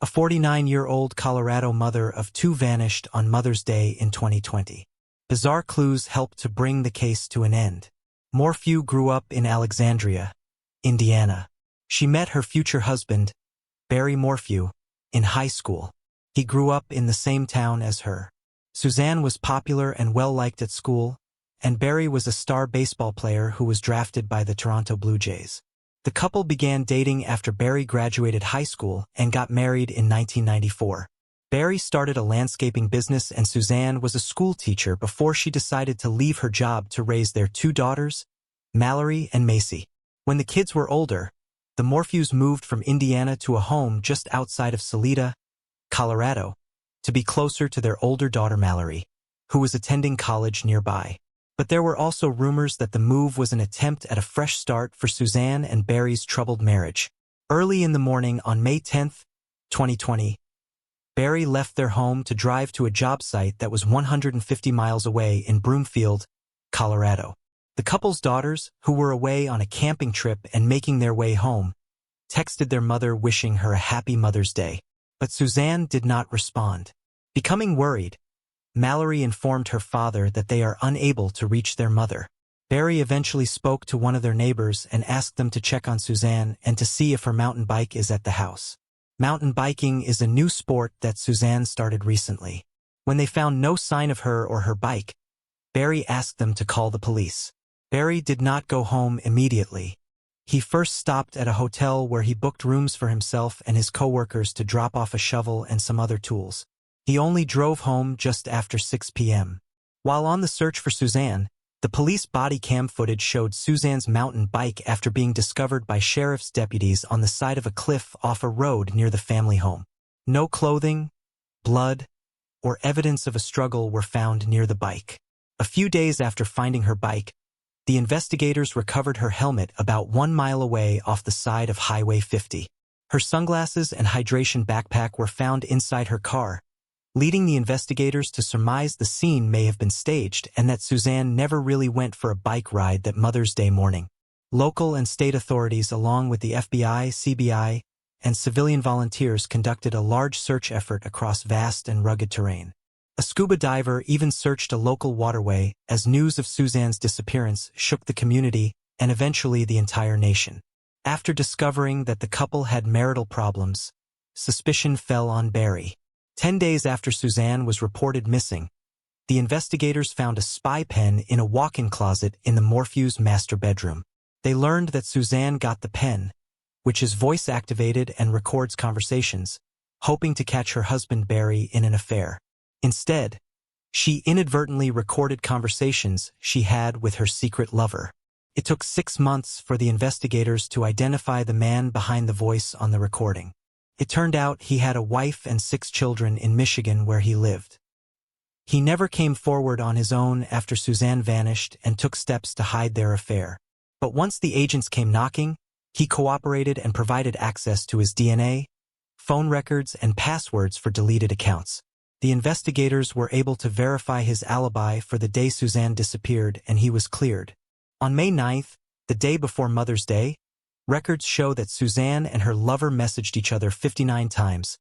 A 49-year-old Colorado mother of two vanished on Mother's Day in 2020. Bizarre clues helped to bring the case to an end. Morphew grew up in Alexandria, Indiana. She met her future husband, Barry Morphew, in high school. He grew up in the same town as her. Suzanne was popular and well-liked at school, and Barry was a star baseball player who was drafted by the Toronto Blue Jays. The couple began dating after Barry graduated high school and got married in 1994. Barry started a landscaping business and Suzanne was a school teacher before she decided to leave her job to raise their two daughters, Mallory and Macy. When the kids were older, the Morphews moved from Indiana to a home just outside of Salida, Colorado, to be closer to their older daughter Mallory, who was attending college nearby. But there were also rumors that the move was an attempt at a fresh start for Suzanne and Barry's troubled marriage. Early in the morning on May 10, 2020, Barry left their home to drive to a job site that was 150 miles away in Broomfield, Colorado. The couple's daughters, who were away on a camping trip and making their way home, texted their mother wishing her a happy Mother's Day. But Suzanne did not respond. Becoming worried, Mallory informed her father that they are unable to reach their mother. Barry eventually spoke to one of their neighbors and asked them to check on Suzanne and to see if her mountain bike is at the house. Mountain biking is a new sport that Suzanne started recently. When they found no sign of her or her bike, Barry asked them to call the police. Barry did not go home immediately. He first stopped at a hotel where he booked rooms for himself and his coworkers to drop off a shovel and some other tools. He only drove home just after 6 p.m. While on the search for Suzanne, the police body cam footage showed Suzanne's mountain bike after being discovered by sheriff's deputies on the side of a cliff off a road near the family home. No clothing, blood, or evidence of a struggle were found near the bike. A few days after finding her bike, the investigators recovered her helmet about 1 mile away off the side of Highway 50. Her sunglasses and hydration backpack were found inside her car, leading the investigators to surmise the scene may have been staged and that Suzanne never really went for a bike ride that Mother's Day morning. Local and state authorities, along with the FBI, CBI, and civilian volunteers, conducted a large search effort across vast and rugged terrain. A scuba diver even searched a local waterway as news of Suzanne's disappearance shook the community and eventually the entire nation. After discovering that the couple had marital problems, suspicion fell on Barry. 10 days after Suzanne was reported missing, the investigators found a spy pen in a walk-in closet in the Morphews' master bedroom. They learned that Suzanne got the pen, which is voice-activated and records conversations, hoping to catch her husband Barry in an affair. Instead, she inadvertently recorded conversations she had with her secret lover. It took 6 months for the investigators to identify the man behind the voice on the recording. It turned out he had a wife and 6 children in Michigan where he lived. He never came forward on his own after Suzanne vanished and took steps to hide their affair. But once the agents came knocking, he cooperated and provided access to his DNA, phone records, and passwords for deleted accounts. The investigators were able to verify his alibi for the day Suzanne disappeared and he was cleared. On May 9th, the day before Mother's Day, records show that Suzanne and her lover messaged each other 59 times,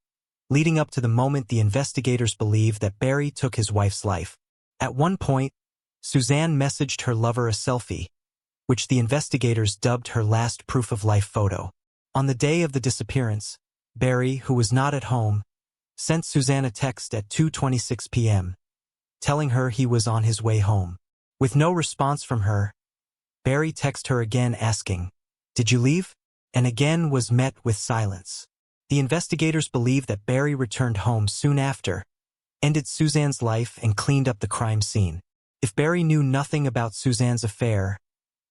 leading up to the moment the investigators believe that Barry took his wife's life. At one point, Suzanne messaged her lover a selfie, which the investigators dubbed her last proof-of-life photo. On the day of the disappearance, Barry, who was not at home, sent Suzanne a text at 2:26 p.m., telling her he was on his way home. With no response from her, Barry texted her again asking, "Did you leave?" and again was met with silence. The investigators believe that Barry returned home soon after, ended Suzanne's life, and cleaned up the crime scene. If Barry knew nothing about Suzanne's affair,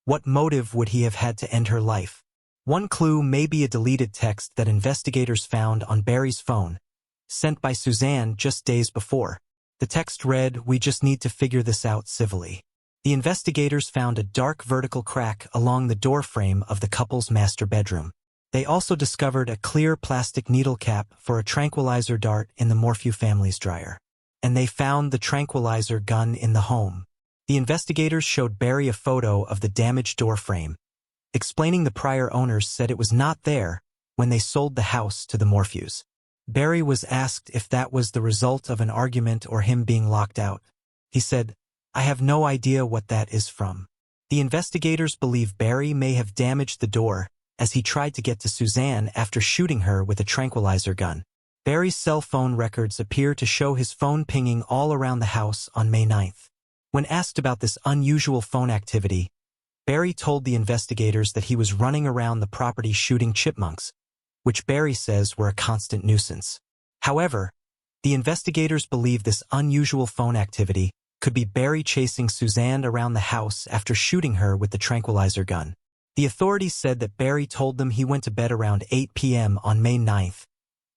what motive would he have had to end her life? One clue may be a deleted text that investigators found on Barry's phone, sent by Suzanne just days before. The text read, "We just need to figure this out civilly." The investigators found a dark vertical crack along the door frame of the couple's master bedroom. They also discovered a clear plastic needle cap for a tranquilizer dart in the Morphew family's dryer. And they found the tranquilizer gun in the home. The investigators showed Barry a photo of the damaged door frame, explaining the prior owners said it was not there when they sold the house to the Morphews. Barry was asked if that was the result of an argument or him being locked out. He said, "I have no idea what that is from." The investigators believe Barry may have damaged the door as he tried to get to Suzanne after shooting her with a tranquilizer gun. Barry's cell phone records appear to show his phone pinging all around the house on May 9th. When asked about this unusual phone activity, Barry told the investigators that he was running around the property shooting chipmunks, which Barry says were a constant nuisance. However, the investigators believe this unusual phone activity could be Barry chasing Suzanne around the house after shooting her with the tranquilizer gun. The authorities said that Barry told them he went to bed around 8 p.m. on May 9th,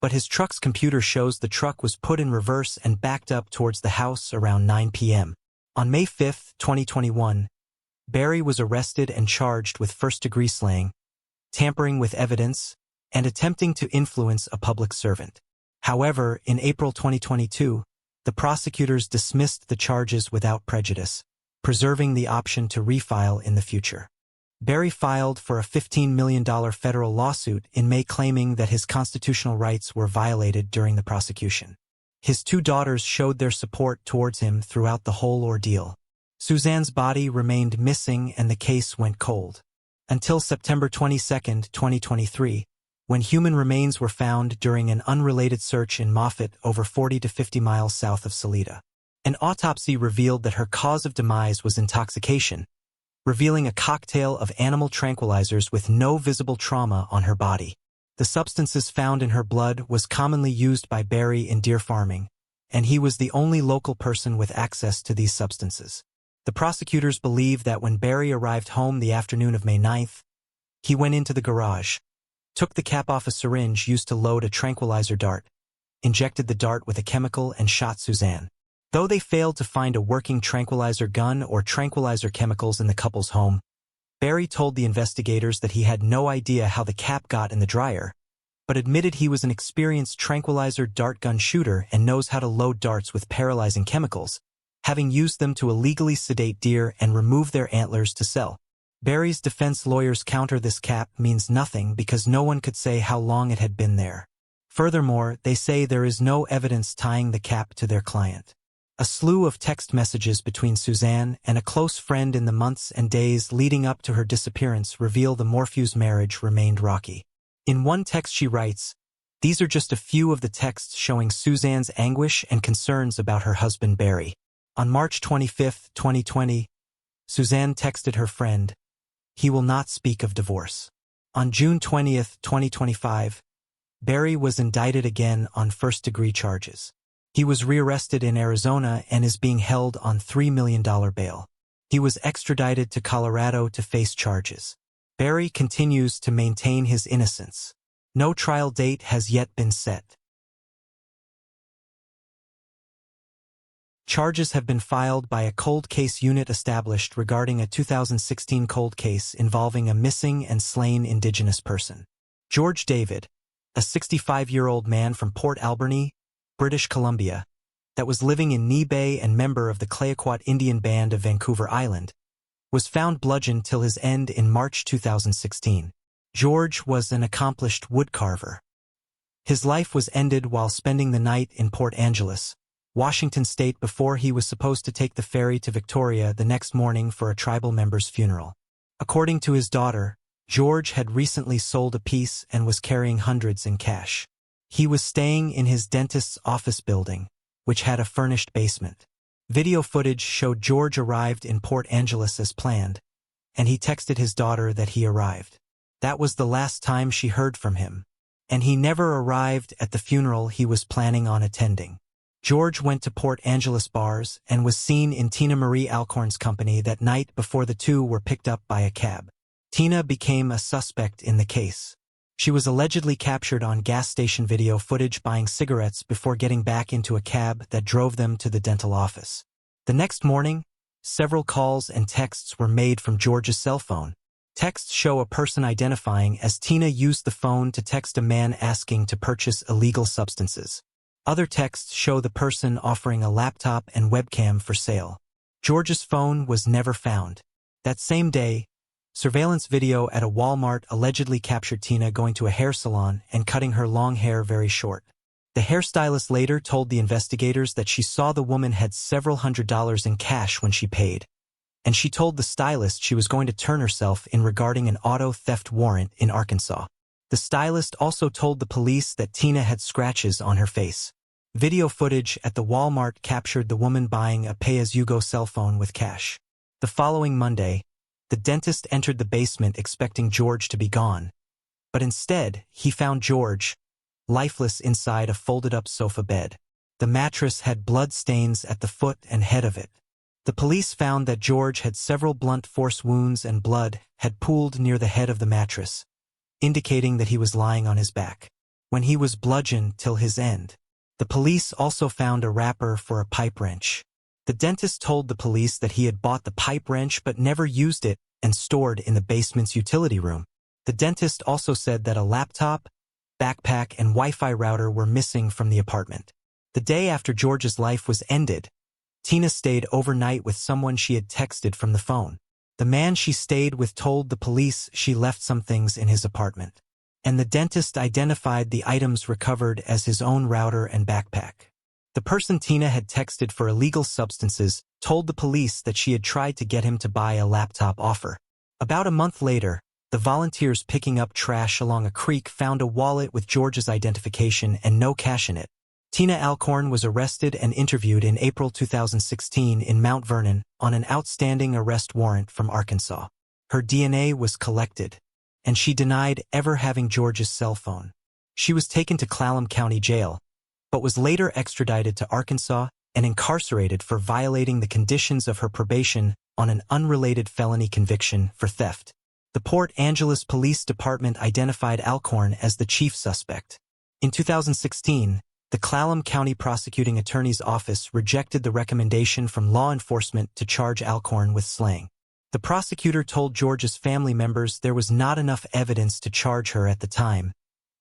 but his truck's computer shows the truck was put in reverse and backed up towards the house around 9 p.m. On May 5, 2021, Barry was arrested and charged with first-degree slaying, tampering with evidence, and attempting to influence a public servant. However, in April 2022, the prosecutors dismissed the charges without prejudice, preserving the option to refile in the future. Barry filed for a $15 million federal lawsuit in May claiming that his constitutional rights were violated during the prosecution. His two daughters showed their support towards him throughout the whole ordeal. Suzanne's body remained missing and the case went cold. Until September 22, 2023, when human remains were found during an unrelated search in Moffat over 40 to 50 miles south of Salida. An autopsy revealed that her cause of demise was intoxication, revealing a cocktail of animal tranquilizers with no visible trauma on her body. The substances found in her blood was commonly used by Barry in deer farming, and he was the only local person with access to these substances. The prosecutors believe that when Barry arrived home the afternoon of May 9th, he went into the garage, took the cap off a syringe used to load a tranquilizer dart, injected the dart with a chemical and shot Suzanne. Though they failed to find a working tranquilizer gun or tranquilizer chemicals in the couple's home, Barry told the investigators that he had no idea how the cap got in the dryer, but admitted he was an experienced tranquilizer dart gun shooter and knows how to load darts with paralyzing chemicals, having used them to illegally sedate deer and remove their antlers to sell. Barry's defense lawyers counter this cap means nothing because no one could say how long it had been there. Furthermore, they say there is no evidence tying the cap to their client. A slew of text messages between Suzanne and a close friend in the months and days leading up to her disappearance reveal the Morphew's marriage remained rocky. In one text she writes, "These are just a few of the texts showing Suzanne's anguish and concerns about her husband Barry." On March 25, 2020, Suzanne texted her friend, "He will not speak of divorce." On June 20, 2025, Barry was indicted again on first-degree charges. He was rearrested in Arizona and is being held on $3 million bail. He was extradited to Colorado to face charges. Barry continues to maintain his innocence. No trial date has yet been set. Charges have been filed by a cold case unit established regarding a 2016 cold case involving a missing and slain Indigenous person. George David, a 65-year-old man from Port Alberni, British Columbia, that was living in Knee Bay and member of the Clayoquot Indian Band of Vancouver Island, was found bludgeoned till his end in March 2016. George was an accomplished woodcarver. His life was ended while spending the night in Port Angeles, Washington State before he was supposed to take the ferry to Victoria the next morning for a tribal member's funeral. According to his daughter, George had recently sold a piece and was carrying hundreds in cash. He was staying in his dentist's office building, which had a furnished basement. Video footage showed George arrived in Port Angeles as planned, and he texted his daughter that he arrived. That was the last time she heard from him, and he never arrived at the funeral he was planning on attending. George went to Port Angeles bars and was seen in Tina Marie Alcorn's company that night before the two were picked up by a cab. Tina became a suspect in the case. She was allegedly captured on gas station video footage buying cigarettes before getting back into a cab that drove them to the dental office. The next morning, several calls and texts were made from George's cell phone. Texts show a person identifying as Tina used the phone to text a man asking to purchase illegal substances. Other texts show the person offering a laptop and webcam for sale. George's phone was never found. That same day, surveillance video at a Walmart allegedly captured Tina going to a hair salon and cutting her long hair very short. The hairstylist later told the investigators that she saw the woman had several $100s in cash when she paid, and she told the stylist she was going to turn herself in regarding an auto theft warrant in Arkansas. The stylist also told the police that Tina had scratches on her face. Video footage at the Walmart captured the woman buying a pay-as-you-go cell phone with cash. The following Monday, the dentist entered the basement expecting George to be gone, but instead, he found George, lifeless inside a folded-up sofa bed. The mattress had blood stains at the foot and head of it. The police found that George had several blunt force wounds and blood had pooled near the head of the mattress, indicating that he was lying on his back when he was bludgeoned till his end. The police also found a wrapper for a pipe wrench. The dentist told the police that he had bought the pipe wrench but never used it and stored in the basement's utility room. The dentist also said that a laptop, backpack, and Wi-Fi router were missing from the apartment. The day after George's life was ended, Tina stayed overnight with someone she had texted from the phone. The man she stayed with told the police she left some things in his apartment, and the dentist identified the items recovered as his own router and backpack. The person Tina had texted for illegal substances told the police that she had tried to get him to buy a laptop offer. About a month later, the volunteers picking up trash along a creek found a wallet with George's identification and no cash in it. Tina Alcorn was arrested and interviewed in April 2016 in Mount Vernon on an outstanding arrest warrant from Arkansas. Her DNA was collected, and she denied ever having George's cell phone. She was taken to Clallam County Jail, but was later extradited to Arkansas and incarcerated for violating the conditions of her probation on an unrelated felony conviction for theft. The Port Angeles Police Department identified Alcorn as the chief suspect. In 2016, the Clallam County Prosecuting Attorney's Office rejected the recommendation from law enforcement to charge Alcorn with slaying. The prosecutor told George's family members there was not enough evidence to charge her at the time,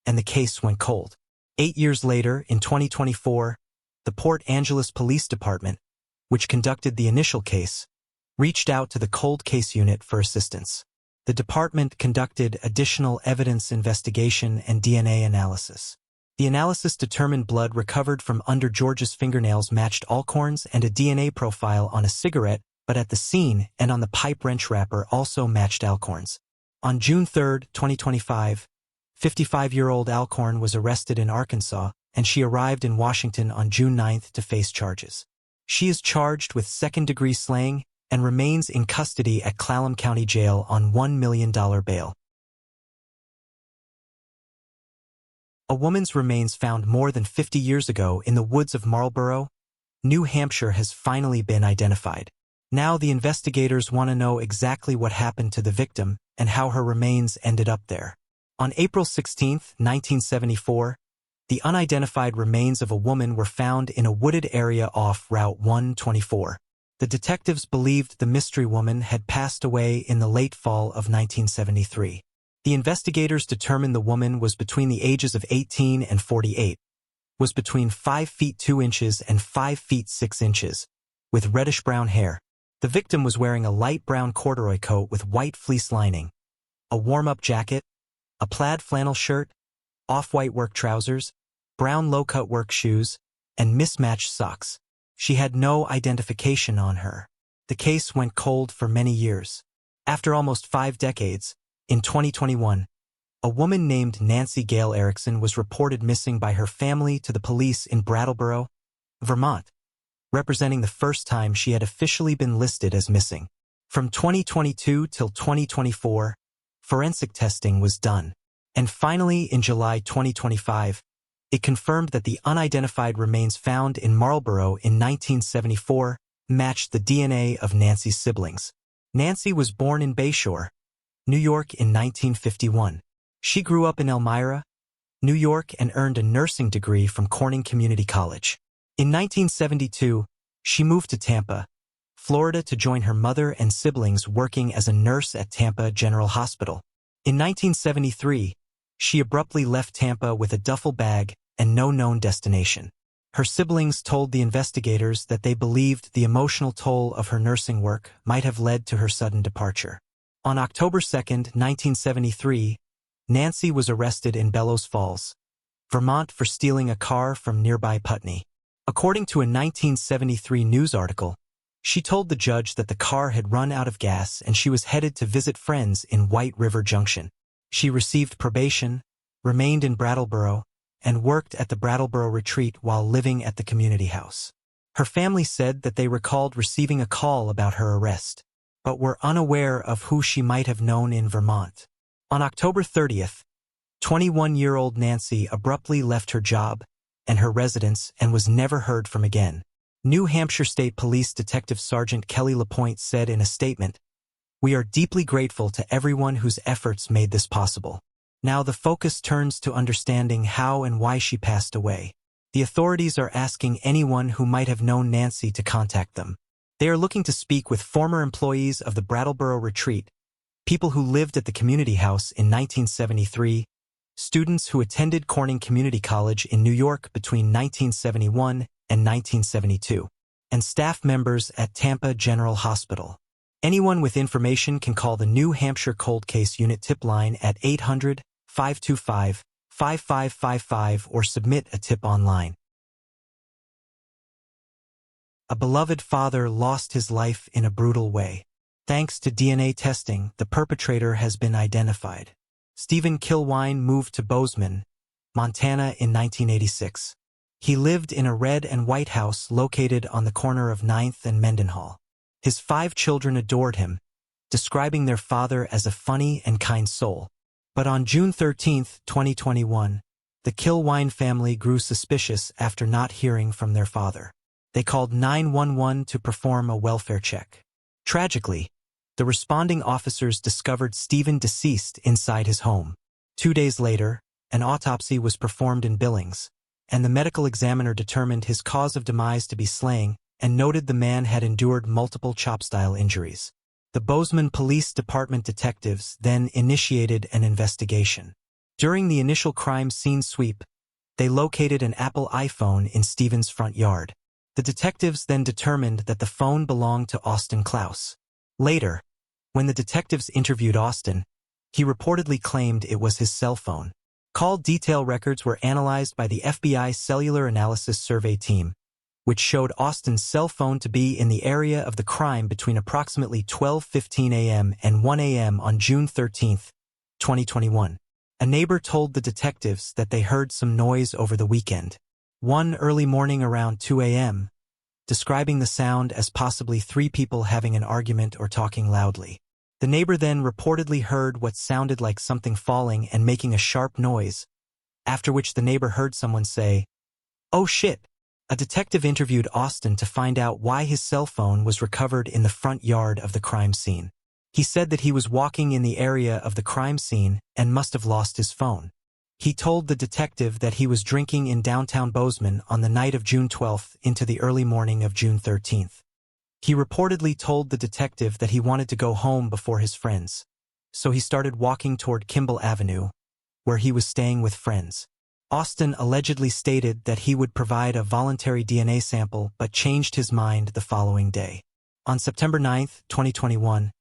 and the case went cold. 8 years later, in 2024, the Port Angeles Police Department, which conducted the initial case, reached out to the cold case unit for assistance. The department conducted additional evidence investigation and DNA analysis. The analysis determined blood recovered from under George's fingernails matched Alcorn's and a DNA profile on a cigarette, but at the scene and on the pipe wrench wrapper also matched Alcorn's. On June 3, 2025, 55-year-old Alcorn was arrested in Arkansas, and she arrived in Washington on June 9 to face charges. She is charged with second-degree slaying and remains in custody at Clallam County Jail on $1 million bail. A woman's remains found more than 50 years ago in the woods of Marlborough, New Hampshire has finally been identified. Now the investigators want to know exactly what happened to the victim and how her remains ended up there. On April 16, 1974, the unidentified remains of a woman were found in a wooded area off Route 124. The detectives believed the mystery woman had passed away in the late fall of 1973. The investigators determined the woman was between the ages of 18 and 48, was between 5 feet 2 inches and 5 feet 6 inches, with reddish-brown hair. The victim was wearing a light brown corduroy coat with white fleece lining, a warm-up jacket, a plaid flannel shirt, off-white work trousers, brown low-cut work shoes, and mismatched socks. She had no identification on her. The case went cold for many years. After almost 5 decades, in 2021, a woman named Nancy Gail Erickson was reported missing by her family to the police in Brattleboro, Vermont, representing the first time she had officially been listed as missing. From 2022 till 2024, forensic testing was done. And finally, in July 2025, it confirmed that the unidentified remains found in Marlborough in 1974 matched the DNA of Nancy's siblings. Nancy was born in Bayshore, New York in 1951. She grew up in Elmira, New York, and earned a nursing degree from Corning Community College. In 1972, she moved to Tampa, Florida to join her mother and siblings working as a nurse at Tampa General Hospital. In 1973, she abruptly left Tampa with a duffel bag and no known destination. Her siblings told the investigators that they believed the emotional toll of her nursing work might have led to her sudden departure. On October 2, 1973, Nancy was arrested in Bellows Falls, Vermont for stealing a car from nearby Putney. According to a 1973 news article, she told the judge that the car had run out of gas and she was headed to visit friends in White River Junction. She received probation, remained in Brattleboro, and worked at the Brattleboro Retreat while living at the community house. Her family said that they recalled receiving a call about her arrest, but were unaware of who she might have known in Vermont. On October 30th, 21-year-old Nancy abruptly left her job and her residence and was never heard from again. New Hampshire State Police Detective Sergeant Kelly LaPointe said in a statement, "We are deeply grateful to everyone whose efforts made this possible. Now the focus turns to understanding how and why she passed away. The authorities are asking anyone who might have known Nancy to contact them. They are looking to speak with former employees of the Brattleboro Retreat, people who lived at the community house in 1973, students who attended Corning Community College in New York between 1971 and 1972, and staff members at Tampa General Hospital. Anyone with information can call the New Hampshire Cold Case Unit tip line at 800-525-5555 or submit a tip online." A beloved father lost his life in a brutal way. Thanks to DNA testing, the perpetrator has been identified. Stephen Kilwine moved to Bozeman, Montana in 1986. He lived in a red and white house located on the corner of 9th and Mendenhall. His 5 children adored him, describing their father as a funny and kind soul. But on June 13, 2021, the Kilwine family grew suspicious after not hearing from their father. They called 911 to perform a welfare check. Tragically, the responding officers discovered Stephen deceased inside his home. 2 days later, an autopsy was performed in Billings, and the medical examiner determined his cause of demise to be slaying and noted the man had endured multiple chop-style injuries. The Bozeman Police Department detectives then initiated an investigation. During the initial crime scene sweep, they located an Apple iPhone in Stephen's front yard. The detectives then determined that the phone belonged to Austin Klaus. Later, when the detectives interviewed Austin, he reportedly claimed it was his cell phone. Call detail records were analyzed by the FBI Cellular Analysis Survey Team, which showed Austin's cell phone to be in the area of the crime between approximately 12:15 a.m. and 1 a.m. on June 13, 2021. A neighbor told the detectives that they heard some noise over the weekend. One early morning around 2 a.m., describing the sound as possibly 3 people having an argument or talking loudly. The neighbor then reportedly heard what sounded like something falling and making a sharp noise, after which the neighbor heard someone say, "Oh shit." A detective interviewed Austin to find out why his cell phone was recovered in the front yard of the crime scene. He said that he was walking in the area of the crime scene and must have lost his phone. He told the detective that he was drinking in downtown Bozeman on the night of June 12th into the early morning of June 13th. He reportedly told the detective that he wanted to go home before his friends, so he started walking toward Kimball Avenue, where he was staying with friends. Austin allegedly stated that he would provide a voluntary DNA sample but changed his mind the following day. On September 9, 2021,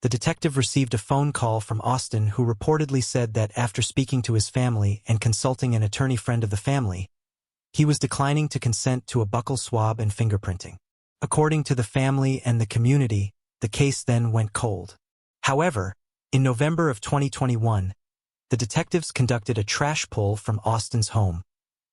the detective received a phone call from Austin who reportedly said that after speaking to his family and consulting an attorney friend of the family, he was declining to consent to a buccal swab and fingerprinting. According to the family and the community, the case then went cold. However, in November of 2021, the detectives conducted a trash pull from Austin's home,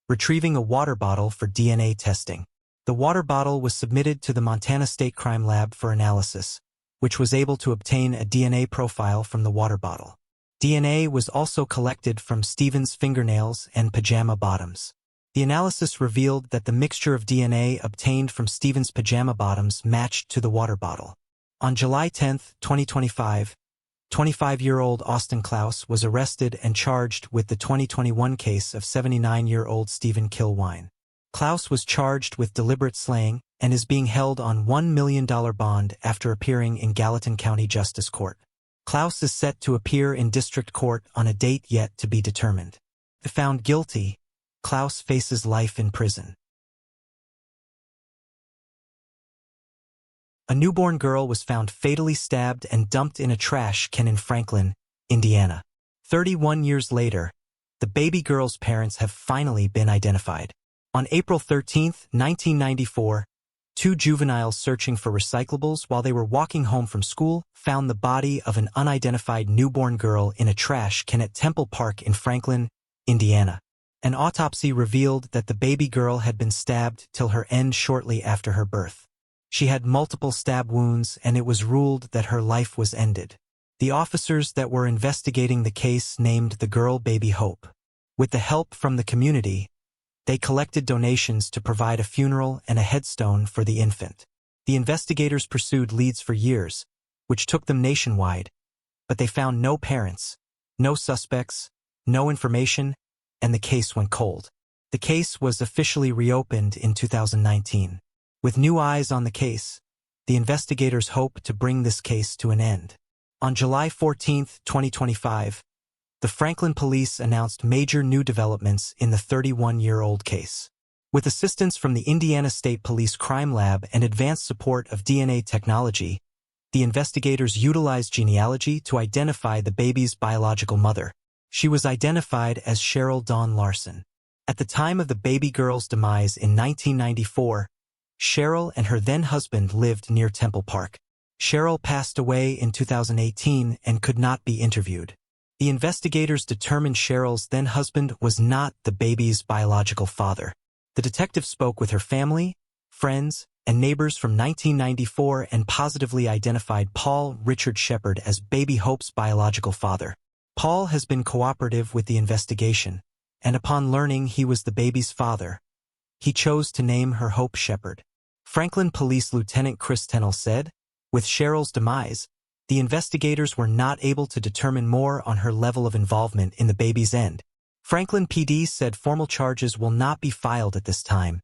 retrieving a water bottle for DNA testing. The water bottle was submitted to the Montana State Crime Lab for analysis, which was able to obtain a DNA profile from the water bottle. DNA was also collected from Stephen's fingernails and pajama bottoms. The analysis revealed that the mixture of DNA obtained from Stephen's pajama bottoms matched to the water bottle. On July 10, 2025, 25-year-old Austin Klaus was arrested and charged with the 2021 case of 79-year-old Stephen Kilwine. Klaus was charged with deliberate slaying and is being held on $1 million bond after appearing in Gallatin County Justice Court. Klaus is set to appear in district court on a date yet to be determined. If found guilty, Klaus faces life in prison. A newborn girl was found fatally stabbed and dumped in a trash can in Franklin, Indiana. 31 years later, the the baby girl's parents have finally been identified. On April 13, 1994, two juveniles searching for recyclables while they were walking home from school found the body of an unidentified newborn girl in a trash can at Temple Park in Franklin, Indiana. An autopsy revealed that the baby girl had been stabbed till her end shortly after her birth. She had multiple stab wounds, and it was ruled that her life was ended. The officers that were investigating the case named the girl Baby Hope. With the help from the community, they collected donations to provide a funeral and a headstone for the infant. The investigators pursued leads for years, which took them nationwide, but they found no parents, no suspects, no information, and the case went cold. The case was officially reopened in 2019. With new eyes on the case, the investigators hope to bring this case to an end. On July 14, 2025, the Franklin police announced major new developments in the 31-year-old case. With assistance from the Indiana State Police Crime Lab and advanced support of DNA technology, the investigators utilized genealogy to identify the baby's biological mother. She was identified as Cheryl Dawn Larson. At the time of the baby girl's demise in 1994, Cheryl and her then-husband lived near Temple Park. Cheryl passed away in 2018 and could not be interviewed. The investigators determined Cheryl's then-husband was not the baby's biological father. The detective spoke with her family, friends, and neighbors from 1994 and positively identified Paul Richard Shepard as Baby Hope's biological father. Paul has been cooperative with the investigation, and upon learning he was the baby's father, he chose to name her Hope Shepard. Franklin Police Lieutenant Chris Tennell said, "With Cheryl's demise, the investigators were not able to determine more on her level of involvement in the baby's end. Franklin PD said formal charges will not be filed at this time,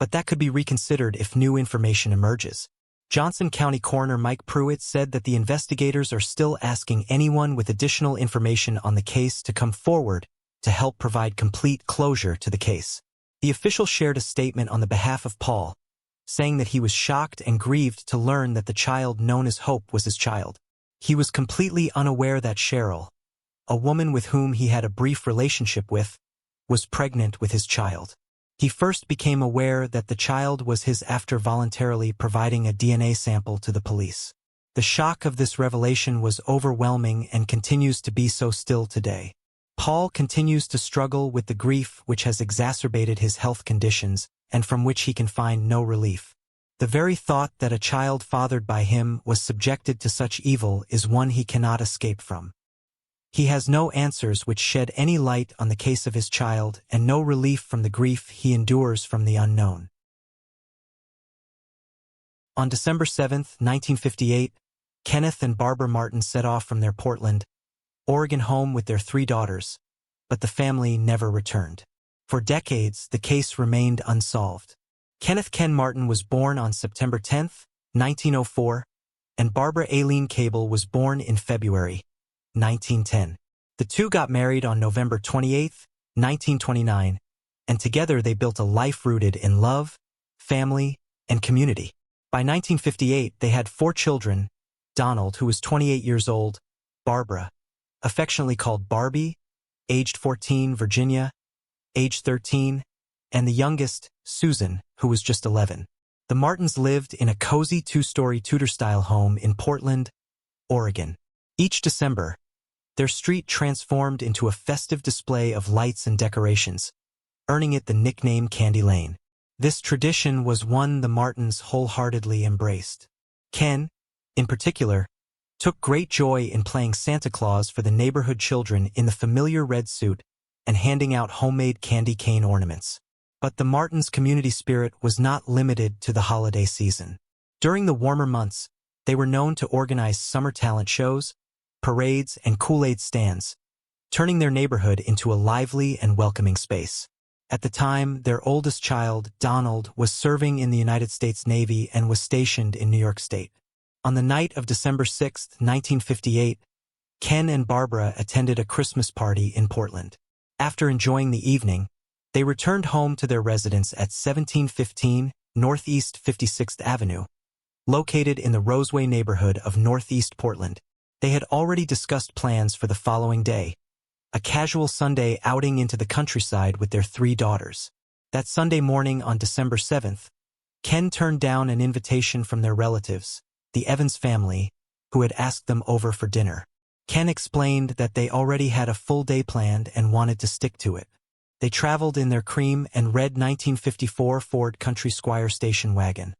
but that could be reconsidered if new information emerges." Johnson County Coroner Mike Pruitt said that the investigators are still asking anyone with additional information on the case to come forward to help provide complete closure to the case. The official shared a statement on the behalf of Paul, saying that he was shocked and grieved to learn that the child known as Hope was his child. He was completely unaware that Cheryl, a woman with whom he had a brief relationship with, was pregnant with his child. He first became aware that the child was his after voluntarily providing a DNA sample to the police. The shock of this revelation was overwhelming and continues to be so still today. Paul continues to struggle with the grief which has exacerbated his health conditions and from which he can find no relief. The very thought that a child fathered by him was subjected to such evil is one he cannot escape from. He has no answers which shed any light on the case of his child and no relief from the grief he endures from the unknown. On December 7, 1958, Kenneth and Barbara Martin set off from their Portland, Oregon home with their 3 daughters, but the family never returned. For decades, the case remained unsolved. Kenneth Ken Martin was born on September 10, 1904, and Barbara Aileen Cable was born in February 1910. The two got married on November 28, 1929, and together they built a life rooted in love, family, and community. By 1958, they had 4 children: Donald, who was 28 years old; Barbara, affectionately called Barbie, aged 14; Virginia, aged 13, and the youngest, Susan, who was just 11. The Martins lived in a cozy 2-story Tudor-style home in Portland, Oregon. Each December, their street transformed into a festive display of lights and decorations, earning it the nickname Candy Lane. This tradition was one the Martins wholeheartedly embraced. Ken, in particular, took great joy in playing Santa Claus for the neighborhood children in the familiar red suit and handing out homemade candy cane ornaments. But the Martins' community spirit was not limited to the holiday season. During the warmer months, they were known to organize summer talent shows, parades, and Kool-Aid stands, turning their neighborhood into a lively and welcoming space. At the time, their oldest child, Donald, was serving in the United States Navy and was stationed in New York State. On the night of December 6, 1958, Ken and Barbara attended a Christmas party in Portland. After enjoying the evening, they returned home to their residence at 1715 Northeast 56th Avenue, located in the Roseway neighborhood of Northeast Portland. They had already discussed plans for the following day: a casual Sunday outing into the countryside with their 3 daughters. That Sunday morning on December 7th, Ken turned down an invitation from their relatives, the Evans family, who had asked them over for dinner. Ken explained that they already had a full day planned and wanted to stick to it. They traveled in their cream and red 1954 Ford Country Squire station wagon,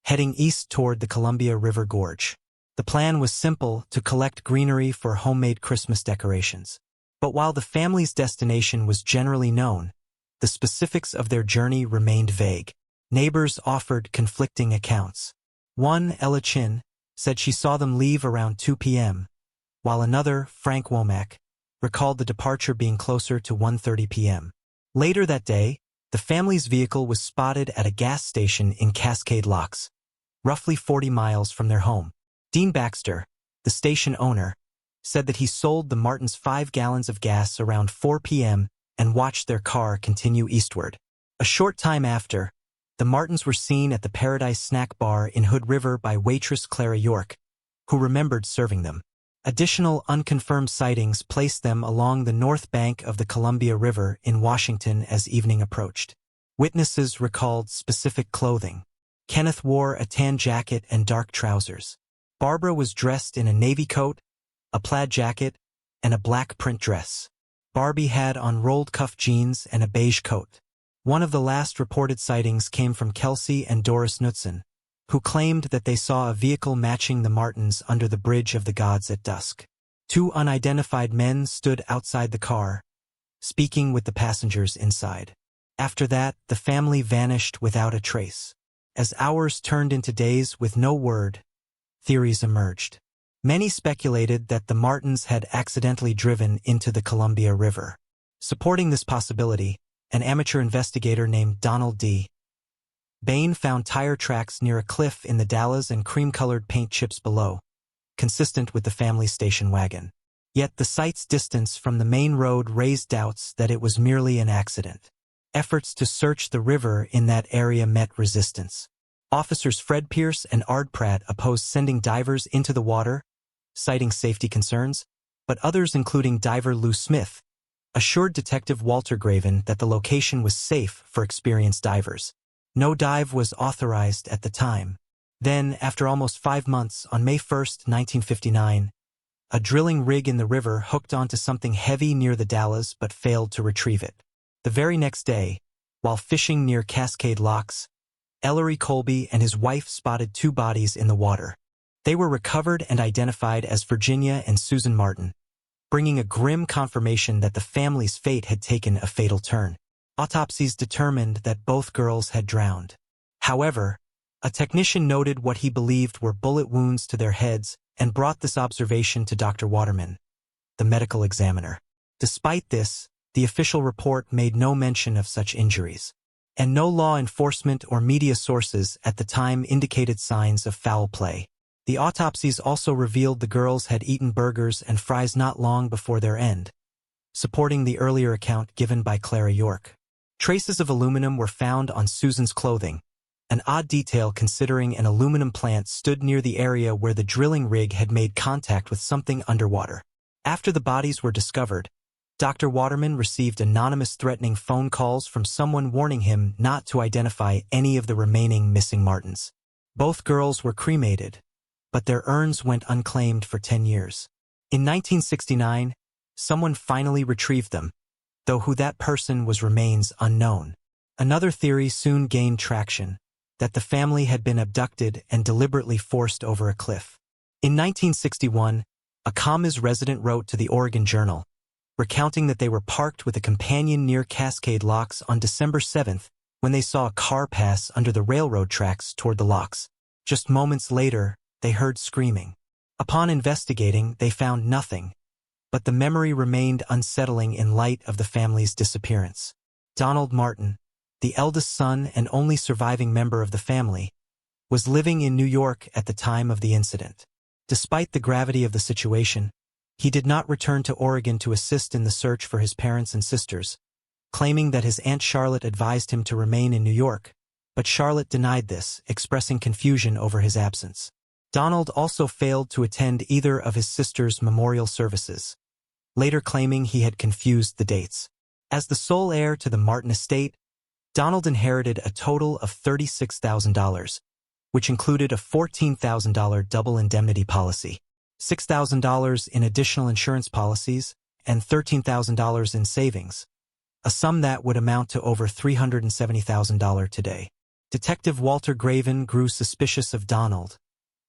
heading east toward the Columbia River Gorge. The plan was simple: to collect greenery for homemade Christmas decorations. But while the family's destination was generally known, the specifics of their journey remained vague. Neighbors offered conflicting accounts. One, Ella Chin, said she saw them leave around 2 p.m., while another, Frank Womack, recalled the departure being closer to 1:30 p.m. Later that day, the family's vehicle was spotted at a gas station in Cascade Locks, roughly 40 miles from their home. Dean Baxter, the station owner, said that he sold the Martins 5 gallons of gas around 4 p.m. and watched their car continue eastward. A short time after, the Martins were seen at the Paradise Snack Bar in Hood River by waitress Clara York, who remembered serving them. Additional unconfirmed sightings placed them along the north bank of the Columbia River in Washington as evening approached. Witnesses recalled specific clothing. Kenneth wore a tan jacket and dark trousers. Barbara was dressed in a navy coat, a plaid jacket, and a black print dress. Barbie had on rolled-cuff jeans and a beige coat. One of the last reported sightings came from Kelsey and Doris Knudsen, who claimed that they saw a vehicle matching the Martins under the Bridge of the Gods at dusk. 2 unidentified men stood outside the car, speaking with the passengers inside. After that, the family vanished without a trace. As hours turned into days with no word, theories emerged. Many speculated that the Martins had accidentally driven into the Columbia River. Supporting this possibility, an amateur investigator named Donald D. Bain found tire tracks near a cliff in the Dallas and cream-colored paint chips below, consistent with the family's station wagon. Yet the site's distance from the main road raised doubts that it was merely an accident. Efforts to search the river in that area met resistance. Officers Fred Pierce and Ard Pratt opposed sending divers into the water, citing safety concerns, but others, including diver Lou Smith, assured Detective Walter Graven that the location was safe for experienced divers. No dive was authorized at the time. Then, after almost 5 months, on May 1, 1959, a drilling rig in the river hooked onto something heavy near the Dalles but failed to retrieve it. The very next day, while fishing near Cascade Locks, Ellery Colby and his wife spotted 2 bodies in the water. They were recovered and identified as Virginia and Susan Martin, bringing a grim confirmation that the family's fate had taken a fatal turn. Autopsies determined that both girls had drowned. However, a technician noted what he believed were bullet wounds to their heads and brought this observation to Dr. Waterman, the medical examiner. Despite this, the official report made no mention of such injuries, and no law enforcement or media sources at the time indicated signs of foul play. The autopsies also revealed the girls had eaten burgers and fries not long before their end, supporting the earlier account given by Clara York. Traces of aluminum were found on Susan's clothing, an odd detail considering an aluminum plant stood near the area where the drilling rig had made contact with something underwater. After the bodies were discovered, Dr. Waterman received anonymous threatening phone calls from someone warning him not to identify any of the remaining missing Martins. Both girls were cremated, but their urns went unclaimed for 10 years. In 1969, someone finally retrieved them, though who that person was remains unknown. Another theory soon gained traction, that the family had been abducted and deliberately forced over a cliff. In 1961, a Commerce resident wrote to the Oregon Journal, recounting that they were parked with a companion near Cascade Locks on December 7th when they saw a car pass under the railroad tracks toward the locks. Just moments later, they heard screaming. Upon investigating, they found nothing, but the memory remained unsettling in light of the family's disappearance. Donald Martin, the eldest son and only surviving member of the family, was living in New York at the time of the incident. Despite the gravity of the situation, he did not return to Oregon to assist in the search for his parents and sisters, claiming that his Aunt Charlotte advised him to remain in New York, but Charlotte denied this, expressing confusion over his absence. Donald also failed to attend either of his sister's memorial services, later claiming he had confused the dates. As the sole heir to the Martin estate, Donald inherited a total of $36,000, which included a $14,000 double indemnity policy, $6,000 in additional insurance policies, and $13,000 in savings, a sum that would amount to over $370,000 today. Detective Walter Graven grew suspicious of Donald,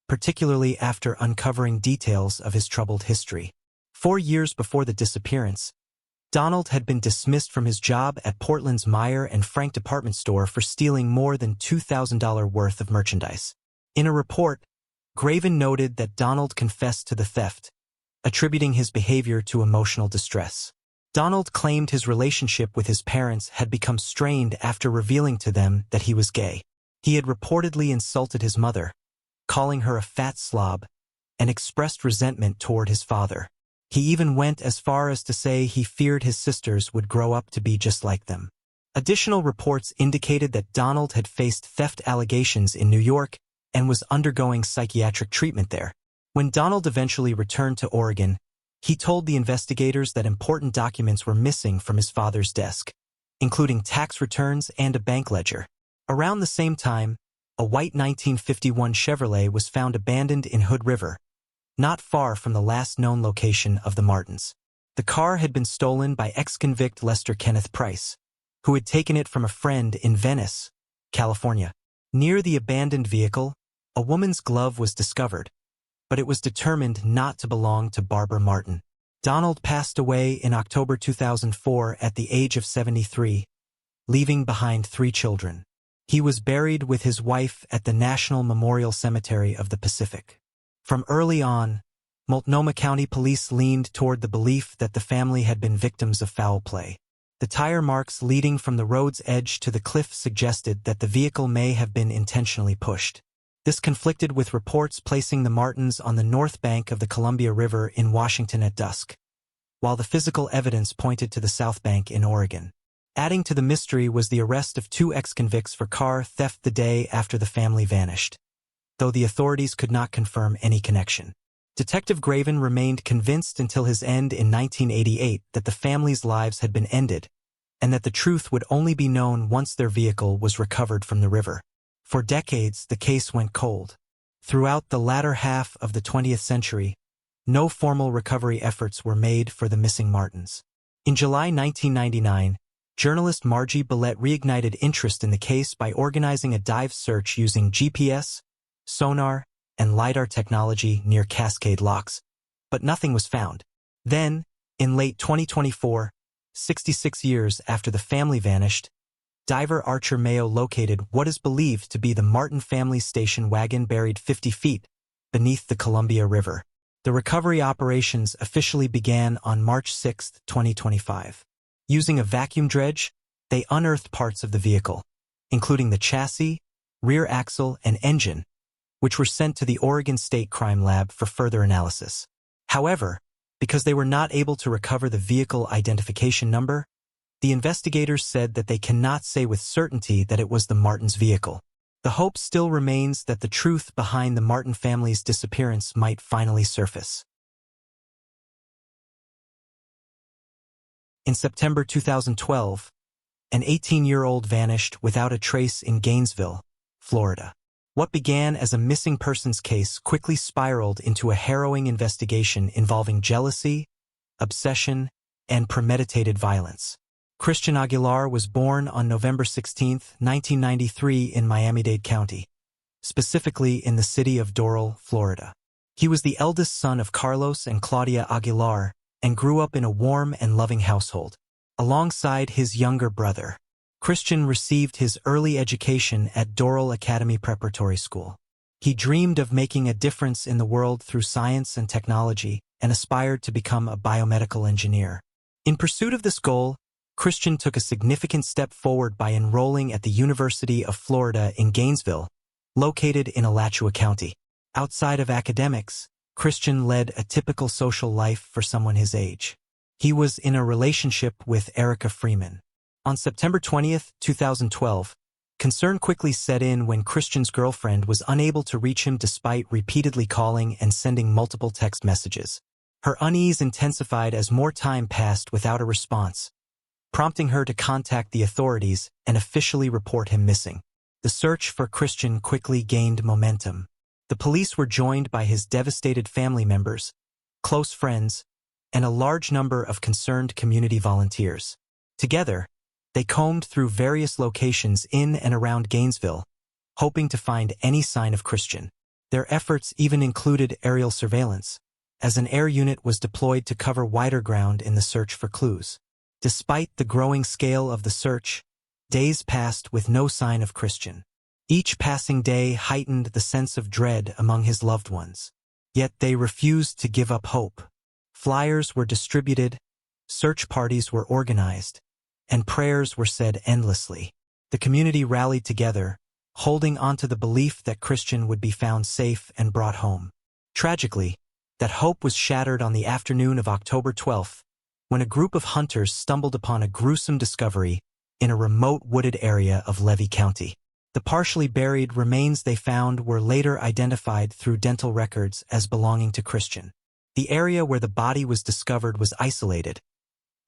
particularly after uncovering details of his troubled history. 4 years before the disappearance, Donald had been dismissed from his job at Portland's Meyer and Frank department store for stealing more than $2,000 worth of merchandise. In a report, Graven noted that Donald confessed to the theft, attributing his behavior to emotional distress. Donald claimed his relationship with his parents had become strained after revealing to them that he was gay. He had reportedly insulted his mother, calling her a fat slob, and expressed resentment toward his father. He even went as far as to say he feared his sisters would grow up to be just like them. Additional reports indicated that Donald had faced theft allegations in New York and was undergoing psychiatric treatment there. When Donald eventually returned to Oregon, he told the investigators that important documents were missing from his father's desk, including tax returns and a bank ledger. Around the same time, a white 1951 Chevrolet was found abandoned in Hood River, not far from the last known location of the Martins. The car had been stolen by ex-convict Lester Kenneth Price, who had taken it from a friend in Venice, California. Near the abandoned vehicle, a woman's glove was discovered, but it was determined not to belong to Barbara Martin. Donald passed away in October 2004 at the age of 73, leaving behind 3 children. He was buried with his wife at the National Memorial Cemetery of the Pacific. From early on, Multnomah County Police leaned toward the belief that the family had been victims of foul play. The tire marks leading from the road's edge to the cliff suggested that the vehicle may have been intentionally pushed. This conflicted with reports placing the Martins on the north bank of the Columbia River in Washington at dusk, while the physical evidence pointed to the south bank in Oregon. Adding to the mystery was the arrest of 2 ex-convicts for car theft the day after the family vanished, though the authorities could not confirm any connection. Detective Graven remained convinced until his end in 1988 that the family's lives had been ended, and that the truth would only be known once their vehicle was recovered from the river. For decades, the case went cold. Throughout the latter half of the 20th century, no formal recovery efforts were made for the missing Martins. In July 1999, journalist Margie Billette reignited interest in the case by organizing a dive search using GPS, sonar, and LiDAR technology near Cascade Locks, but nothing was found. Then, in late 2024, 66 years after the family vanished, diver Archer Mayo located what is believed to be the Martin family station wagon buried 50 feet beneath the Columbia River. The recovery operations officially began on March 6, 2025. Using a vacuum dredge, they unearthed parts of the vehicle, including the chassis, rear axle, and engine, which were sent to the Oregon State Crime Lab for further analysis. However, because they were not able to recover the vehicle identification number, the investigators said that they cannot say with certainty that it was the Martins' vehicle. The hope still remains that the truth behind the Martin family's disappearance might finally surface. In September 2012, an 18-year-old vanished without a trace in Gainesville, Florida. What began as a missing persons case quickly spiraled into a harrowing investigation involving jealousy, obsession, and premeditated violence. Christian Aguilar was born on November 16, 1993 in Miami-Dade County, specifically in the city of Doral, Florida. He was the eldest son of Carlos and Claudia Aguilar and grew up in a warm and loving household. Alongside his younger brother, Christian received his early education at Doral Academy Preparatory School. He dreamed of making a difference in the world through science and technology and aspired to become a biomedical engineer. In pursuit of this goal, Christian took a significant step forward by enrolling at the University of Florida in Gainesville, located in Alachua County. Outside of academics, Christian led a typical social life for someone his age. He was in a relationship with Erica Freeman. On September 20, 2012, concern quickly set in when Christian's girlfriend was unable to reach him despite repeatedly calling and sending multiple text messages. Her unease intensified as more time passed without a response, prompting her to contact the authorities and officially report him missing. The search for Christian quickly gained momentum. The police were joined by his devastated family members, close friends, and a large number of concerned community volunteers. Together, they combed through various locations in and around Gainesville, hoping to find any sign of Christian. Their efforts even included aerial surveillance, as an air unit was deployed to cover wider ground in the search for clues. Despite the growing scale of the search, days passed with no sign of Christian. Each passing day heightened the sense of dread among his loved ones. Yet they refused to give up hope. Flyers were distributed, search parties were organized, and prayers were said endlessly. The community rallied together, holding onto the belief that Christian would be found safe and brought home. Tragically, that hope was shattered on the afternoon of October 12th, when a group of hunters stumbled upon a gruesome discovery in a remote wooded area of Levy County. The partially buried remains they found were later identified through dental records as belonging to Christian. The area where the body was discovered was isolated,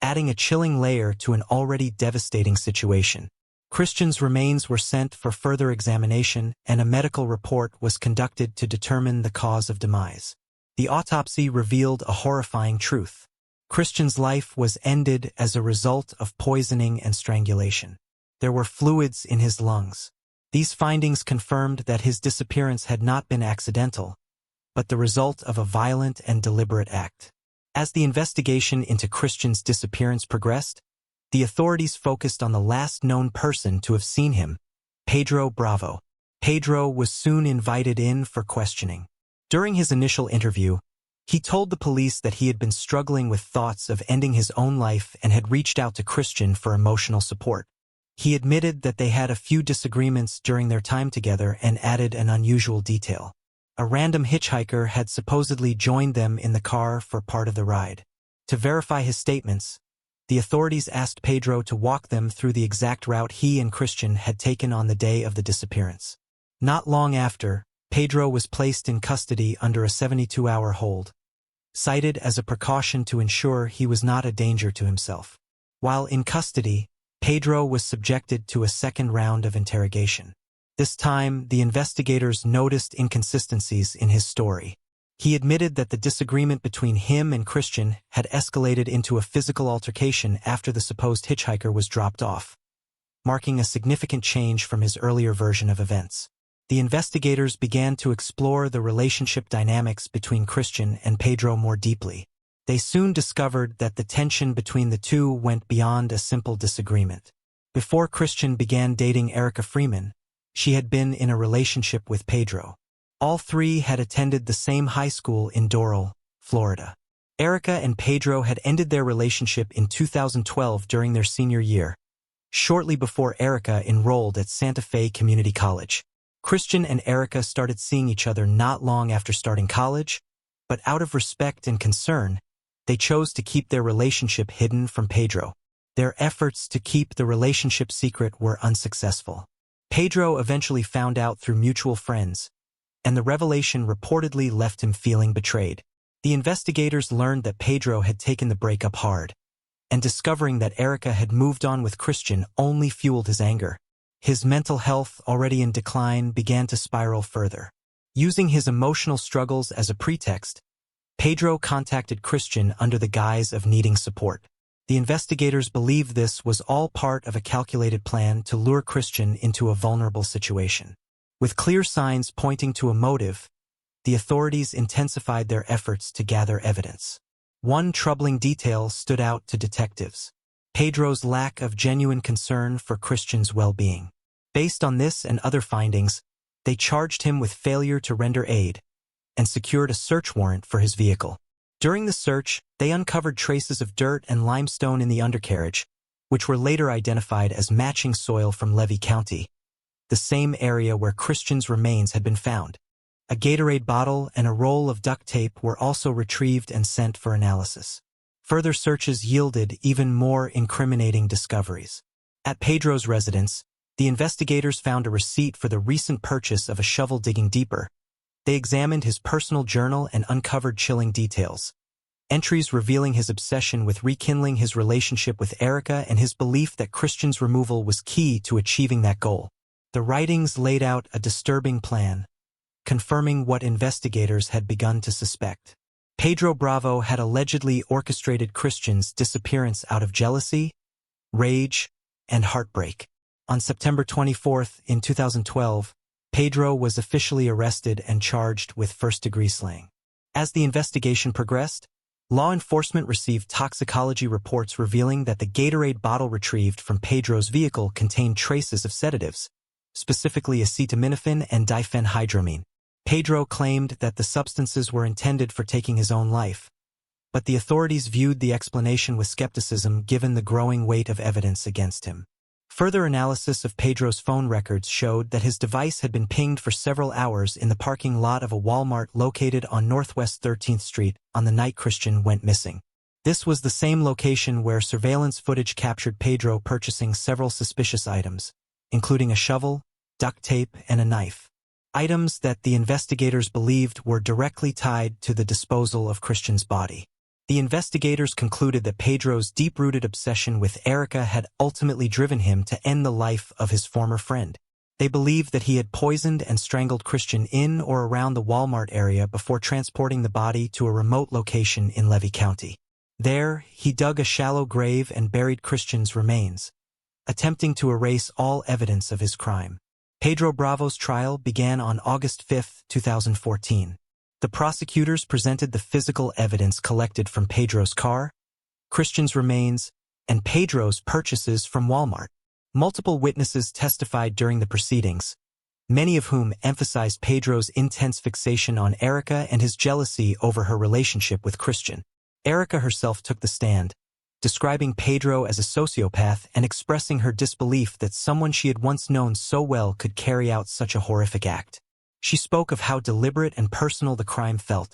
adding a chilling layer to an already devastating situation. Christian's remains were sent for further examination, and a medical report was conducted to determine the cause of demise. The autopsy revealed a horrifying truth. Christian's life was ended as a result of poisoning and strangulation. There were fluids in his lungs. These findings confirmed that his disappearance had not been accidental, but the result of a violent and deliberate act. As the investigation into Christian's disappearance progressed, the authorities focused on the last known person to have seen him, Pedro Bravo. Pedro was soon invited in for questioning. During his initial interview, he told the police that he had been struggling with thoughts of ending his own life and had reached out to Christian for emotional support. He admitted that they had a few disagreements during their time together and added an unusual detail. A random hitchhiker had supposedly joined them in the car for part of the ride. To verify his statements, the authorities asked Pedro to walk them through the exact route he and Christian had taken on the day of the disappearance. Not long after, Pedro was placed in custody under a 72-hour hold, cited as a precaution to ensure he was not a danger to himself. While in custody, Pedro was subjected to a second round of interrogation. This time, the investigators noticed inconsistencies in his story. He admitted that the disagreement between him and Christian had escalated into a physical altercation after the supposed hitchhiker was dropped off, marking a significant change from his earlier version of events. The investigators began to explore the relationship dynamics between Christian and Pedro more deeply. They soon discovered that the tension between the two went beyond a simple disagreement. Before Christian began dating Erica Freeman, she had been in a relationship with Pedro. All three had attended the same high school in Doral, Florida. Erica and Pedro had ended their relationship in 2012 during their senior year, shortly before Erica enrolled at Santa Fe Community College. Christian and Erica started seeing each other not long after starting college, but out of respect and concern, they chose to keep their relationship hidden from Pedro. Their efforts to keep the relationship secret were unsuccessful. Pedro eventually found out through mutual friends, and the revelation reportedly left him feeling betrayed. The investigators learned that Pedro had taken the breakup hard, and discovering that Erica had moved on with Christian only fueled his anger. His mental health, already in decline, began to spiral further. Using his emotional struggles as a pretext, Pedro contacted Christian under the guise of needing support. The investigators believed this was all part of a calculated plan to lure Christian into a vulnerable situation. With clear signs pointing to a motive, the authorities intensified their efforts to gather evidence. One troubling detail stood out to detectives: Pedro's lack of genuine concern for Christian's well-being. Based on this and other findings, they charged him with failure to render aid and secured a search warrant for his vehicle. During the search, they uncovered traces of dirt and limestone in the undercarriage, which were later identified as matching soil from Levy County, the same area where Christian's remains had been found. A Gatorade bottle and a roll of duct tape were also retrieved and sent for analysis. Further searches yielded even more incriminating discoveries. At Pedro's residence, the investigators found a receipt for the recent purchase of a shovel digging deeper. They examined his personal journal and uncovered chilling details. entries revealing his obsession with rekindling his relationship with Erica and his belief that Christian's removal was key to achieving that goal. The writings laid out a disturbing plan, confirming what investigators had begun to suspect. Pedro Bravo had allegedly orchestrated Christian's disappearance out of jealousy, rage, and heartbreak. On September 24, 2012, Pedro was officially arrested and charged with first-degree slaying. As the investigation progressed, law enforcement received toxicology reports revealing that the Gatorade bottle retrieved from Pedro's vehicle contained traces of sedatives, specifically acetaminophen and diphenhydramine. Pedro claimed that the substances were intended for taking his own life, but the authorities viewed the explanation with skepticism given the growing weight of evidence against him. Further analysis of Pedro's phone records showed that his device had been pinged for several hours in the parking lot of a Walmart located on Northwest 13th Street on the night Christian went missing. This was the same location where surveillance footage captured Pedro purchasing several suspicious items, including a shovel, duct tape, and a knife. Items that the investigators believed were directly tied to the disposal of Christian's body. The investigators concluded that Pedro's deep-rooted obsession with Erica had ultimately driven him to end the life of his former friend. They believed that he had poisoned and strangled Christian in or around the Walmart area before transporting the body to a remote location in Levy County. There, he dug a shallow grave and buried Christian's remains, attempting to erase all evidence of his crime. Pedro Bravo's trial began on August 5, 2014. The prosecutors presented the physical evidence collected from Pedro's car, Christian's remains, and Pedro's purchases from Walmart. Multiple witnesses testified during the proceedings, many of whom emphasized Pedro's intense fixation on Erica and his jealousy over her relationship with Christian. Erica herself took the stand, describing Pedro as a sociopath and expressing her disbelief that someone she had once known so well could carry out such a horrific act. She spoke of how deliberate and personal the crime felt,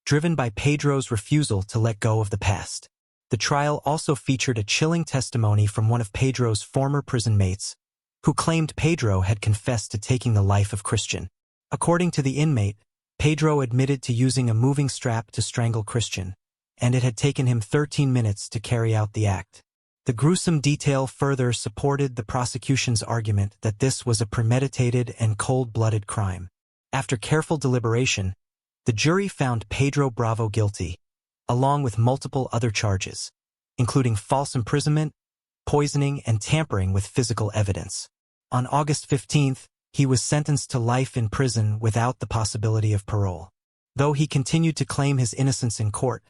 driven by Pedro's refusal to let go of the past. The trial also featured a chilling testimony from one of Pedro's former prison mates, who claimed Pedro had confessed to taking the life of Christian. According to the inmate, Pedro admitted to using a moving strap to strangle Christian, and it had taken him 13 minutes to carry out the act. The gruesome detail further supported the prosecution's argument that this was a premeditated and cold-blooded crime. After careful deliberation, the jury found Pedro Bravo guilty, along with multiple other charges, including false imprisonment, poisoning, and tampering with physical evidence. On August 15th, he was sentenced to life in prison without the possibility of parole. Though he continued to claim his innocence in court,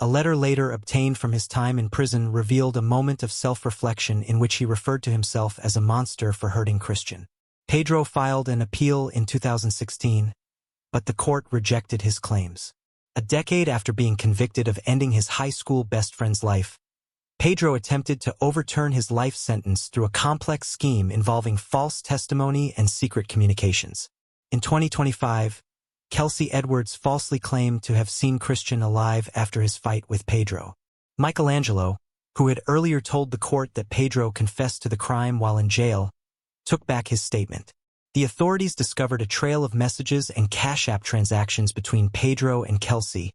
a letter later obtained from his time in prison revealed a moment of self-reflection in which he referred to himself as a monster for hurting Christian. Pedro filed an appeal in 2016, but the court rejected his claims. A decade after being convicted of ending his high school best friend's life, Pedro attempted to overturn his life sentence through a complex scheme involving false testimony and secret communications. In 2025, Kelsey Edwards falsely claimed to have seen Christian alive after his fight with Pedro. Michelangelo, who had earlier told the court that Pedro confessed to the crime while in jail, took back his statement. The authorities discovered a trail of messages and Cash App transactions between Pedro and Kelsey,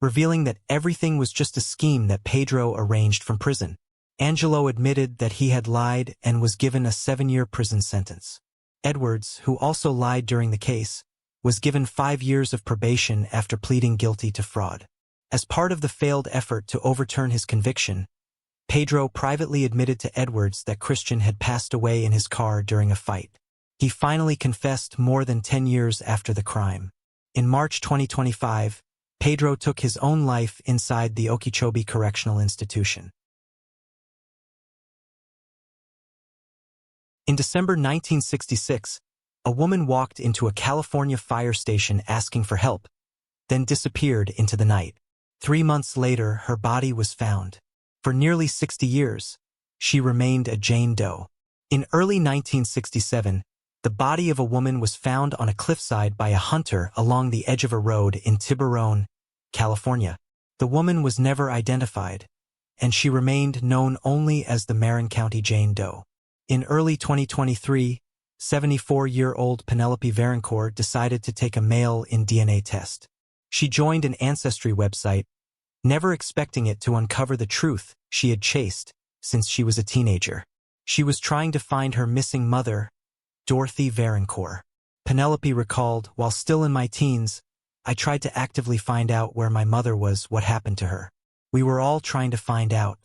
revealing that everything was just a scheme that Pedro arranged from prison. Angelo admitted that he had lied and was given a 7-year prison sentence. Edwards, who also lied during the case, was given 5 years of probation after pleading guilty to fraud. As part of the failed effort to overturn his conviction, Pedro privately admitted to Edwards that Christian had passed away in his car during a fight. He finally confessed more than 10 years after the crime. In March 2025, Pedro took his own life inside the Okeechobee Correctional Institution. In December 1966, a woman walked into a California fire station asking for help, then disappeared into the night. 3 months later, her body was found. For nearly 60 years, she remained a Jane Doe. In early 1967, the body of a woman was found on a cliffside by a hunter along the edge of a road in Tiburon, California. The woman was never identified, and she remained known only as the Marin County Jane Doe. In early 2023, 74-year-old Penelope Varencourt decided to take a mail-in DNA test. She joined an ancestry website, never expecting it to uncover the truth she had chased since she was a teenager. She was trying to find her missing mother, Dorothy Varencourt. Penelope recalled, "While still in my teens, I tried to actively find out where my mother was, what happened to her. We were all trying to find out."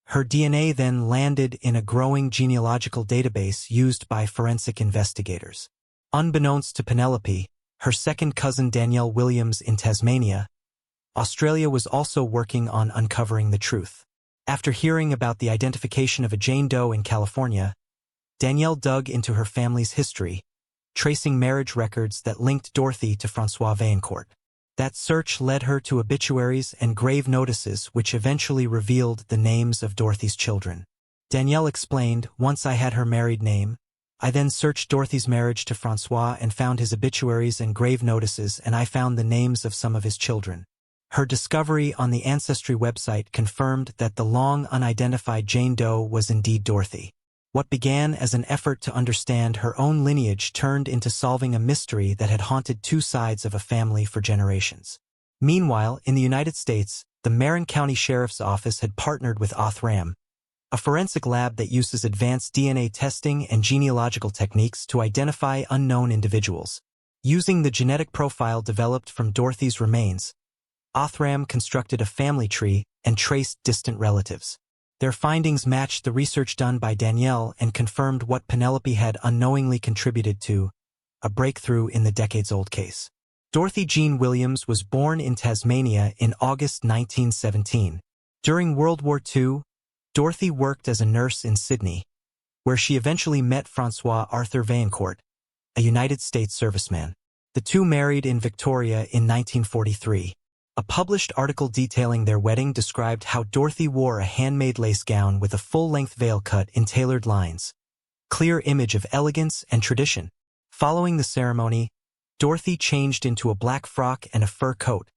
Her DNA then landed in a growing genealogical database used by forensic investigators. Unbeknownst to Penelope, her second cousin Danielle Williams in Tasmania, Australia was also working on uncovering the truth. After hearing about the identification of a Jane Doe in California, Danielle dug into her family's history, tracing marriage records that linked Dorothy to François Vaillancourt. That search led her to obituaries and grave notices which eventually revealed the names of Dorothy's children. Danielle explained, "Once I had her married name, I then searched Dorothy's marriage to François and found his obituaries and grave notices, and I found the names of some of his children." Her discovery on the Ancestry website confirmed that the long unidentified Jane Doe was indeed Dorothy. What began as an effort to understand her own lineage turned into solving a mystery that had haunted two sides of a family for generations. Meanwhile, in the United States, the Marin County Sheriff's Office had partnered with Othram, a forensic lab that uses advanced DNA testing and genealogical techniques to identify unknown individuals. Using the genetic profile developed from Dorothy's remains, Othram constructed a family tree and traced distant relatives. Their findings matched the research done by Danielle and confirmed what Penelope had unknowingly contributed to, a breakthrough in the decades-old case. Dorothy Jean Williams was born in Tasmania in August 1917. During World War II, Dorothy worked as a nurse in Sydney, where she eventually met François Arthur Vaillancourt, a United States serviceman. The two married in Victoria in 1943. A published article detailing their wedding described how Dorothy wore a handmade lace gown with a full-length veil cut in tailored lines, clear image of elegance and tradition. Following the ceremony, Dorothy changed into a black frock and a fur coat,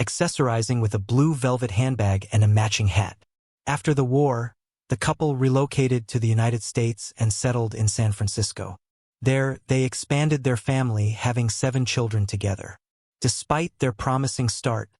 accessorizing with a blue velvet handbag and a matching hat. After the war, the couple relocated to the United States and settled in San Francisco. There, they expanded their family, having 7 children together. Despite their promising start,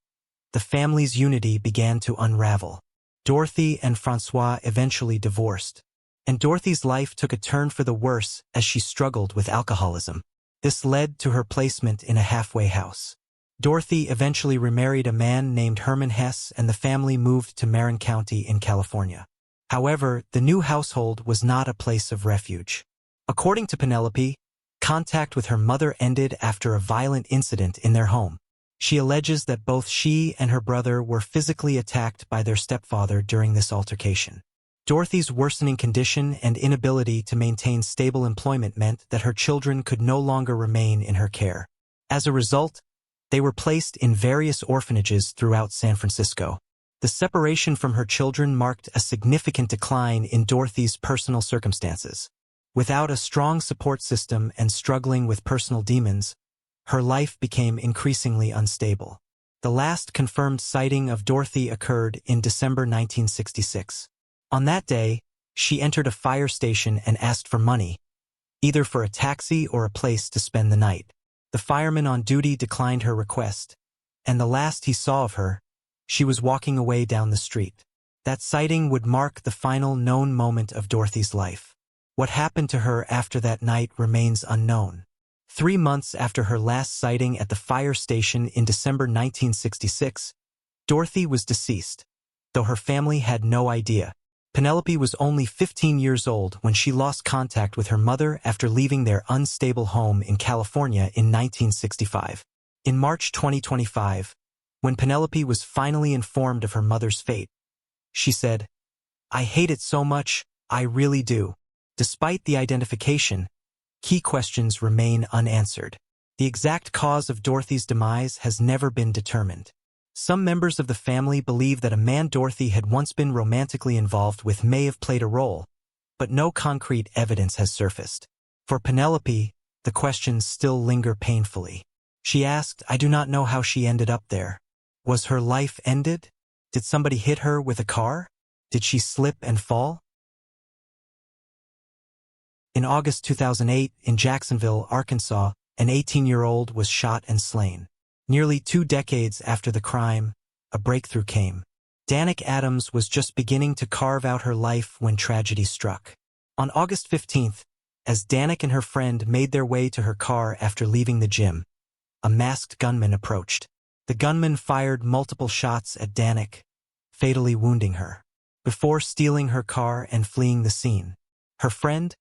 the family's unity began to unravel. Dorothy and François eventually divorced, and Dorothy's life took a turn for the worse as she struggled with alcoholism. This led to her placement in a halfway house. Dorothy eventually remarried a man named Herman Hess, and the family moved to Marin County in California. However, the new household was not a place of refuge. According to Penelope, contact with her mother ended after a violent incident in their home. She alleges that both she and her brother were physically attacked by their stepfather during this altercation. Dorothy's worsening condition and inability to maintain stable employment meant that her children could no longer remain in her care. As a result, they were placed in various orphanages throughout San Francisco. The separation from her children marked a significant decline in Dorothy's personal circumstances. Without a strong support system and struggling with personal demons, her life became increasingly unstable. The last confirmed sighting of Dorothy occurred in December 1966. On that day, she entered a fire station and asked for money, either for a taxi or a place to spend the night. The fireman on duty declined her request, and the last he saw of her, she was walking away down the street. That sighting would mark the final known moment of Dorothy's life. What happened to her after that night remains unknown. 3 months after her last sighting at the fire station in December 1966, Dorothy was deceased, though her family had no idea. Penelope was only 15 years old when she lost contact with her mother after leaving their unstable home in California in 1965. In March 2025, when Penelope was finally informed of her mother's fate, she said, "I hate it so much, I really do." Despite the identification, key questions remain unanswered. The exact cause of Dorothy's demise has never been determined. Some members of the family believe that a man Dorothy had once been romantically involved with may have played a role, but no concrete evidence has surfaced. For Penelope, the questions still linger painfully. She asked, "I do not know how she ended up there. Was her life ended? Did somebody hit her with a car? Did she slip and fall?" In August 2008, in Jacksonville, Arkansas, an 18-year-old was shot and slain. Nearly 2 decades after the crime, a breakthrough came. Danik Adams was just beginning to carve out her life when tragedy struck. On August 15th, as Danik and her friend made their way to her car after leaving the gym, a masked gunman approached. The gunman fired multiple shots at Danik, fatally wounding her, before stealing her car and fleeing the scene. Her friend,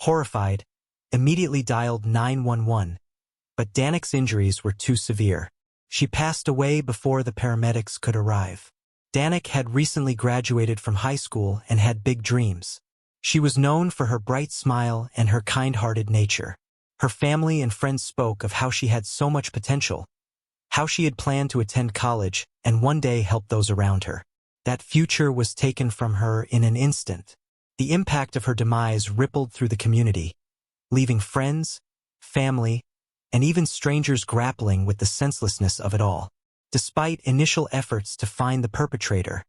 horrified, immediately dialed 911, but Danik's injuries were too severe. She passed away before the paramedics could arrive. Danik had recently graduated from high school and had big dreams. She was known for her bright smile and her kind-hearted nature. Her family and friends spoke of how she had so much potential, how she had planned to attend college and one day help those around her. That future was taken from her in an instant. The impact of her demise rippled through the community, leaving friends, family, and even strangers grappling with the senselessness of it all. Despite initial efforts to find the perpetrator,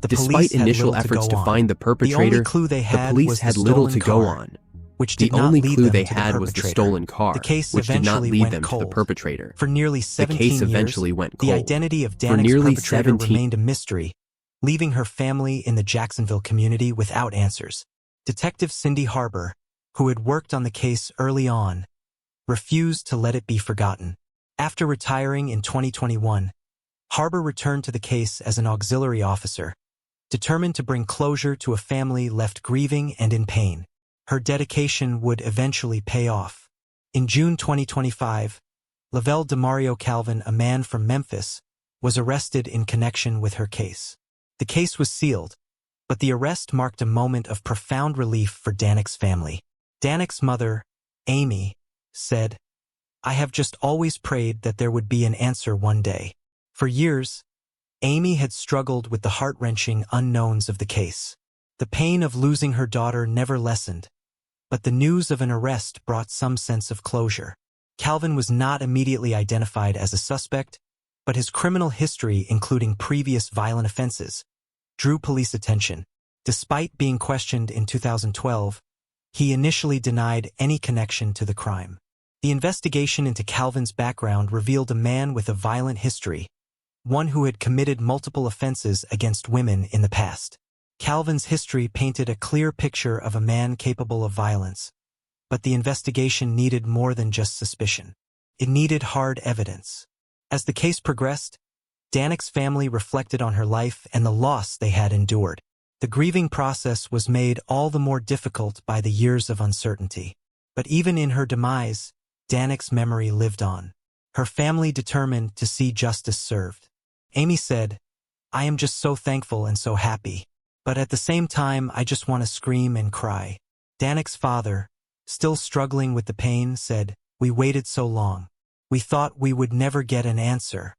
the only clue they had was the stolen car, which did not lead them to the perpetrator. The case eventually went cold. For nearly 17 years, the identity of Danik's perpetrator remained a mystery, leaving her family in the Jacksonville community without answers. Detective Cindy Harbour, who had worked on the case early on, refused to let it be forgotten. After retiring in 2021, Harbour returned to the case as an auxiliary officer, determined to bring closure to a family left grieving and in pain. Her dedication would eventually pay off. In June 2025, Lavelle DeMario Calvin, a man from Memphis, was arrested in connection with her case. The case was sealed, but the arrest marked a moment of profound relief for Danik's family. Danik's mother, Amy, said, "I have just always prayed that there would be an answer one day." For years, Amy had struggled with the heart-wrenching unknowns of the case. The pain of losing her daughter never lessened, but the news of an arrest brought some sense of closure. Calvin was not immediately identified as a suspect, but his criminal history, including previous violent offenses, drew police attention. Despite being questioned in 2012, he initially denied any connection to the crime. The investigation into Calvin's background revealed a man with a violent history, one who had committed multiple offenses against women in the past. Calvin's history painted a clear picture of a man capable of violence, but the investigation needed more than just suspicion. It needed hard evidence. As the case progressed, Danik's family reflected on her life and the loss they had endured. The grieving process was made all the more difficult by the years of uncertainty. But even in her demise, Danik's memory lived on. Her family determined to see justice served. Amy said, "I am just so thankful and so happy. But at the same time, I just want to scream and cry." Danik's father, still struggling with the pain, said, "We waited so long. We thought we would never get an answer."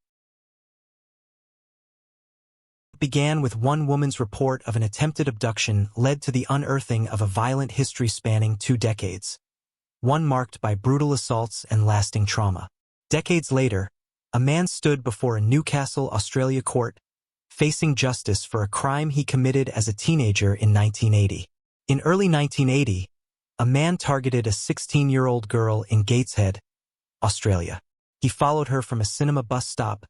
It began with one woman's report of an attempted abduction led to the unearthing of a violent history spanning 2 decades, one marked by brutal assaults and lasting trauma. Decades later, a man stood before a Newcastle, Australia court, facing justice for a crime he committed as a teenager in 1980. In early 1980, a man targeted a 16-year-old girl in Gateshead, Australia. He followed her from a cinema bus stop,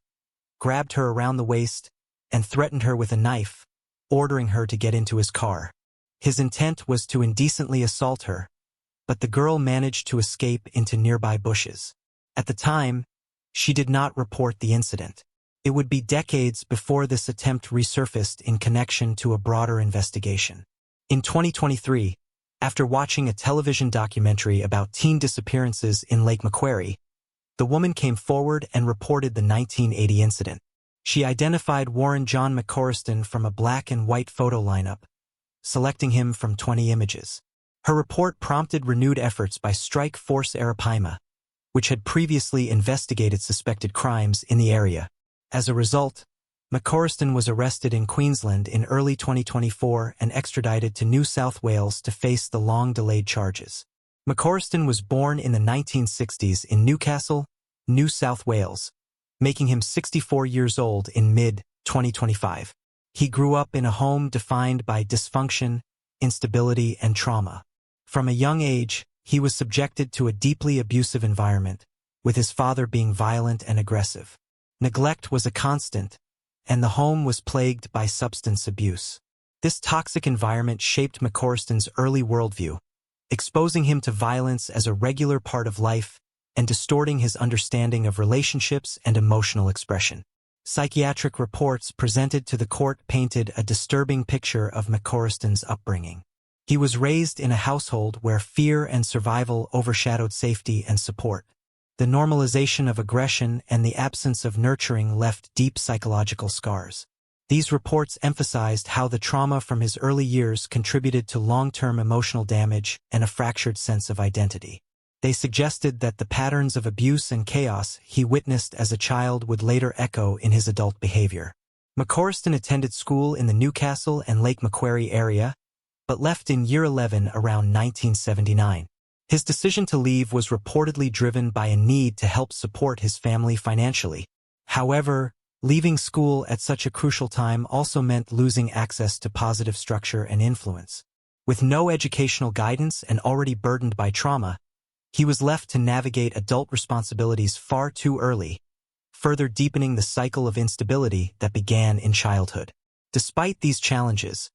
grabbed her around the waist, and threatened her with a knife, ordering her to get into his car. His intent was to indecently assault her, but the girl managed to escape into nearby bushes. At the time, she did not report the incident. It would be decades before this attempt resurfaced in connection to a broader investigation. In 2023, after watching a television documentary about teen disappearances in Lake Macquarie, the woman came forward and reported the 1980 incident. She identified Warren John McCorriston from a black and white photo lineup, selecting him from 20 images. Her report prompted renewed efforts by Strike Force Arapaima, which had previously investigated suspected crimes in the area. As a result, McCorriston was arrested in Queensland in early 2024 and extradited to New South Wales to face the long-delayed charges. McCorriston was born in the 1960s in Newcastle, New South Wales, making him 64 years old in mid-2025. He grew up in a home defined by dysfunction, instability, and trauma. From a young age, he was subjected to a deeply abusive environment, with his father being violent and aggressive. Neglect was a constant, and the home was plagued by substance abuse. This toxic environment shaped McCorriston's early worldview, exposing him to violence as a regular part of life and distorting his understanding of relationships and emotional expression. Psychiatric reports presented to the court painted a disturbing picture of McCorriston's upbringing. He was raised in a household where fear and survival overshadowed safety and support. The normalization of aggression and the absence of nurturing left deep psychological scars. These reports emphasized how the trauma from his early years contributed to long-term emotional damage and a fractured sense of identity. They suggested that the patterns of abuse and chaos he witnessed as a child would later echo in his adult behavior. McCorriston attended school in the Newcastle and Lake Macquarie area, but left in year 11 around 1979. His decision to leave was reportedly driven by a need to help support his family financially. However, leaving school at such a crucial time also meant losing access to positive structure and influence. With no educational guidance and already burdened by trauma, he was left to navigate adult responsibilities far too early, further deepening the cycle of instability that began in childhood. Despite these challenges,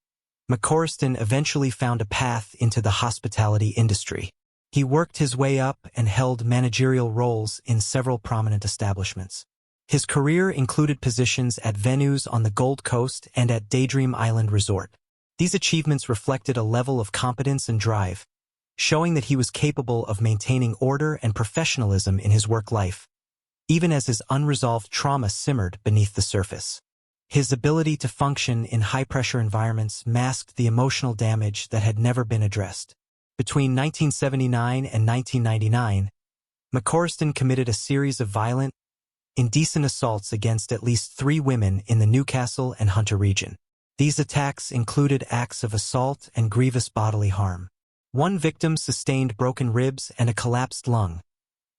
McCorriston eventually found a path into the hospitality industry. He worked his way up and held managerial roles in several prominent establishments. His career included positions at venues on the Gold Coast and at Daydream Island Resort. These achievements reflected a level of competence and drive, showing that he was capable of maintaining order and professionalism in his work life, even as his unresolved trauma simmered beneath the surface. His ability to function in high-pressure environments masked the emotional damage that had never been addressed. Between 1979 and 1999, McCorriston committed a series of violent, indecent assaults against at least 3 women in the Newcastle and Hunter region. These attacks included acts of assault and grievous bodily harm. One victim sustained broken ribs and a collapsed lung,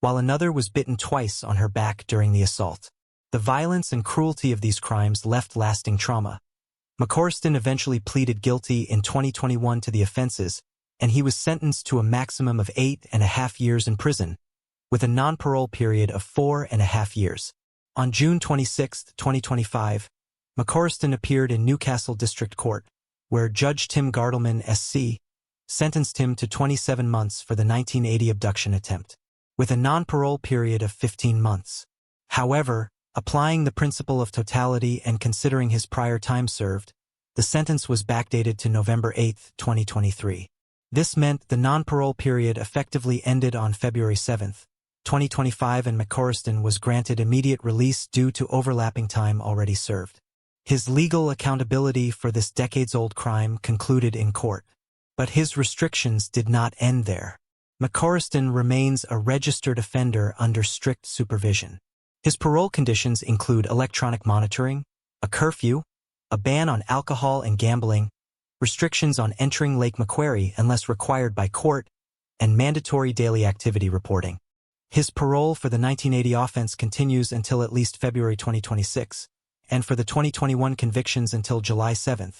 while another was bitten twice on her back during the assault. The violence and cruelty of these crimes left lasting trauma. McCorriston eventually pleaded guilty in 2021 to the offenses, and he was sentenced to a maximum of 8.5 years in prison, with a non-parole period of 4.5 years. On June 26, 2025, McCorriston appeared in Newcastle District Court, where Judge Tim Gardelman SC sentenced him to 27 months for the 1980 abduction attempt, with a non-parole period of 15 months. However, applying the principle of totality and considering his prior time served, the sentence was backdated to November 8, 2023. This meant the non-parole period effectively ended on February 7, 2025, and McCorriston was granted immediate release due to overlapping time already served. His legal accountability for this decades-old crime concluded in court. But his restrictions did not end there. McCorriston remains a registered offender under strict supervision. His parole conditions include electronic monitoring, a curfew, a ban on alcohol and gambling, restrictions on entering Lake Macquarie unless required by court, and mandatory daily activity reporting. His parole for the 1980 offense continues until at least February 2026, and for the 2021 convictions until July 7.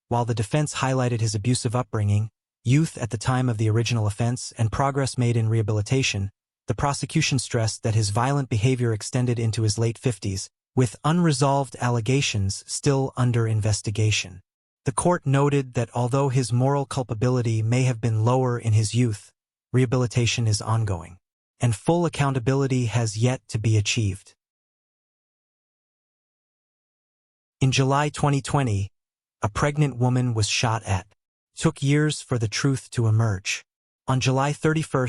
While the defense highlighted his abusive upbringing, youth at the time of the original offense, and progress made in rehabilitation, the prosecution stressed that his violent behavior extended into his late 50s, with unresolved allegations still under investigation. The court noted that although his moral culpability may have been lower in his youth, rehabilitation is ongoing, and full accountability has yet to be achieved. In July 2020, a pregnant woman was shot at. Took years for the truth to emerge. On July 31,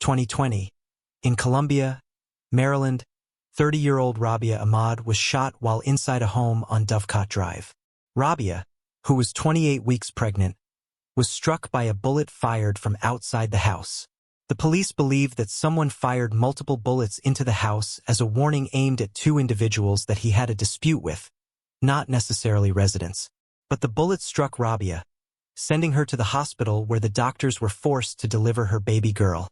2020, in Columbia, Maryland, 30-year-old Rabia Ahmad was shot while inside a home on Dovecot Drive. Rabia, who was 28 weeks pregnant, was struck by a bullet fired from outside the house. The police believe that someone fired multiple bullets into the house as a warning aimed at 2 individuals that he had a dispute with, not necessarily residents. But the bullets struck Rabia, sending her to the hospital where the doctors were forced to deliver her baby girl,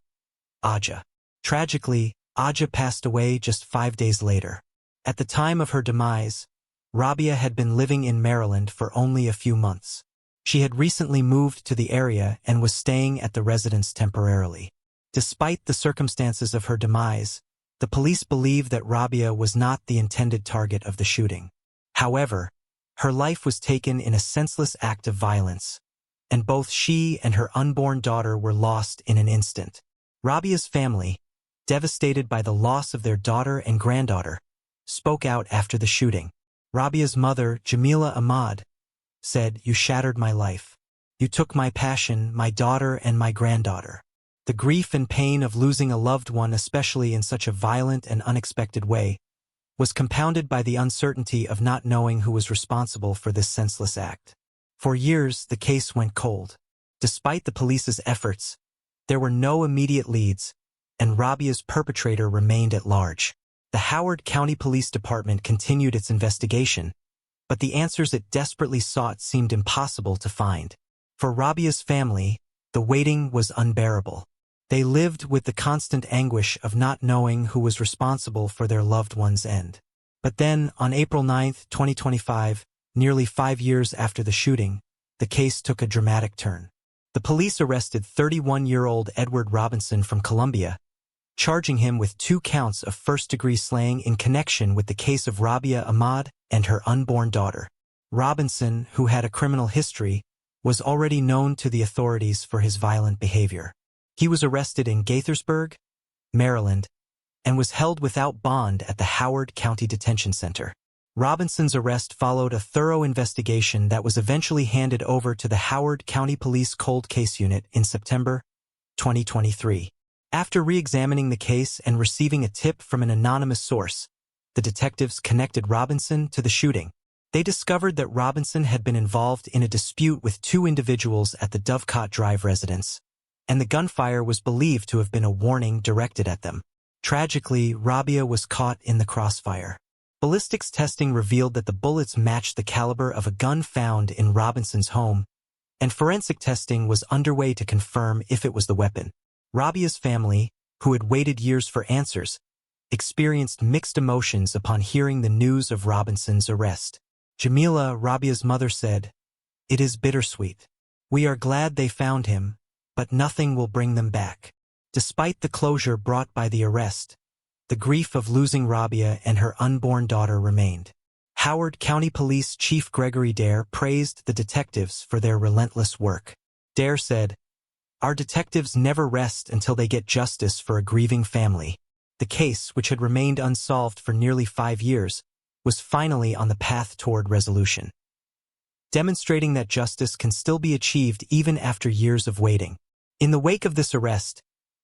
Aja. Tragically, Aja passed away just 5 days later. At the time of her demise, Rabia had been living in Maryland for only a few months. She had recently moved to the area and was staying at the residence temporarily. Despite the circumstances of her demise, the police believe that Rabia was not the intended target of the shooting. However, her life was taken in a senseless act of violence, and both she and her unborn daughter were lost in an instant. Rabia's family, devastated by the loss of their daughter and granddaughter, spoke out after the shooting. Rabia's mother, Jamila Ahmad, said, "You shattered my life. You took my passion, my daughter and my granddaughter." The grief and pain of losing a loved one, especially in such a violent and unexpected way, was compounded by the uncertainty of not knowing who was responsible for this senseless act. For years, the case went cold. Despite the police's efforts, there were no immediate leads, and Rabia's perpetrator remained at large. The Howard County Police Department continued its investigation, but the answers it desperately sought seemed impossible to find. For Rabia's family, the waiting was unbearable. They lived with the constant anguish of not knowing who was responsible for their loved one's end. But then, on April 9, 2025, nearly 5 years after the shooting, the case took a dramatic turn. The police arrested 31-year-old Edward Robinson from Colombia, charging him with 2 counts of first-degree slaying in connection with the case of Rabia Ahmad and her unborn daughter. Robinson, who had a criminal history, was already known to the authorities for his violent behavior. He was arrested in Gaithersburg, Maryland, and was held without bond at the Howard County Detention Center. Robinson's arrest followed a thorough investigation that was eventually handed over to the Howard County Police Cold Case Unit in September 2023. After re-examining the case and receiving a tip from an anonymous source, the detectives connected Robinson to the shooting. They discovered that Robinson had been involved in a dispute with 2 individuals at the Dovecot Drive residence, and the gunfire was believed to have been a warning directed at them. Tragically, Rabia was caught in the crossfire. Ballistics testing revealed that the bullets matched the caliber of a gun found in Robinson's home, and forensic testing was underway to confirm if it was the weapon. Rabia's family, who had waited years for answers, experienced mixed emotions upon hearing the news of Robinson's arrest. Jamila, Rabia's mother, said, "It is bittersweet. We are glad they found him, but nothing will bring them back." Despite the closure brought by the arrest, the grief of losing Rabia and her unborn daughter remained. Howard County Police Chief Gregory Dare praised the detectives for their relentless work. Dare said, "Our detectives never rest until they get justice for a grieving family." The case, which had remained unsolved for nearly 5 years, was finally on the path toward resolution, demonstrating that justice can still be achieved even after years of waiting. In the wake of this arrest,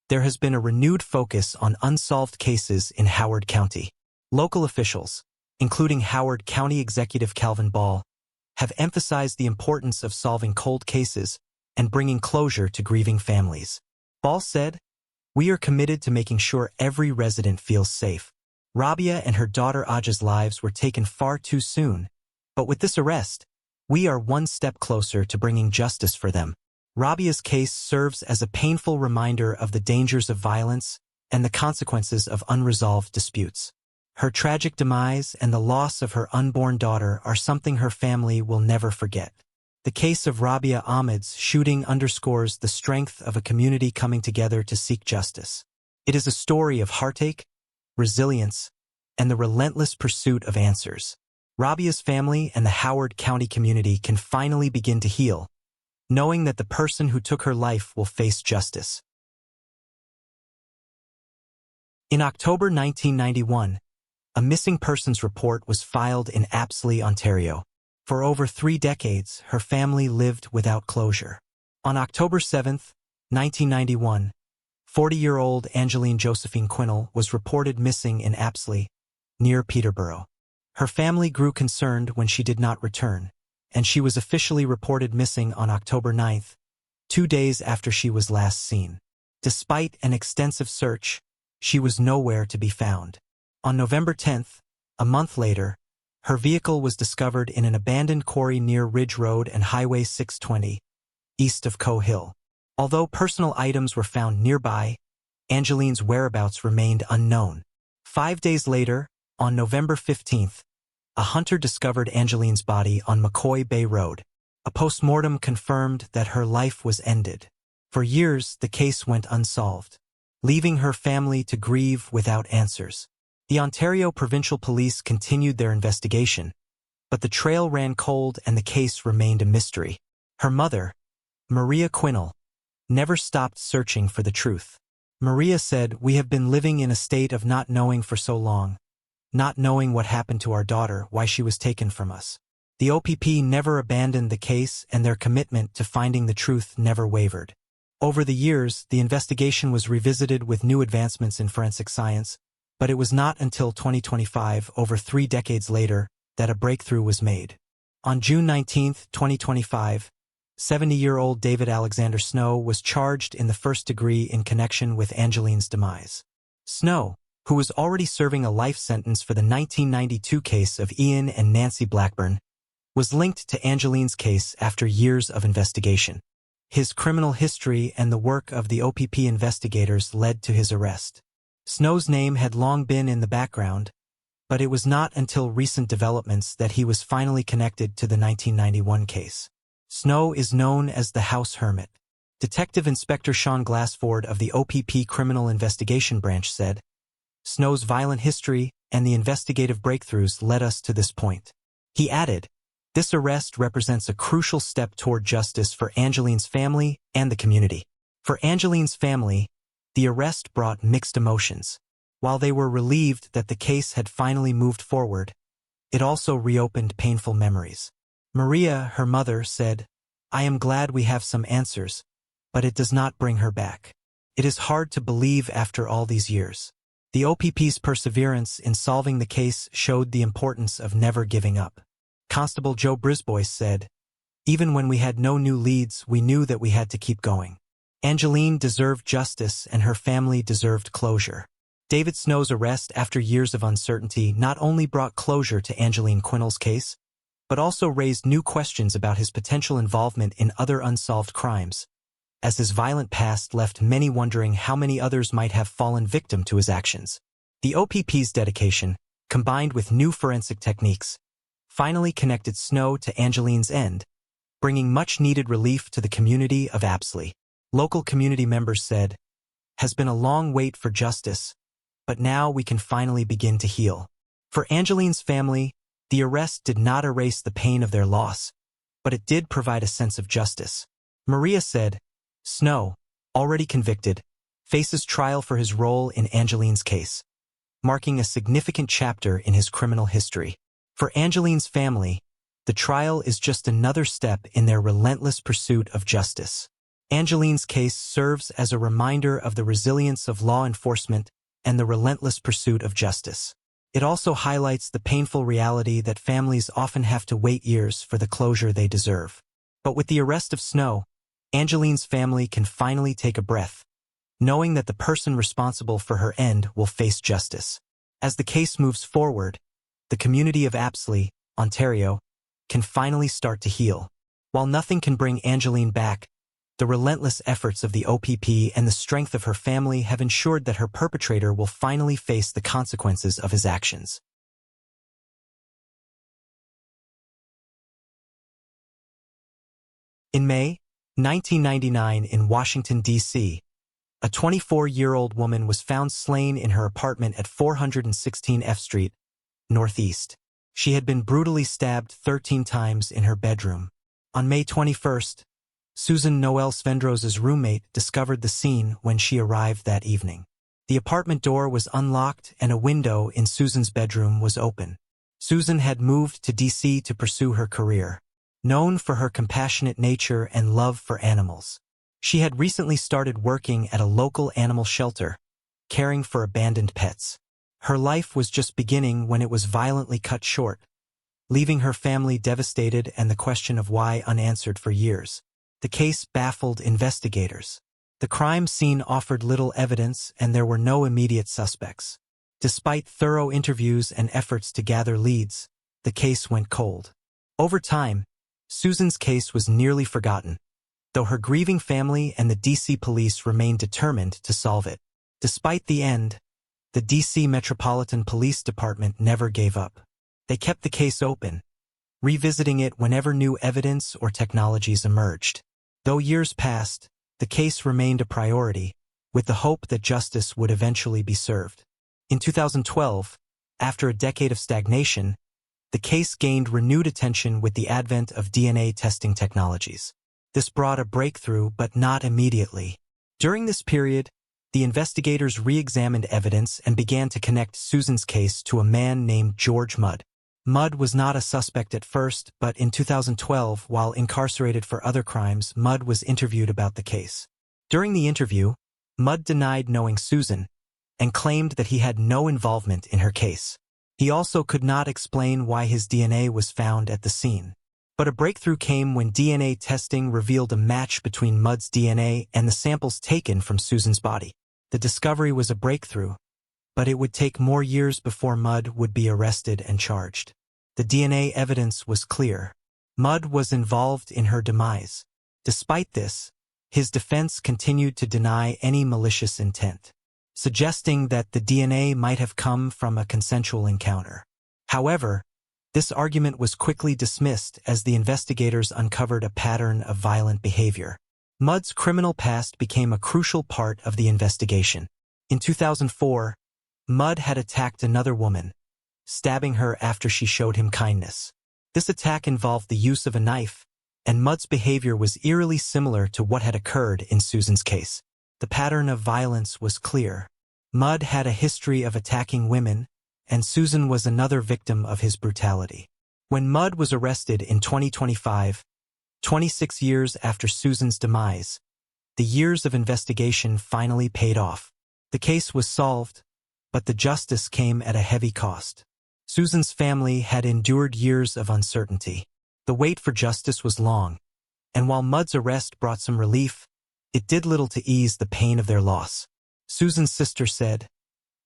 there has been a renewed focus on unsolved cases in Howard County. Local officials, including Howard County Executive Calvin Ball, have emphasized the importance of solving cold cases and bringing closure to grieving families. Ball said, "We are committed to making sure every resident feels safe. Rabia and her daughter Aja's lives were taken far too soon, but with this arrest, we are one step closer to bringing justice for them." Rabia's case serves as a painful reminder of the dangers of violence and the consequences of unresolved disputes. Her tragic demise and the loss of her unborn daughter are something her family will never forget. The case of Rabia Ahmad's shooting underscores the strength of a community coming together to seek justice. It is a story of heartache, resilience, and the relentless pursuit of answers. Rabia's family and the Howard County community can finally begin to heal, knowing that the person who took her life will face justice. In October 1991, a missing persons report was filed in Apsley, Ontario. For over 3 decades, her family lived without closure. On October 7, 1991, 40-year-old Angeline Josephine Quinnell was reported missing in Apsley, near Peterborough. Her family grew concerned when she did not return, and she was officially reported missing on October 9, 2 days after she was last seen. Despite an extensive search, she was nowhere to be found. On November 10, a month later, her vehicle was discovered in an abandoned quarry near Ridge Road and Highway 620, east of Coe Hill. Although personal items were found nearby, Angeline's whereabouts remained unknown. 5 days later, on November 15th, a hunter discovered Angeline's body on McCoy Bay Road. A postmortem confirmed that her life was ended. For years, the case went unsolved, leaving her family to grieve without answers. The Ontario Provincial Police continued their investigation, But the trail ran cold and the case remained a mystery. Her mother, Maria Quinnell, never stopped searching for the truth. Maria said, "We have been living in a state of not knowing for so long, not knowing what happened to our daughter, why she was taken from us." The OPP never abandoned the case, and their commitment to finding the truth never wavered. Over the years, the investigation was revisited with new advancements in forensic science, but it was not until 2025, over 3 decades later, that a breakthrough was made. On June 19, 2025, 70-year-old David Alexander Snow was charged in the first degree in connection with Angeline's demise. Snow, who was already serving a life sentence for the 1992 case of Ian and Nancy Blackburn, was linked to Angeline's case after years of investigation. His criminal history and the work of the OPP investigators led to his arrest. Snow's name had long been in the background, but it was not until recent developments that he was finally connected to the 1991 case. Snow is known as the House Hermit. Detective Inspector Sean Glassford of the OPP Criminal Investigation Branch said, "Snow's violent history and the investigative breakthroughs led us to this point." He added, "This arrest represents a crucial step toward justice for Angeline's family and the community." For Angeline's family, the arrest brought mixed emotions. While they were relieved that the case had finally moved forward, it also reopened painful memories. Maria, her mother, said, "I am glad we have some answers, but it does not bring her back. It is hard to believe after all these years." The OPP's perseverance in solving the case showed the importance of never giving up. Constable Joe Brisbois said, "Even when we had no new leads, we knew that we had to keep going. Angeline deserved justice and her family deserved closure." David Snow's arrest after years of uncertainty not only brought closure to Angeline Quinnell's case, but also raised new questions about his potential involvement in other unsolved crimes, as his violent past left many wondering how many others might have fallen victim to his actions. The OPP's dedication, combined with new forensic techniques, finally connected Snow to Angeline's end, bringing much-needed relief to the community of Apsley. Local community members said, "Has been a long wait for justice, but now we can finally begin to heal." For Angeline's family, the arrest did not erase the pain of their loss, but it did provide a sense of justice. Maria said, "Snow, already convicted, faces trial for his role in Angeline's case, marking a significant chapter in his criminal history. For Angeline's family, the trial is just another step in their relentless pursuit of justice. Angeline's case serves as a reminder of the resilience of law enforcement and the relentless pursuit of justice. It also highlights the painful reality that families often have to wait years for the closure they deserve. But with the arrest of Snow, Angeline's family can finally take a breath, knowing that the person responsible for her end will face justice. As the case moves forward, the community of Apsley, Ontario, can finally start to heal. While nothing can bring Angeline back, the relentless efforts of the OPP and the strength of her family have ensured that her perpetrator will finally face the consequences of his actions. In May 1999 in Washington, D.C., a 24-year-old woman was found slain in her apartment at 416 F Street, Northeast. She had been brutally stabbed 13 times in her bedroom. On May 21st, Susan Noel Svendros's roommate discovered the scene when she arrived that evening. The apartment door was unlocked and a window in Susan's bedroom was open. Susan had moved to D.C. to pursue her career. Known for her compassionate nature and love for animals, she had recently started working at a local animal shelter, caring for abandoned pets. Her life was just beginning when it was violently cut short, leaving her family devastated and the question of why unanswered for years. The case baffled investigators. The crime scene offered little evidence and there were no immediate suspects. Despite thorough interviews and efforts to gather leads, the case went cold. Over time, Susan's case was nearly forgotten, though her grieving family and the D.C. police remained determined to solve it. Despite the end, the D.C. Metropolitan Police Department never gave up. They kept the case open, revisiting it whenever new evidence or technologies emerged. Though years passed, the case remained a priority, with the hope that justice would eventually be served. In 2012, after a decade of stagnation, the case gained renewed attention with the advent of DNA testing technologies. This brought a breakthrough, but not immediately. During this period, the investigators re-examined evidence and began to connect Susan's case to a man named George Mudd. Mudd was not a suspect at first, but in 2012, while incarcerated for other crimes, Mudd was interviewed about the case. During the interview, Mudd denied knowing Susan and claimed that he had no involvement in her case. He also could not explain why his DNA was found at the scene. But a breakthrough came when DNA testing revealed a match between Mudd's DNA and the samples taken from Susan's body. The discovery was a breakthrough, but it would take more years before Mudd would be arrested and charged. The DNA evidence was clear. Mudd was involved in her demise. Despite this, his defense continued to deny any malicious intent, suggesting that the DNA might have come from a consensual encounter. However, this argument was quickly dismissed as the investigators uncovered a pattern of violent behavior. Mudd's criminal past became a crucial part of the investigation. In 2004, Mudd had attacked another woman, stabbing her after she showed him kindness. This attack involved the use of a knife, and Mudd's behavior was eerily similar to what had occurred in Susan's case. The pattern of violence was clear. Mudd had a history of attacking women, and Susan was another victim of his brutality. When Mudd was arrested in 2025, 26 years after Susan's demise, the years of investigation finally paid off. The case was solved, but the justice came at a heavy cost. Susan's family had endured years of uncertainty. The wait for justice was long, and while Mudd's arrest brought some relief, it did little to ease the pain of their loss. Susan's sister said,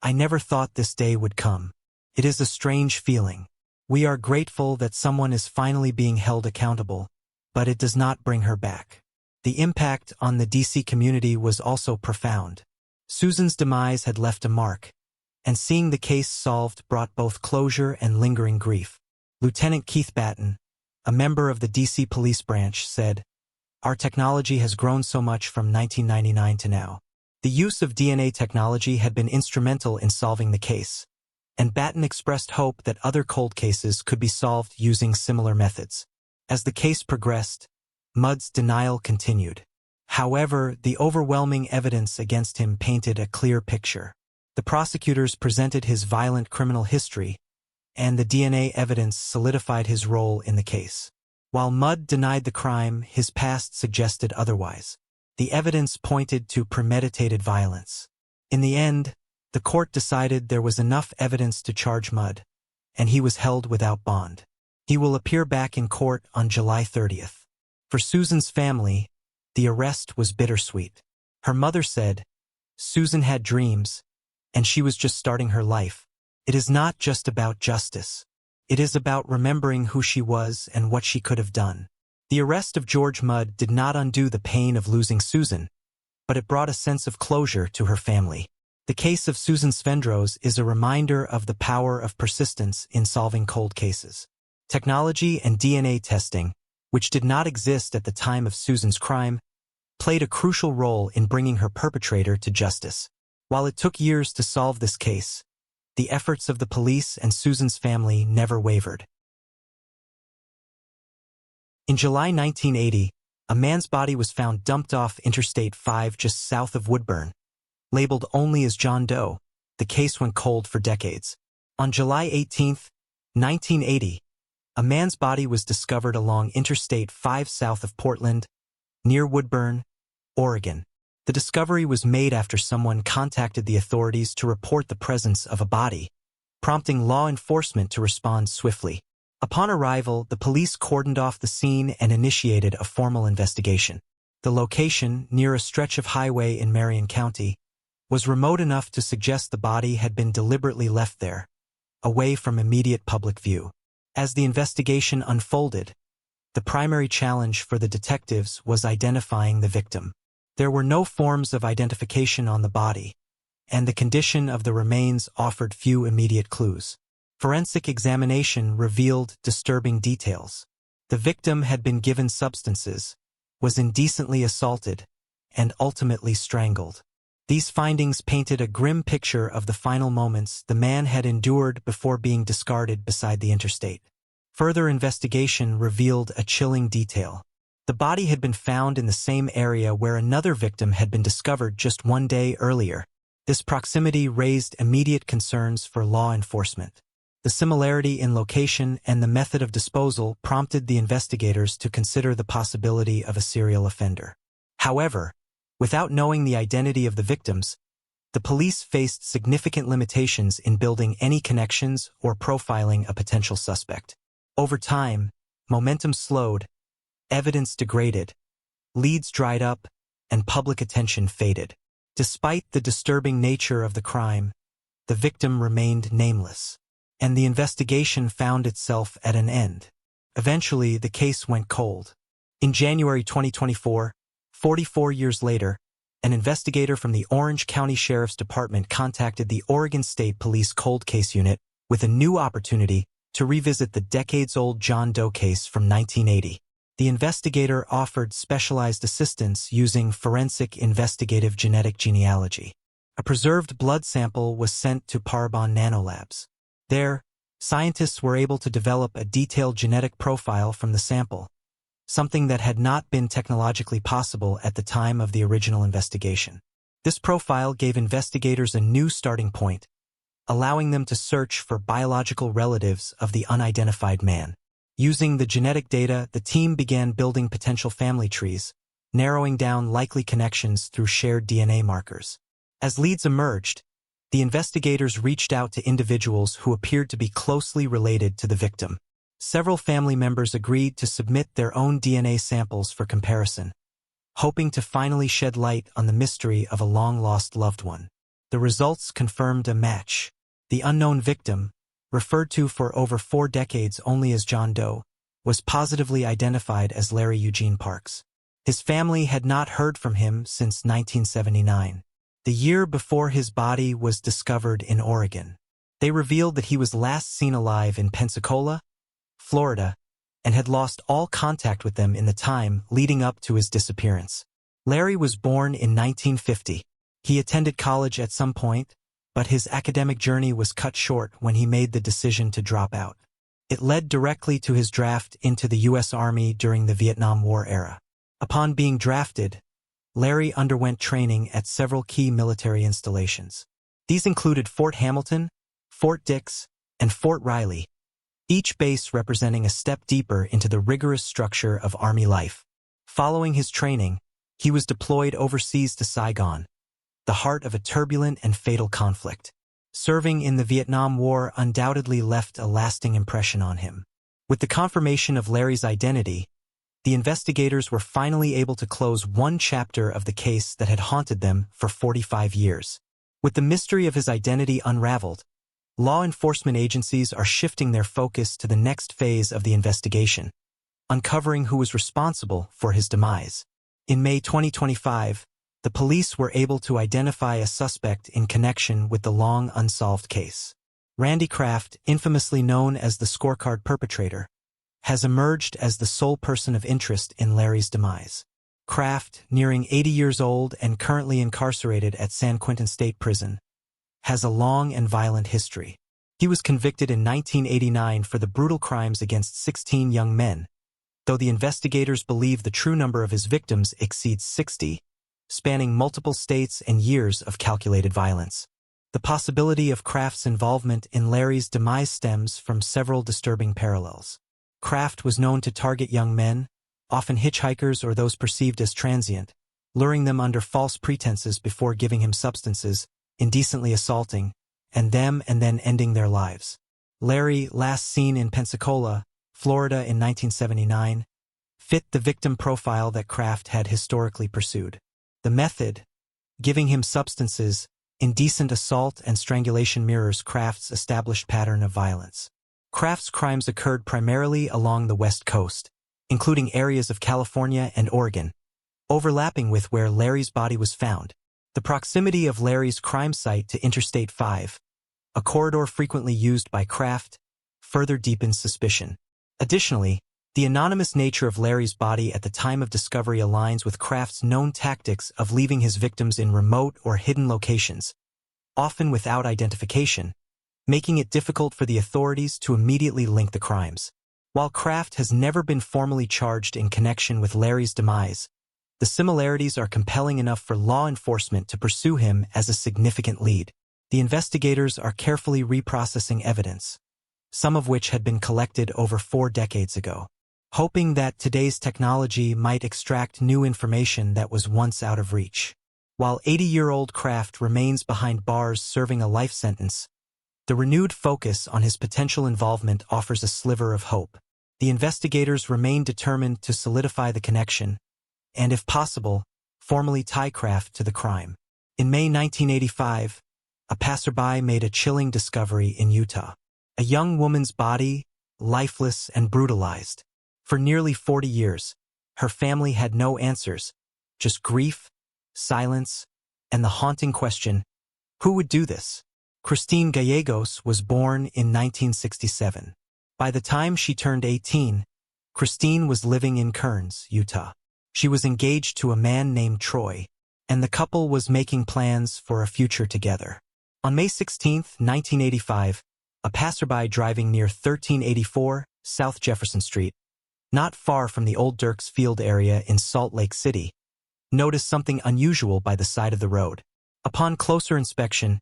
"I never thought this day would come. It is a strange feeling. We are grateful that someone is finally being held accountable, but it does not bring her back." The impact on the DC community was also profound. Susan's demise had left a mark, and seeing the case solved brought both closure and lingering grief. Lieutenant Keith Batten, a member of the DC Police Branch, said, "Our technology has grown so much from 1999 to now." The use of DNA technology had been instrumental in solving the case, and Batten expressed hope that other cold cases could be solved using similar methods. As the case progressed, Mudd's denial continued. However, the overwhelming evidence against him painted a clear picture. The prosecutors presented his violent criminal history, and the DNA evidence solidified his role in the case. While Mudd denied the crime, his past suggested otherwise. The evidence pointed to premeditated violence. In the end, the court decided there was enough evidence to charge Mudd, and he was held without bond. He will appear back in court on July 30th. For Susan's family, the arrest was bittersweet. Her mother said, "Susan had dreams, and she was just starting her life. It is not just about justice. It is about remembering who she was and what she could have done." The arrest of George Mudd did not undo the pain of losing Susan, but it brought a sense of closure to her family. The case of Susan Svendros is a reminder of the power of persistence in solving cold cases. Technology and DNA testing, which did not exist at the time of Susan's crime, played a crucial role in bringing her perpetrator to justice. While it took years to solve this case, the efforts of the police and Susan's family never wavered. In July 1980, a man's body was found dumped off Interstate 5 just south of Woodburn. Labeled only as John Doe, the case went cold for decades. On July 18, 1980, a man's body was discovered along Interstate 5 south of Portland, near Woodburn, Oregon. The discovery was made after someone contacted the authorities to report the presence of a body, prompting law enforcement to respond swiftly. Upon arrival, the police cordoned off the scene and initiated a formal investigation. The location, near a stretch of highway in Marion County, was remote enough to suggest the body had been deliberately left there, away from immediate public view. As the investigation unfolded, the primary challenge for the detectives was identifying the victim. There were no forms of identification on the body, and the condition of the remains offered few immediate clues. Forensic examination revealed disturbing details. The victim had been given substances, was indecently assaulted, and ultimately strangled. These findings painted a grim picture of the final moments the man had endured before being discarded beside the interstate. Further investigation revealed a chilling detail. The body had been found in the same area where another victim had been discovered just one day earlier. This proximity raised immediate concerns for law enforcement. The similarity in location and the method of disposal prompted the investigators to consider the possibility of a serial offender. However, without knowing the identity of the victims, the police faced significant limitations in building any connections or profiling a potential suspect. Over time, momentum slowed, evidence degraded, leads dried up, and public attention faded. Despite the disturbing nature of the crime, the victim remained nameless, and the investigation found itself at an end. Eventually, the case went cold. In January 2024, 44 years later, an investigator from the Orange County Sheriff's Department contacted the Oregon State Police Cold Case Unit with a new opportunity to revisit the decades-old John Doe case from 1980. The investigator offered specialized assistance using forensic investigative genetic genealogy. A preserved blood sample was sent to Parabon Nanolabs. There, scientists were able to develop a detailed genetic profile from the sample, something that had not been technologically possible at the time of the original investigation. This profile gave investigators a new starting point, allowing them to search for biological relatives of the unidentified man. Using the genetic data, the team began building potential family trees, narrowing down likely connections through shared DNA markers. As leads emerged, the investigators reached out to individuals who appeared to be closely related to the victim. Several family members agreed to submit their own DNA samples for comparison, hoping to finally shed light on the mystery of a long-lost loved one. The results confirmed a match. The unknown victim, referred to for over 4 decades only as John Doe, was positively identified as Larry Eugene Parks. His family had not heard from him since 1979, the year before his body was discovered in Oregon. They revealed that he was last seen alive in Pensacola, Florida, and had lost all contact with them in the time leading up to his disappearance. Larry was born in 1950. He attended college at some point, but his academic journey was cut short when he made the decision to drop out. It led directly to his draft into the U.S. Army during the Vietnam War era. Upon being drafted, Larry underwent training at several key military installations. These included Fort Hamilton, Fort Dix, and Fort Riley, each base representing a step deeper into the rigorous structure of Army life. Following his training, he was deployed overseas to Saigon, the heart of a turbulent and fatal conflict. Serving in the Vietnam War undoubtedly left a lasting impression on him. With the confirmation of Larry's identity, the investigators were finally able to close one chapter of the case that had haunted them for 45 years. With the mystery of his identity unraveled, law enforcement agencies are shifting their focus to the next phase of the investigation, uncovering who was responsible for his demise. In May 2025, the police were able to identify a suspect in connection with the long unsolved case. Randy Kraft, infamously known as the scorecard perpetrator, has emerged as the sole person of interest in Larry's demise. Kraft, nearing 80 years old and currently incarcerated at San Quentin State Prison, has a long and violent history. He was convicted in 1989 for the brutal crimes against 16 young men, though the investigators believe the true number of his victims exceeds 60, spanning multiple states and years of calculated violence. The possibility of Kraft's involvement in Larry's demise stems from several disturbing parallels. Kraft was known to target young men, often hitchhikers or those perceived as transient, luring them under false pretenses before giving him substances, indecently assaulting, and then ending their lives. Larry, last seen in Pensacola, Florida in 1979, fit the victim profile that Kraft had historically pursued. The method, giving him substances, indecent assault and strangulation mirrors Kraft's established pattern of violence. Kraft's crimes occurred primarily along the West Coast, including areas of California and Oregon, overlapping with where Larry's body was found. The proximity of Larry's crime site to Interstate 5, a corridor frequently used by Kraft, further deepens suspicion. Additionally, the anonymous nature of Larry's body at the time of discovery aligns with Kraft's known tactics of leaving his victims in remote or hidden locations, often without identification, making it difficult for the authorities to immediately link the crimes. While Kraft has never been formally charged in connection with Larry's demise, the similarities are compelling enough for law enforcement to pursue him as a significant lead. The investigators are carefully reprocessing evidence, some of which had been collected over 4 decades ago, hoping that today's technology might extract new information that was once out of reach. While 80-year-old Kraft remains behind bars serving a life sentence, the renewed focus on his potential involvement offers a sliver of hope. The investigators remain determined to solidify the connection and, if possible, formally tie Kraft to the crime. In May 1985, a passerby made a chilling discovery in Utah. A young woman's body, lifeless and brutalized. For nearly 40 years, her family had no answers, just grief, silence, and the haunting question, who would do this? Christine Gallegos was born in 1967. By the time she turned 18, Christine was living in Kearns, Utah. She was engaged to a man named Troy, and the couple was making plans for a future together. On May 16, 1985, a passerby driving near 1384 South Jefferson Street, not far from the old Dirks Field area in Salt Lake City, noticed something unusual by the side of the road. Upon closer inspection,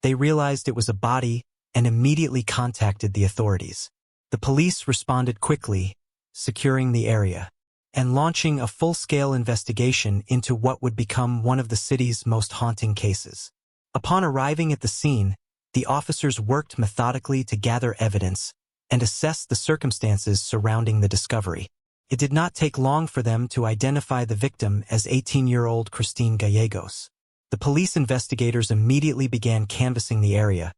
they realized it was a body and immediately contacted the authorities. The police responded quickly, securing the area and launching a full-scale investigation into what would become one of the city's most haunting cases. Upon arriving at the scene, the officers worked methodically to gather evidence and assess the circumstances surrounding the discovery. It did not take long for them to identify the victim as 18-year-old Christine Gallegos. The police investigators immediately began canvassing the area,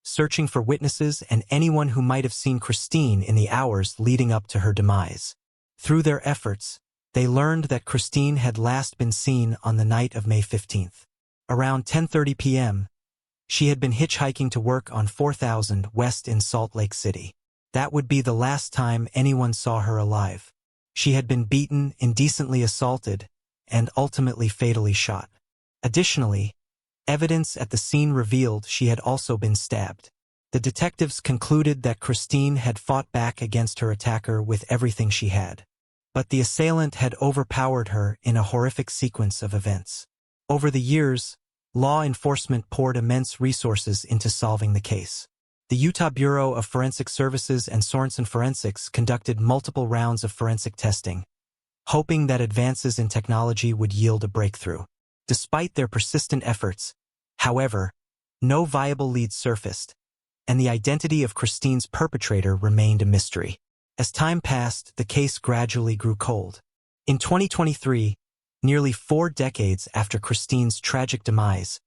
searching for witnesses and anyone who might have seen Christine in the hours leading up to her demise. Through their efforts, they learned that Christine had last been seen on the night of May 15th. Around 10:30 p.m., she had been hitchhiking to work on 4000 West in Salt Lake City. That would be the last time anyone saw her alive. She had been beaten, indecently assaulted, and ultimately fatally shot. Additionally, evidence at the scene revealed she had also been stabbed. The detectives concluded that Christine had fought back against her attacker with everything she had. But the assailant had overpowered her in a horrific sequence of events. Over the years, law enforcement poured immense resources into solving the case. The Utah Bureau of Forensic Services and Sorensen Forensics conducted multiple rounds of forensic testing, hoping that advances in technology would yield a breakthrough. Despite their persistent efforts, however, no viable leads surfaced, and the identity of Christine's perpetrator remained a mystery. As time passed, the case gradually grew cold. In 2023, nearly 4 decades after Christine's tragic demise,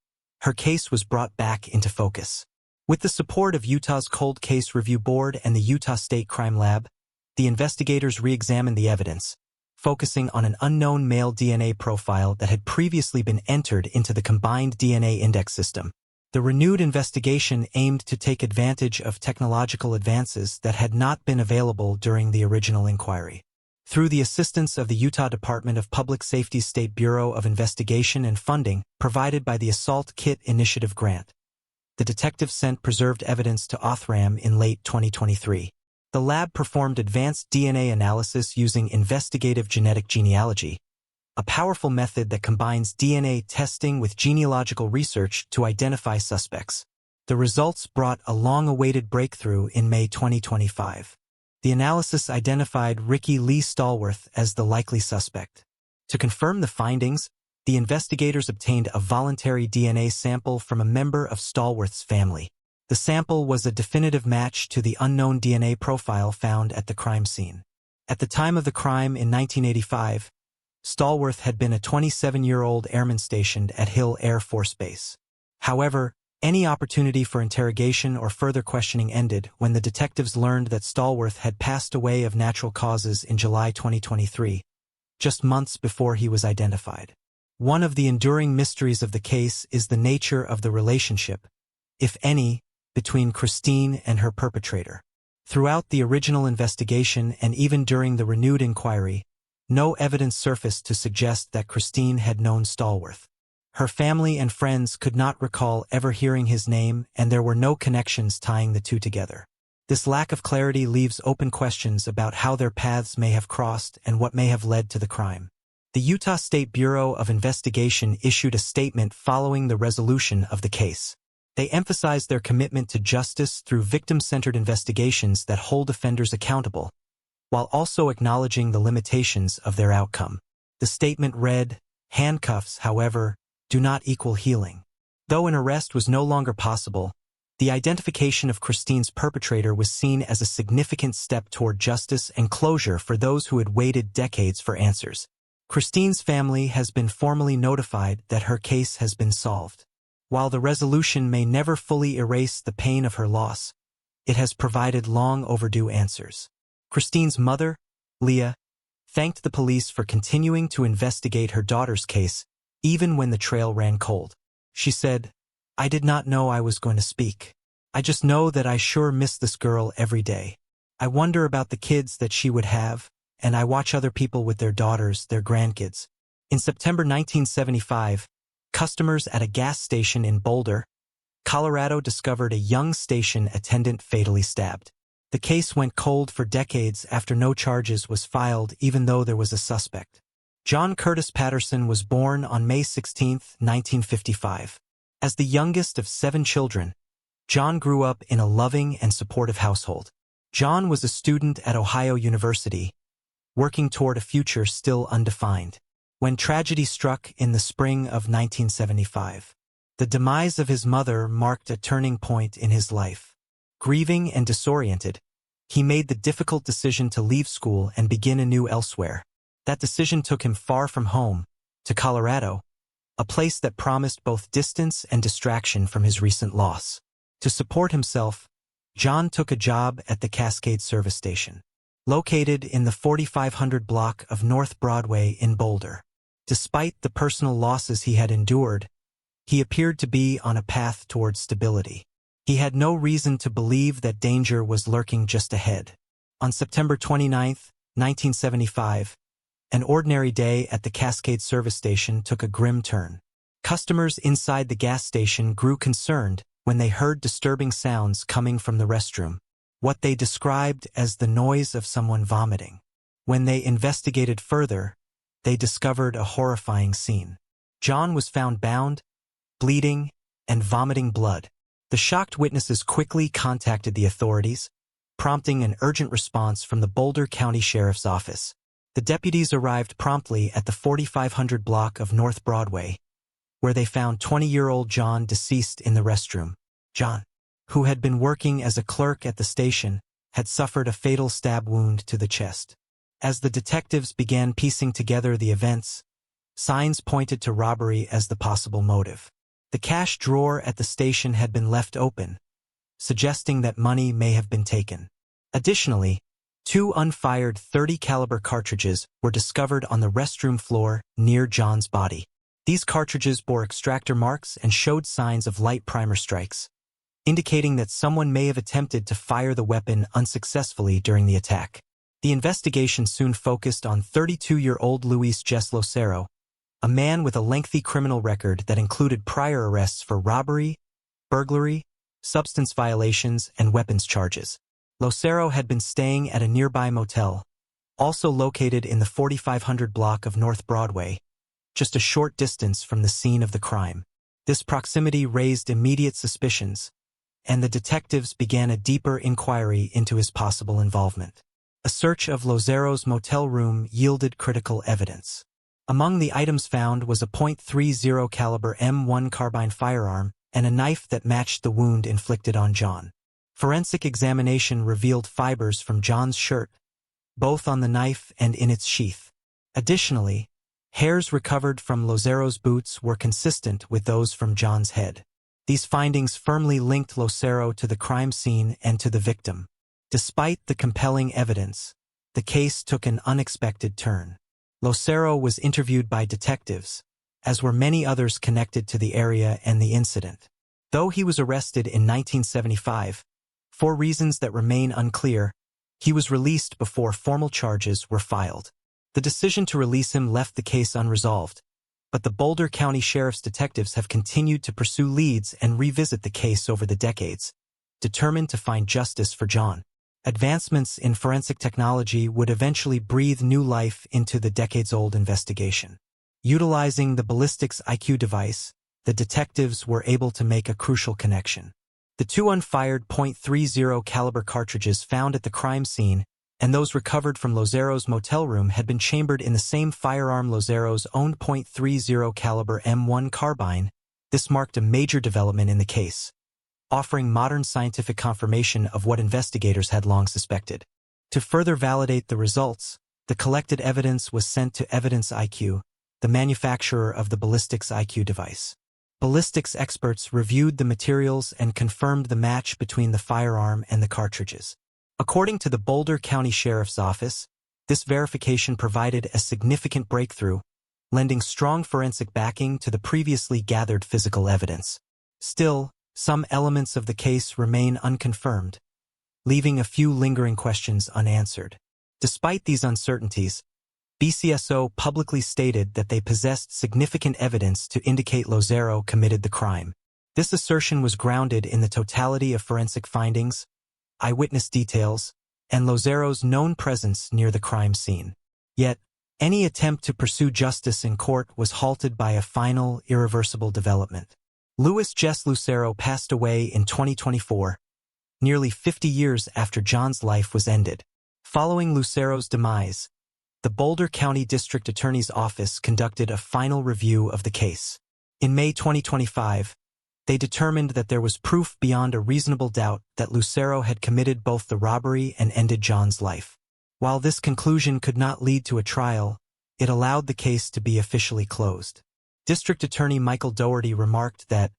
her case was brought back into focus. With the support of Utah's Cold Case Review Board and the Utah State Crime Lab, the investigators re-examined the evidence, focusing on an unknown male DNA profile that had previously been entered into the combined DNA index system. The renewed investigation aimed to take advantage of technological advances that had not been available during the original inquiry. Through the assistance of the Utah Department of Public Safety's State Bureau of Investigation and funding provided by the Assault Kit Initiative grant, the detectives sent preserved evidence to Othram in late 2023. The lab performed advanced DNA analysis using investigative genetic genealogy, a powerful method that combines DNA testing with genealogical research to identify suspects. The results brought a long-awaited breakthrough in May 2025. The analysis identified Ricky Lee Stallworth as the likely suspect. To confirm the findings, the investigators obtained a voluntary DNA sample from a member of Stallworth's family. The sample was a definitive match to the unknown DNA profile found at the crime scene. At the time of the crime in 1985, Stallworth had been a 27-year-old airman stationed at Hill Air Force Base. However, any opportunity for interrogation or further questioning ended when the detectives learned that Stallworth had passed away of natural causes in July 2023, just months before he was identified. One of the enduring mysteries of the case is the nature of the relationship, if any, between Christine and her perpetrator. Throughout the original investigation and even during the renewed inquiry, no evidence surfaced to suggest that Christine had known Stallworth. Her family and friends could not recall ever hearing his name, and there were no connections tying the two together. This lack of clarity leaves open questions about how their paths may have crossed and what may have led to the crime. The Utah State Bureau of Investigation issued a statement following the resolution of the case. They emphasized their commitment to justice through victim-centered investigations that hold offenders accountable, while also acknowledging the limitations of their outcome. The statement read, "Handcuffs, however, do not equal healing." Though an arrest was no longer possible, the identification of Christine's perpetrator was seen as a significant step toward justice and closure for those who had waited decades for answers. Christine's family has been formally notified that her case has been solved. While the resolution may never fully erase the pain of her loss, it has provided long overdue answers. Christine's mother, Leah, thanked the police for continuing to investigate her daughter's case, even when the trail ran cold. She said, "I did not know I was going to speak. I just know that I sure miss this girl every day. I wonder about the kids that she would have, and I watch other people with their daughters, their grandkids." In September 1975, customers at a gas station in Boulder, Colorado discovered a young station attendant fatally stabbed. The case went cold for decades after no charges was filed even though there was a suspect. John Curtis Patterson was born on May 16, 1955. As the youngest of 7 children, John grew up in a loving and supportive household. John was a student at Ohio University, working toward a future still undefined, when tragedy struck in the spring of 1975. The demise of his mother marked a turning point in his life. Grieving and disoriented, he made the difficult decision to leave school and begin anew elsewhere. That decision took him far from home, to Colorado, a place that promised both distance and distraction from his recent loss. To support himself, John took a job at the Cascade service station, located in the 4500 block of North Broadway in Boulder. Despite the personal losses he had endured, he appeared to be on a path toward stability. He had no reason to believe that danger was lurking just ahead. On September 29, 1975, an ordinary day at the Cascade service station took a grim turn. Customers inside the gas station grew concerned when they heard disturbing sounds coming from the restroom, what they described as the noise of someone vomiting. When they investigated further, they discovered a horrifying scene. John was found bound, bleeding, and vomiting blood. The shocked witnesses quickly contacted the authorities, prompting an urgent response from the Boulder County Sheriff's Office. The deputies arrived promptly at the 4500 block of North Broadway, where they found 20-year-old John deceased in the restroom. John, who had been working as a clerk at the station, had suffered a fatal stab wound to the chest. As the detectives began piecing together the events, signs pointed to robbery as the possible motive. The cash drawer at the station had been left open, suggesting that money may have been taken. Additionally, 2 unfired .30 caliber cartridges were discovered on the restroom floor near John's body. These cartridges bore extractor marks and showed signs of light primer strikes, indicating that someone may have attempted to fire the weapon unsuccessfully during the attack. The investigation soon focused on 32-year-old Luis Jess Lucero, a man with a lengthy criminal record that included prior arrests for robbery, burglary, substance violations, and weapons charges. Lucero had been staying at a nearby motel, also located in the 4500 block of North Broadway, just a short distance from the scene of the crime. This proximity raised immediate suspicions, and the detectives began a deeper inquiry into his possible involvement. A search of Lucero's motel room yielded critical evidence. Among the items found was a .30 caliber M1 carbine firearm and a knife that matched the wound inflicted on John. Forensic examination revealed fibers from John's shirt, both on the knife and in its sheath. Additionally, hairs recovered from Lucero's boots were consistent with those from John's head. These findings firmly linked Lucero to the crime scene and to the victim. Despite the compelling evidence, the case took an unexpected turn. Lucero was interviewed by detectives, as were many others connected to the area and the incident. Though he was arrested in 1975, for reasons that remain unclear, he was released before formal charges were filed. The decision to release him left the case unresolved, but the Boulder County Sheriff's detectives have continued to pursue leads and revisit the case over the decades. determined to find justice for John. Advancements in forensic technology would eventually breathe new life into the decades-old investigation. Utilizing the ballistics IQ device, the detectives were able to make a crucial connection. The two unfired .30 caliber cartridges found at the crime scene and those recovered from Lozero's motel room had been chambered in the same firearm Lozero's owned .30 caliber M1 carbine. This marked a major development in the case, offering modern scientific confirmation of what investigators had long suspected. To further validate the results, the collected evidence was sent to Evidence IQ, the manufacturer of the ballistics IQ device. Ballistics experts reviewed the materials and confirmed the match between the firearm and the cartridges. According to the Boulder County Sheriff's Office, this verification provided a significant breakthrough, lending strong forensic backing to the previously gathered physical evidence. Still, some elements of the case remain unconfirmed, leaving a few lingering questions unanswered. Despite these uncertainties, BCSO publicly stated that they possessed significant evidence to indicate Lozero committed the crime. This assertion was grounded in the totality of forensic findings, eyewitness details, and Lozero's known presence near the crime scene. Yet, any attempt to pursue justice in court was halted by a final, irreversible development. Louis Jess Lucero passed away in 2024, nearly 50 years after John's life was ended. Following Lucero's demise, the Boulder County District Attorney's Office conducted a final review of the case. In May 2025, they determined that there was proof beyond a reasonable doubt that Lucero had committed both the robbery and ended John's life. While this conclusion could not lead to a trial, it allowed the case to be officially closed. District Attorney Michael Dougherty remarked that,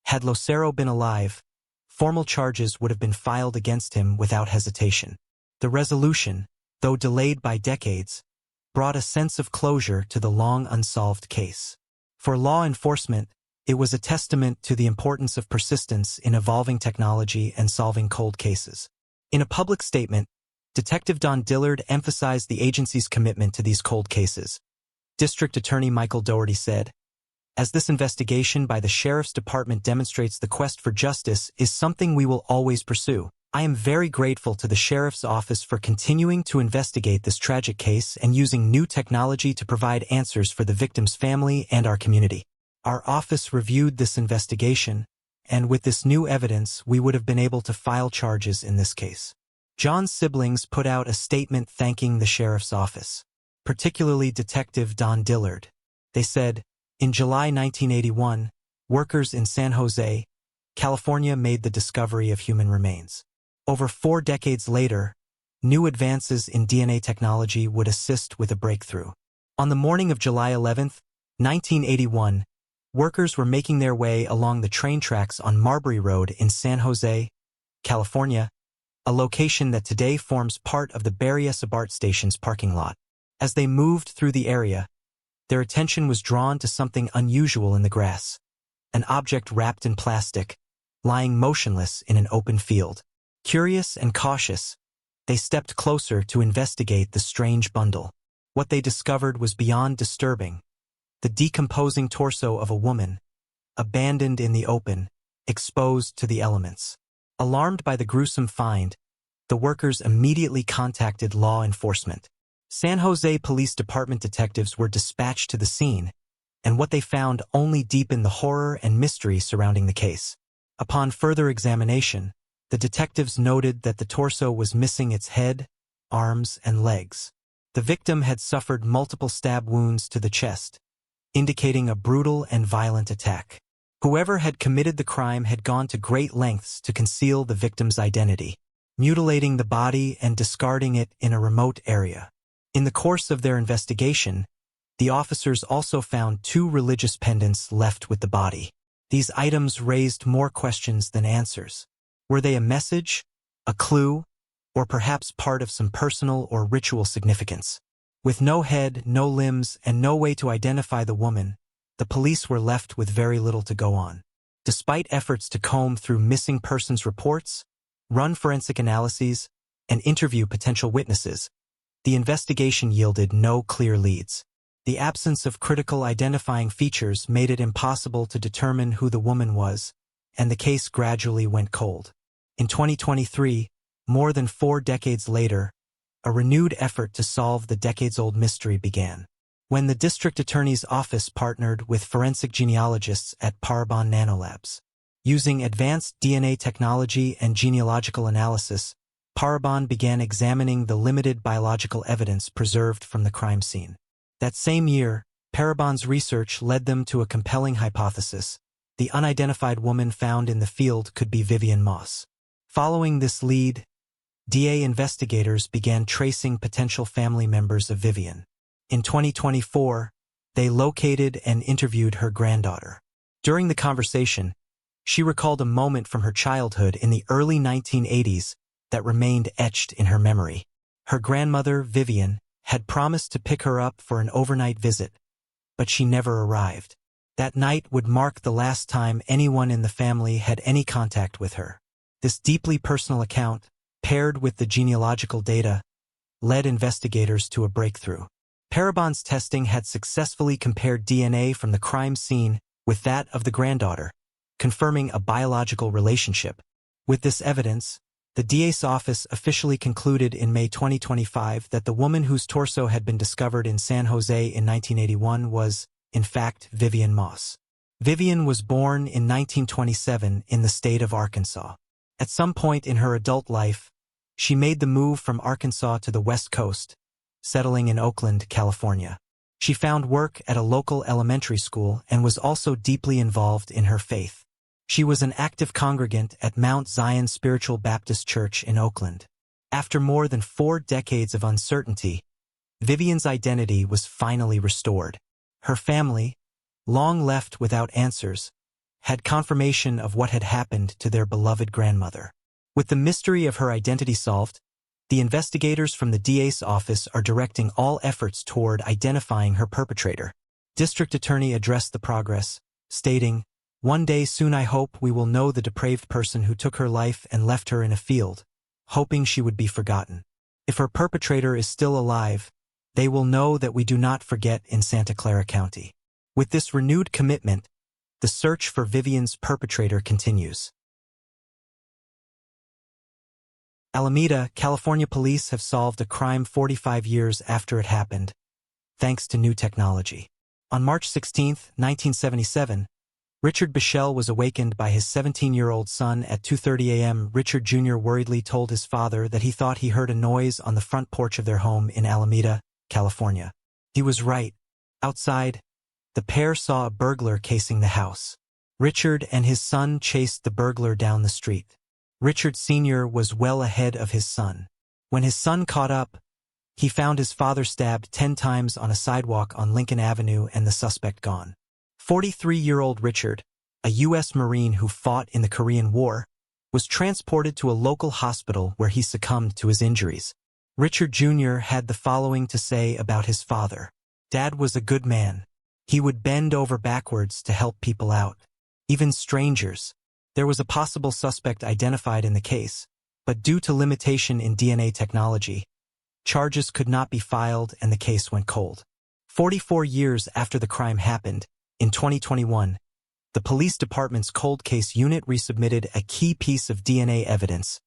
had Lucero been alive, formal charges would have been filed against him without hesitation. The resolution, though delayed by decades, brought a sense of closure to the long unsolved case. For law enforcement, it was a testament to the importance of persistence in evolving technology and solving cold cases. In a public statement, Detective Don Dillard emphasized the agency's commitment to these cold cases. District Attorney Michael Dougherty said, "As this investigation by the Sheriff's Department demonstrates, the quest for justice is something we will always pursue. I am very grateful to the Sheriff's Office for continuing to investigate this tragic case and using new technology to provide answers for the victim's family and our community. Our office reviewed this investigation, and with this new evidence, we would have been able to file charges in this case." John's siblings put out a statement thanking the Sheriff's Office, particularly Detective Don Dillard. They said, "In July 1981, workers in San Jose, California made the discovery of human remains. Over 4 decades later, new advances in DNA technology would assist with a breakthrough. On the morning of July 11, 1981, workers were making their way along the train tracks on Marbury Road in San Jose, California, a location that today forms part of the Barry S. BART station's parking lot. As they moved through the area, their attention was drawn to something unusual in the grass, an object wrapped in plastic, lying motionless in an open field. Curious and cautious, they stepped closer to investigate the strange bundle. What they discovered was beyond disturbing: the decomposing torso of a woman, abandoned in the open, exposed to the elements. Alarmed by the gruesome find, the workers immediately contacted law enforcement. San Jose Police Department detectives were dispatched to the scene, and what they found only deepened the horror and mystery surrounding the case. Upon further examination, the detectives noted that the torso was missing its head, arms, and legs. The victim had suffered multiple stab wounds to the chest, indicating a brutal and violent attack. Whoever had committed the crime had gone to great lengths to conceal the victim's identity, mutilating the body and discarding it in a remote area. In the course of their investigation, the officers also found 2 religious pendants left with the body. These items raised more questions than answers. Were they a message, a clue, or perhaps part of some personal or ritual significance? With no head, no limbs, and no way to identify the woman, the police were left with very little to go on. Despite efforts to comb through missing persons reports, run forensic analyses, and interview potential witnesses, the investigation yielded no clear leads. The absence of critical identifying features made it impossible to determine who the woman was, and the case gradually went cold. In 2023, more than 4 decades later, a renewed effort to solve the decades-old mystery began. When the district attorney's office partnered with forensic genealogists at Parabon Nanolabs. Using advanced DNA technology and genealogical analysis, Parabon began examining the limited biological evidence preserved from the crime scene. That same year, Parabon's research led them to a compelling hypothesis. The unidentified woman found in the field could be Vivian Moss. Following this lead, DA investigators began tracing potential family members of Vivian. In 2024, they located and interviewed her granddaughter. During the conversation, she recalled a moment from her childhood in the early 1980s that remained etched in her memory. Her grandmother, Vivian, had promised to pick her up for an overnight visit, but she never arrived. That night would mark the last time anyone in the family had any contact with her. This deeply personal account, paired with the genealogical data, led investigators to a breakthrough. Parabon's testing had successfully compared DNA from the crime scene with that of the granddaughter, confirming a biological relationship. With this evidence, the DA's office officially concluded in May 2025 that the woman whose torso had been discovered in San Jose in 1981 was, in fact, Vivian Moss. Vivian was born in 1927 in the state of Arkansas. At some point in her adult life, she made the move from Arkansas to the West Coast, settling in Oakland, California. She found work at a local elementary school and was also deeply involved in her faith. She was an active congregant at Mount Zion Spiritual Baptist Church in Oakland. After more than 4 decades of uncertainty, Vivian's identity was finally restored. Her family, long left without answers, had confirmation of what had happened to their beloved grandmother. With the mystery of her identity solved, the investigators from the DA's office are directing all efforts toward identifying her perpetrator. District Attorney addressed the progress, stating, "One day soon I hope we will know the depraved person who took her life and left her in a field, hoping she would be forgotten. If her perpetrator is still alive, they will know that we do not forget in Santa Clara County." With this renewed commitment, the search for Vivian's perpetrator continues. Alameda, California police have solved a crime 45 years after it happened, thanks to new technology. On March 16, 1977, Richard Bichelle was awakened by his 17-year-old son at 2:30 a.m. Richard Jr. worriedly told his father that he thought he heard a noise on the front porch of their home in Alameda, California. He was right. Outside, the pair saw a burglar casing the house. Richard and his son chased the burglar down the street. Richard Sr. was well ahead of his son. When his son caught up, he found his father stabbed 10 times on a sidewalk on Lincoln Avenue and the suspect gone. 43-year-old Richard, a U.S. Marine who fought in the Korean War, was transported to a local hospital where he succumbed to his injuries. Richard Jr. had the following to say about his father. "Dad was a good man. He would bend over backwards to help people out, even strangers." There was a possible suspect identified in the case, but due to limitation in DNA technology, charges could not be filed and the case went cold. 44 years after the crime happened, in 2021, the police department's cold case unit resubmitted a key piece of DNA evidence,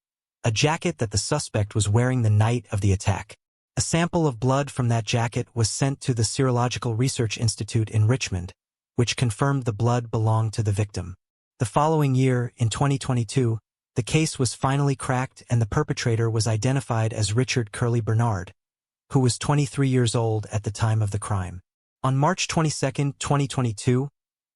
a jacket that the suspect was wearing the night of the attack. A sample of blood from that jacket was sent to the Serological Research Institute in Richmond, which confirmed the blood belonged to the victim. The following year, in 2022, the case was finally cracked and the perpetrator was identified as Richard Curley Bernard, who was 23 years old at the time of the crime. On March 22, 2022,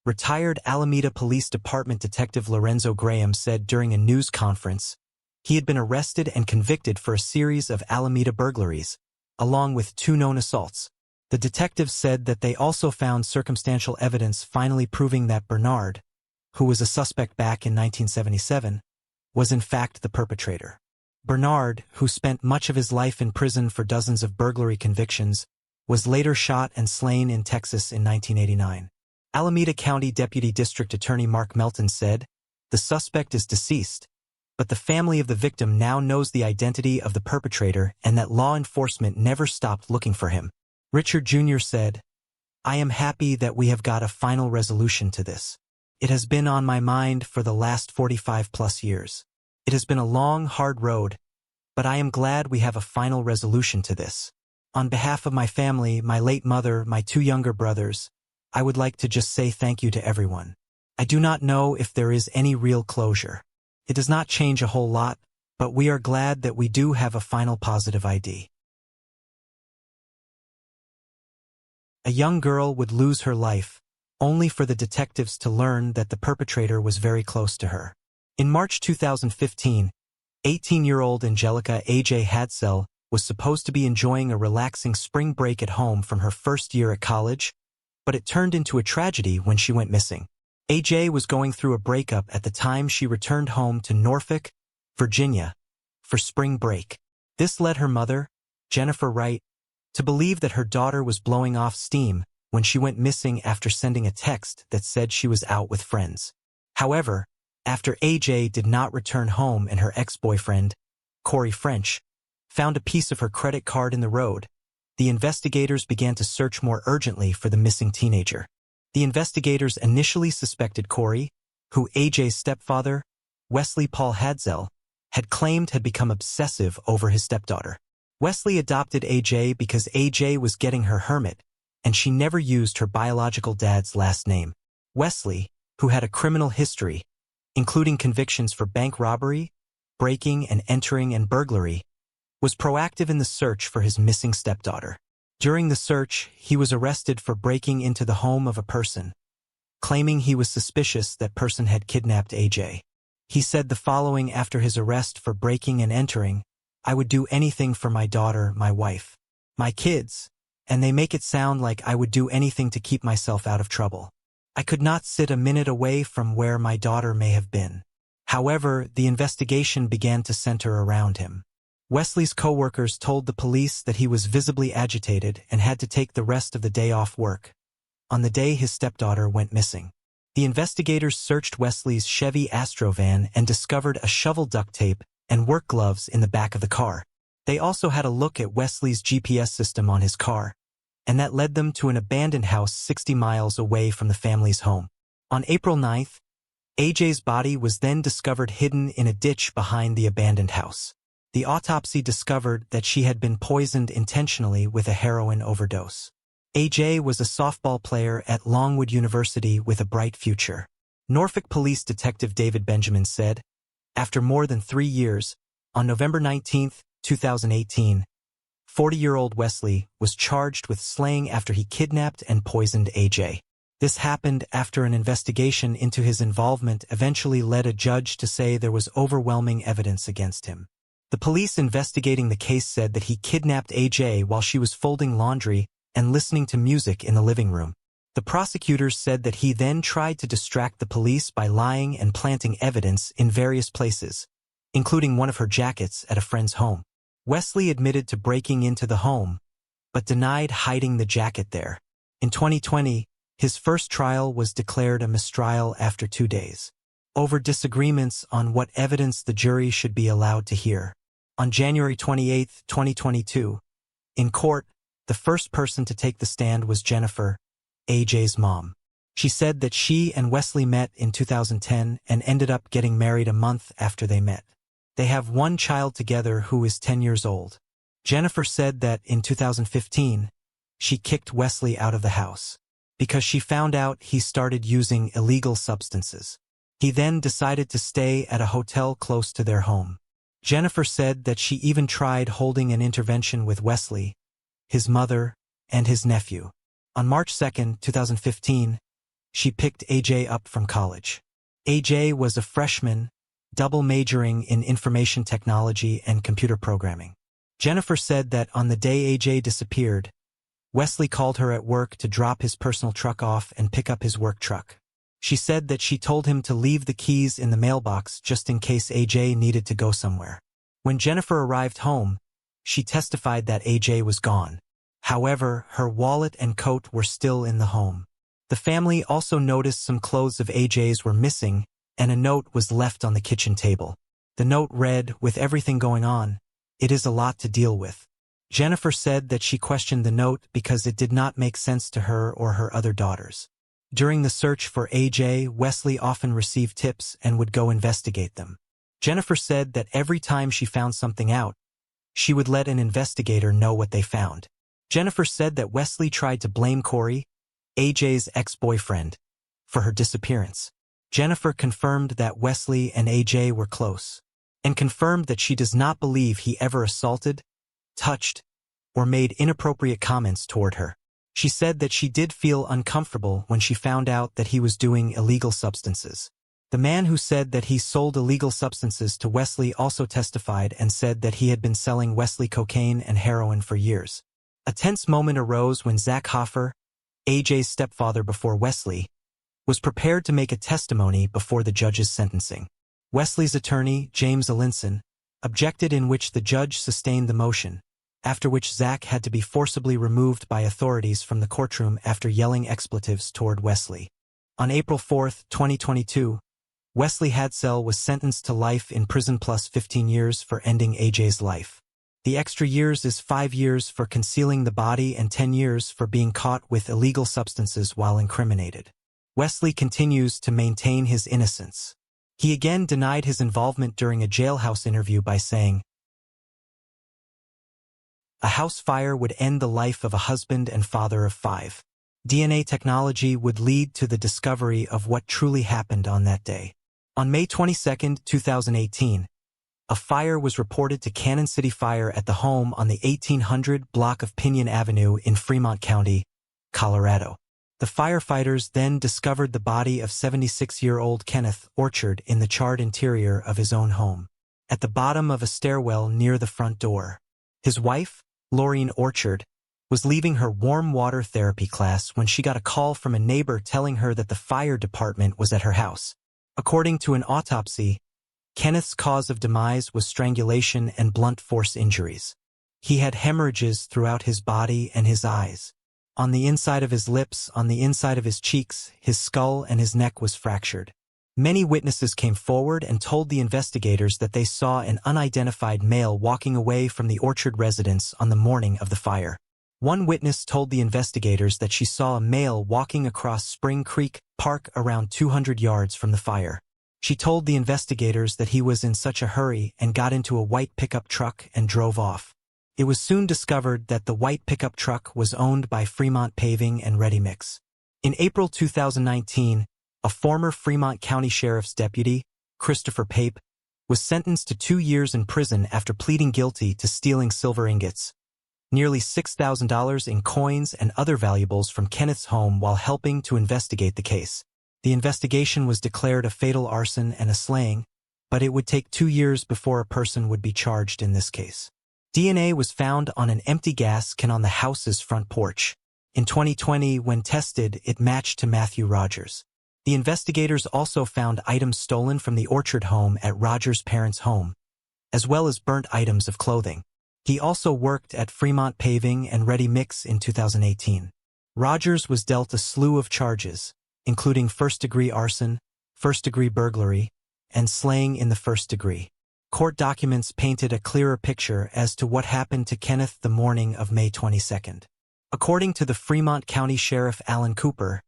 retired Alameda Police Department Detective Lorenzo Graham said during a news conference he had been arrested and convicted for a series of Alameda burglaries, along with 2 known assaults. The detective said that they also found circumstantial evidence finally proving that Bernard, who was a suspect back in 1977, was in fact the perpetrator. Bernard, who spent much of his life in prison for dozens of burglary convictions, was later shot and slain in Texas in 1989. Alameda County Deputy District Attorney Mark Melton said, "The suspect is deceased, but the family of the victim now knows the identity of the perpetrator and that law enforcement never stopped looking for him." Richard Jr. said, "I am happy that we have got a final resolution to this. It has been on my mind for the last 45+ years. It has been a long, hard road, but I am glad we have a final resolution to this. On behalf of my family, my late mother, my two younger brothers, I would like to just say thank you to everyone. I do not know if there is any real closure. It does not change a whole lot, but we are glad that we do have a final positive ID. A young girl would lose her life, only for the detectives to learn that the perpetrator was very close to her. In March 2015, 18-year-old Angelica A.J. Hadsell was supposed to be enjoying a relaxing spring break at home from her first year at college, but it turned into a tragedy when she went missing. A.J. was going through a breakup at the time she returned home to Norfolk, Virginia, for spring break. This led her mother, Jennifer Wright, to believe that her daughter was blowing off steam when she went missing after sending a text that said she was out with friends. However, after A.J. did not return home and her ex-boyfriend, Corey French, found a piece of her credit card in the road, the investigators began to search more urgently for the missing teenager. The investigators initially suspected Corey, who A.J.'s stepfather, Wesley Paul Hadsell, had claimed had become obsessive over his stepdaughter. Wesley adopted A.J. because A.J. was getting her hermit, and she never used her biological dad's last name. Wesley, who had a criminal history, including convictions for bank robbery, breaking and entering and burglary, was proactive in the search for his missing stepdaughter. During the search, he was arrested for breaking into the home of a person, claiming he was suspicious that person had kidnapped A.J. He said the following after his arrest for breaking and entering: "I would do anything for my daughter, my wife, my kids, and they make it sound like I would do anything to keep myself out of trouble. I could not sit a minute away from where my daughter may have been." However, the investigation began to center around him. Wesley's co-workers told the police that he was visibly agitated and had to take the rest of the day off work, on the day his stepdaughter went missing. The investigators searched Wesley's Chevy Astro van and discovered a shovel duct tape and work gloves in the back of the car. They also had a look at Wesley's GPS system on his car, and that led them to an abandoned house 60 miles away from the family's home. On April 9th, A.J.'s body was then discovered hidden in a ditch behind the abandoned house. The autopsy discovered that she had been poisoned intentionally with a heroin overdose. A.J. was a softball player at Longwood University with a bright future. Norfolk Police Detective David Benjamin said, after more than 3 years, on November 19, 2018, 40-year-old Wesley was charged with slaying after he kidnapped and poisoned A.J. This happened after an investigation into his involvement eventually led a judge to say there was overwhelming evidence against him. The police investigating the case said that he kidnapped A.J. while she was folding laundry and listening to music in the living room. The prosecutors said that he then tried to distract the police by lying and planting evidence in various places, including one of her jackets at a friend's home. Wesley admitted to breaking into the home, but denied hiding the jacket there. In 2020, his first trial was declared a mistrial after 2 days, over disagreements on what evidence the jury should be allowed to hear. On January 28, 2022, in court, the first person to take the stand was Jennifer, A.J.'s mom. She said that she and Wesley met in 2010 and ended up getting married a month after they met. They have one child together who is 10 years old. Jennifer said that in 2015, she kicked Wesley out of the house because she found out he started using illegal substances. He then decided to stay at a hotel close to their home. Jennifer said that she even tried holding an intervention with Wesley, his mother, and his nephew. On March 2, 2015, she picked A.J. up from college. A.J. was a freshman, double majoring in information technology and computer programming. Jennifer said that on the day A.J. disappeared, Wesley called her at work to drop his personal truck off and pick up his work truck. She said that she told him to leave the keys in the mailbox just in case A.J. needed to go somewhere. When Jennifer arrived home, she testified that A.J. was gone. However, her wallet and coat were still in the home. The family also noticed some clothes of A.J.'s were missing, and a note was left on the kitchen table. The note read, "With everything going on, it is a lot to deal with." Jennifer said that she questioned the note because it did not make sense to her or her other daughters. During the search for A.J., Wesley often received tips and would go investigate them. Jennifer said that every time she found something out, she would let an investigator know what they found. Jennifer said that Wesley tried to blame Corey, AJ's ex-boyfriend, for her disappearance. Jennifer confirmed that Wesley and AJ were close, and confirmed that she does not believe he ever assaulted, touched, or made inappropriate comments toward her. She said that she did feel uncomfortable when she found out that he was doing illegal substances. The man who said that he sold illegal substances to Wesley also testified and said that he had been selling Wesley cocaine and heroin for years. A tense moment arose when Zach Hoffer, AJ's stepfather before Wesley, was prepared to make a testimony before the judge's sentencing. Wesley's attorney, James Alinson, objected, in which the judge sustained the motion, after which Zach had to be forcibly removed by authorities from the courtroom after yelling expletives toward Wesley. On April 4, 2022, Wesley Hadsell was sentenced to life in prison plus 15 years for ending AJ's life. The extra years is 5 years for concealing the body and 10 years for being caught with illegal substances while incriminated. Wesley continues to maintain his innocence. He again denied his involvement during a jailhouse interview by saying, "A house fire would end the life of a husband and father of 5. DNA technology would lead to the discovery of what truly happened on that day." On May 22, 2018, a fire was reported to Cannon City Fire at the home on the 1800 block of Pinion Avenue in Fremont County, Colorado. The firefighters then discovered the body of 76-year-old Kenneth Orchard in the charred interior of his own home, at the bottom of a stairwell near the front door. His wife, Laureen Orchard, was leaving her warm water therapy class when she got a call from a neighbor telling her that the fire department was at her house. According to an autopsy, Kenneth's cause of demise was strangulation and blunt force injuries. He had hemorrhages throughout his body and his eyes. On the inside of his lips, on the inside of his cheeks, his skull and his neck was fractured. Many witnesses came forward and told the investigators that they saw an unidentified male walking away from the Orchard residence on the morning of the fire. One witness told the investigators that she saw a male walking across Spring Creek Park around 200 yards from the fire. She told the investigators that he was in such a hurry and got into a white pickup truck and drove off. It was soon discovered that the white pickup truck was owned by Fremont Paving and Ready Mix. In April 2019, a former Fremont County Sheriff's deputy, Christopher Pape, was sentenced to 2 years in prison after pleading guilty to stealing silver ingots, nearly $6,000 in coins and other valuables from Kenneth's home while helping to investigate the case. The investigation was declared a fatal arson and a slaying, but it would take 2 years before a person would be charged in this case. DNA was found on an empty gas can on the house's front porch. In 2020, when tested, it matched to Matthew Rogers. The investigators also found items stolen from the Orchard home at Rogers' parents' home, as well as burnt items of clothing. He also worked at Fremont Paving and Ready Mix in 2018. Rogers was dealt a slew of charges, including first-degree arson, first-degree burglary, and slaying in the first degree. Court documents painted a clearer picture as to what happened to Kenneth the morning of May 22. According to the Fremont County Sheriff Alan Cooper,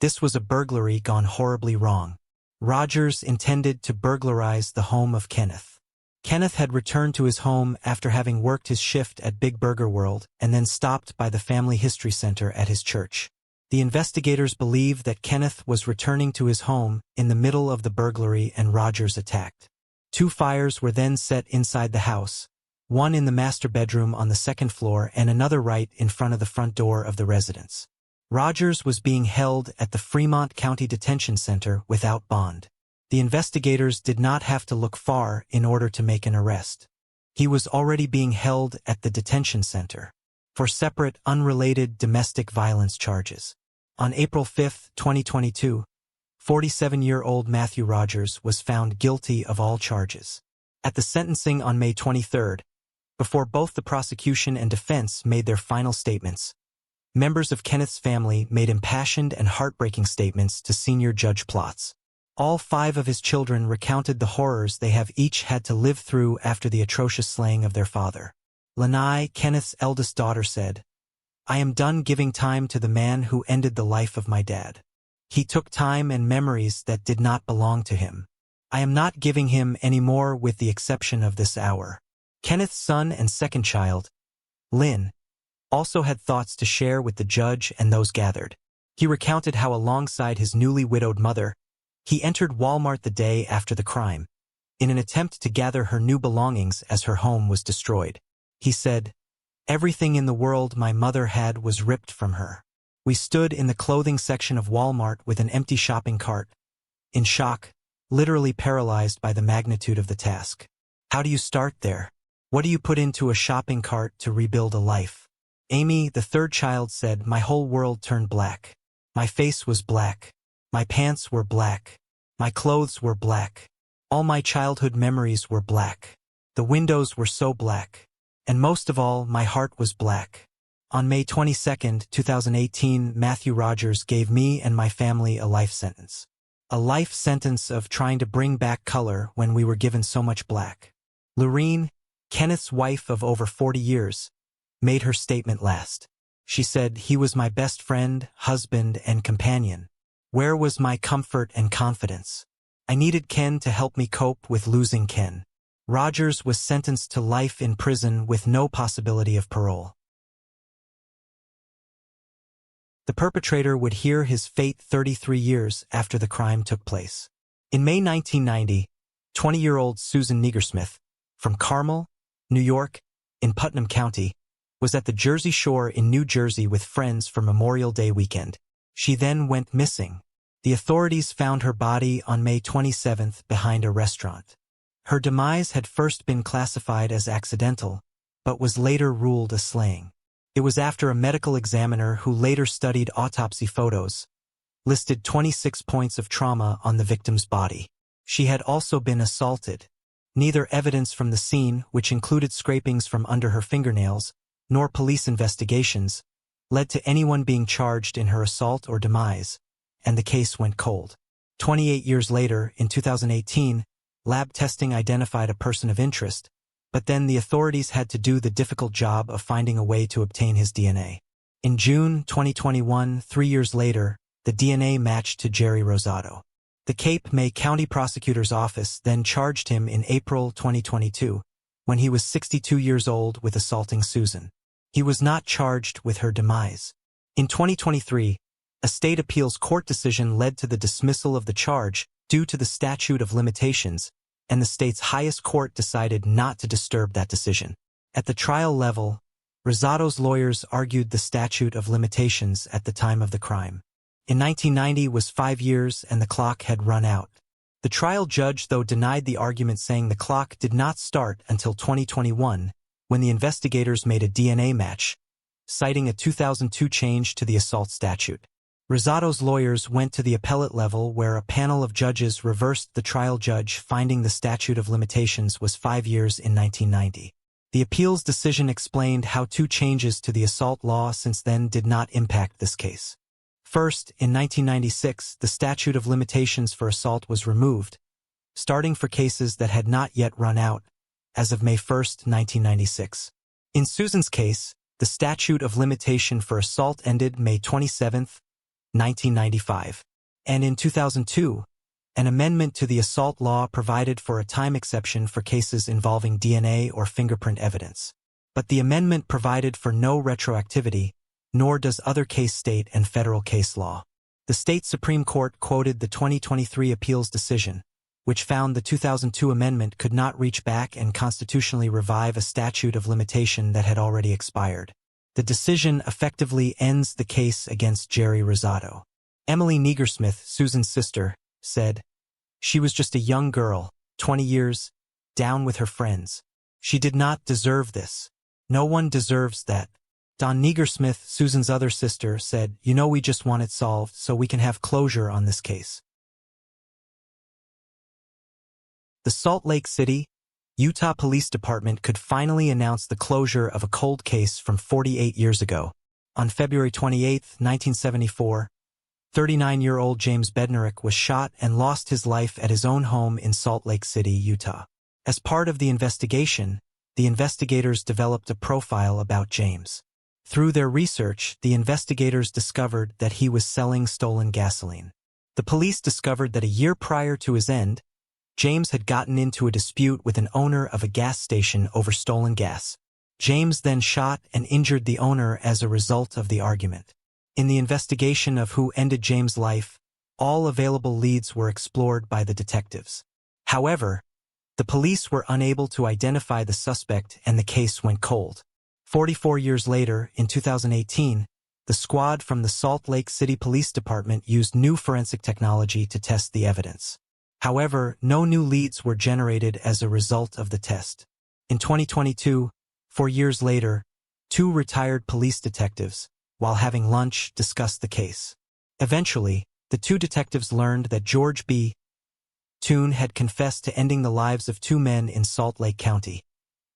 this was a burglary gone horribly wrong. Rogers intended to burglarize the home of Kenneth. Kenneth had returned to his home after having worked his shift at Big Burger World and then stopped by the Family History Center at his church. The investigators believe that Kenneth was returning to his home in the middle of the burglary and Rogers attacked. 2 fires were then set inside the house, one in the master bedroom on the 2nd floor and another right in front of the front door of the residence. Rogers was being held at the Fremont County Detention Center without bond. The investigators did not have to look far in order to make an arrest. He was already being held at the detention center for separate, unrelated domestic violence charges. On April 5, 2022, 47-year-old Matthew Rogers was found guilty of all charges. At the sentencing on May 23, before both the prosecution and defense made their final statements, members of Kenneth's family made impassioned and heartbreaking statements to senior Judge Plotz. All 5 of his children recounted the horrors they have each had to live through after the atrocious slaying of their father. Lanai, Kenneth's eldest daughter, said, "I am done giving time to the man who ended the life of my dad. He took time and memories that did not belong to him. I am not giving him any more with the exception of this hour. Kenneth's son and second child, Lynn, also had thoughts to share with the judge and those gathered. He recounted how alongside his newly widowed mother, he entered Walmart the day after the crime, in an attempt to gather her new belongings as her home was destroyed. He said, "Everything in the world my mother had was ripped from her. We stood in the clothing section of Walmart with an empty shopping cart, in shock, literally paralyzed by the magnitude of the task. How do you start there? What do you put into a shopping cart to rebuild a life?" Amy, the third child, said, "My whole world turned black. My face was black. My pants were black. My clothes were black. All my childhood memories were black. The windows were so black. And most of all, my heart was black." On May 22, 2018, Matthew Rogers gave me and my family a life sentence. A life sentence of trying to bring back color when we were given so much black. Lorene, Kenneth's wife of over 40 years, made her statement last. She said, "He was my best friend, husband, and companion. Where was my comfort and confidence? I needed Ken to help me cope with losing Ken." Rogers was sentenced to life in prison with no possibility of parole. The perpetrator would hear his fate 33 years after the crime took place. In May 1990, 20-year-old Susan Negersmith, from Carmel, New York, in Putnam County, was at the Jersey Shore in New Jersey with friends for Memorial Day weekend. She then went missing. The authorities found her body on May 27 behind a restaurant. Her demise had first been classified as accidental, but was later ruled a slaying. It was after a medical examiner who later studied autopsy photos, listed 26 points of trauma on the victim's body. She had also been assaulted. Neither evidence from the scene, which included scrapings from under her fingernails, nor police investigations, led to anyone being charged in her assault or demise, and the case went cold. 28 years later, in 2018, lab testing identified a person of interest, but then the authorities had to do the difficult job of finding a way to obtain his DNA. In June 2021, 3 years later, the DNA matched to Jerry Rosado. The Cape May County Prosecutor's Office then charged him in April 2022, when he was 62 years old, with assaulting Susan. He was not charged with her demise. In 2023, a state appeals court decision led to the dismissal of the charge due to the statute of limitations, and the state's highest court decided not to disturb that decision. At the trial level, Rosado's lawyers argued the statute of limitations at the time of the crime. In 1990 was 5 years and the clock had run out. The trial judge, though, denied the argument, saying the clock did not start until 2021, when the investigators made a DNA match, citing a 2002 change to the assault statute. Rosado's lawyers went to the appellate level, where a panel of judges reversed the trial judge, finding the statute of limitations was 5 years in 1990. The appeals decision explained how 2 changes to the assault law since then did not impact this case. First, in 1996, the statute of limitations for assault was removed, starting for cases that had not yet run out, as of May 1, 1996. In Susan's case, the statute of limitation for assault ended May 27, 1995. And in 2002, an amendment to the assault law provided for a time exception for cases involving DNA or fingerprint evidence. But the amendment provided for no retroactivity, nor does other case state and federal case law. The state Supreme Court quoted the 2023 appeals decision, which found the 2002 amendment could not reach back and constitutionally revive a statute of limitation that had already expired. The decision effectively ends the case against Jerry Rosado. Emily Negersmith, Susan's sister, said, "She was just a young girl, 20 years, down with her friends. She did not deserve this. No one deserves that." Dawn Negersmith, Susan's other sister, said, "You know, we just want it solved so we can have closure on this case." The Salt Lake City, Utah Police Department could finally announce the closure of a cold case from 48 years ago. On February 28, 1974, 39-year-old James Bednarik was shot and lost his life at his own home in Salt Lake City, Utah. As part of the investigation, the investigators developed a profile about James. Through their research, the investigators discovered that he was selling stolen gasoline. The police discovered that a year prior to his end, James had gotten into a dispute with an owner of a gas station over stolen gas. James then shot and injured the owner as a result of the argument. In the investigation of who ended James' life, all available leads were explored by the detectives. However, the police were unable to identify the suspect and the case went cold. 44 years later, in 2018, the squad from the Salt Lake City Police Department used new forensic technology to test the evidence. However, no new leads were generated as a result of the test. In 2022, 4 years later, 2 retired police detectives, while having lunch, discussed the case. Eventually, the 2 detectives learned that George B. Toone had confessed to ending the lives of 2 men in Salt Lake County,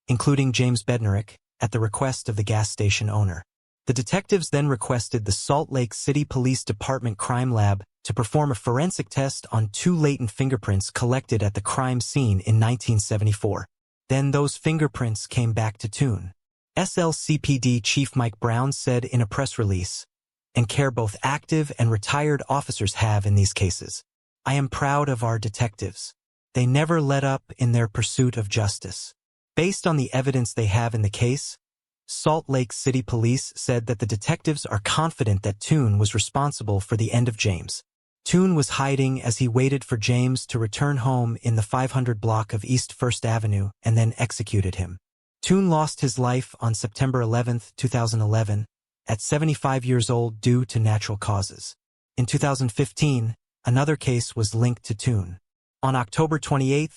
including James Bednarik, at the request of the gas station owner. The detectives then requested the Salt Lake City Police Department Crime Lab to perform a forensic test on 2 latent fingerprints collected at the crime scene in 1974. Then those fingerprints came back to Toone. SLCPD Chief Mike Brown said in a press release, "And care both active and retired officers have in these cases. I am proud of our detectives. They never let up in their pursuit of justice." Based on the evidence they have in the case, Salt Lake City Police said that the detectives are confident that Toone was responsible for the end of James. Toone was hiding as he waited for James to return home in the 500 block of East 1st Avenue and then executed him. Toone lost his life on September 11, 2011, at 75 years old due to natural causes. In 2015, another case was linked to Toone. On October 28,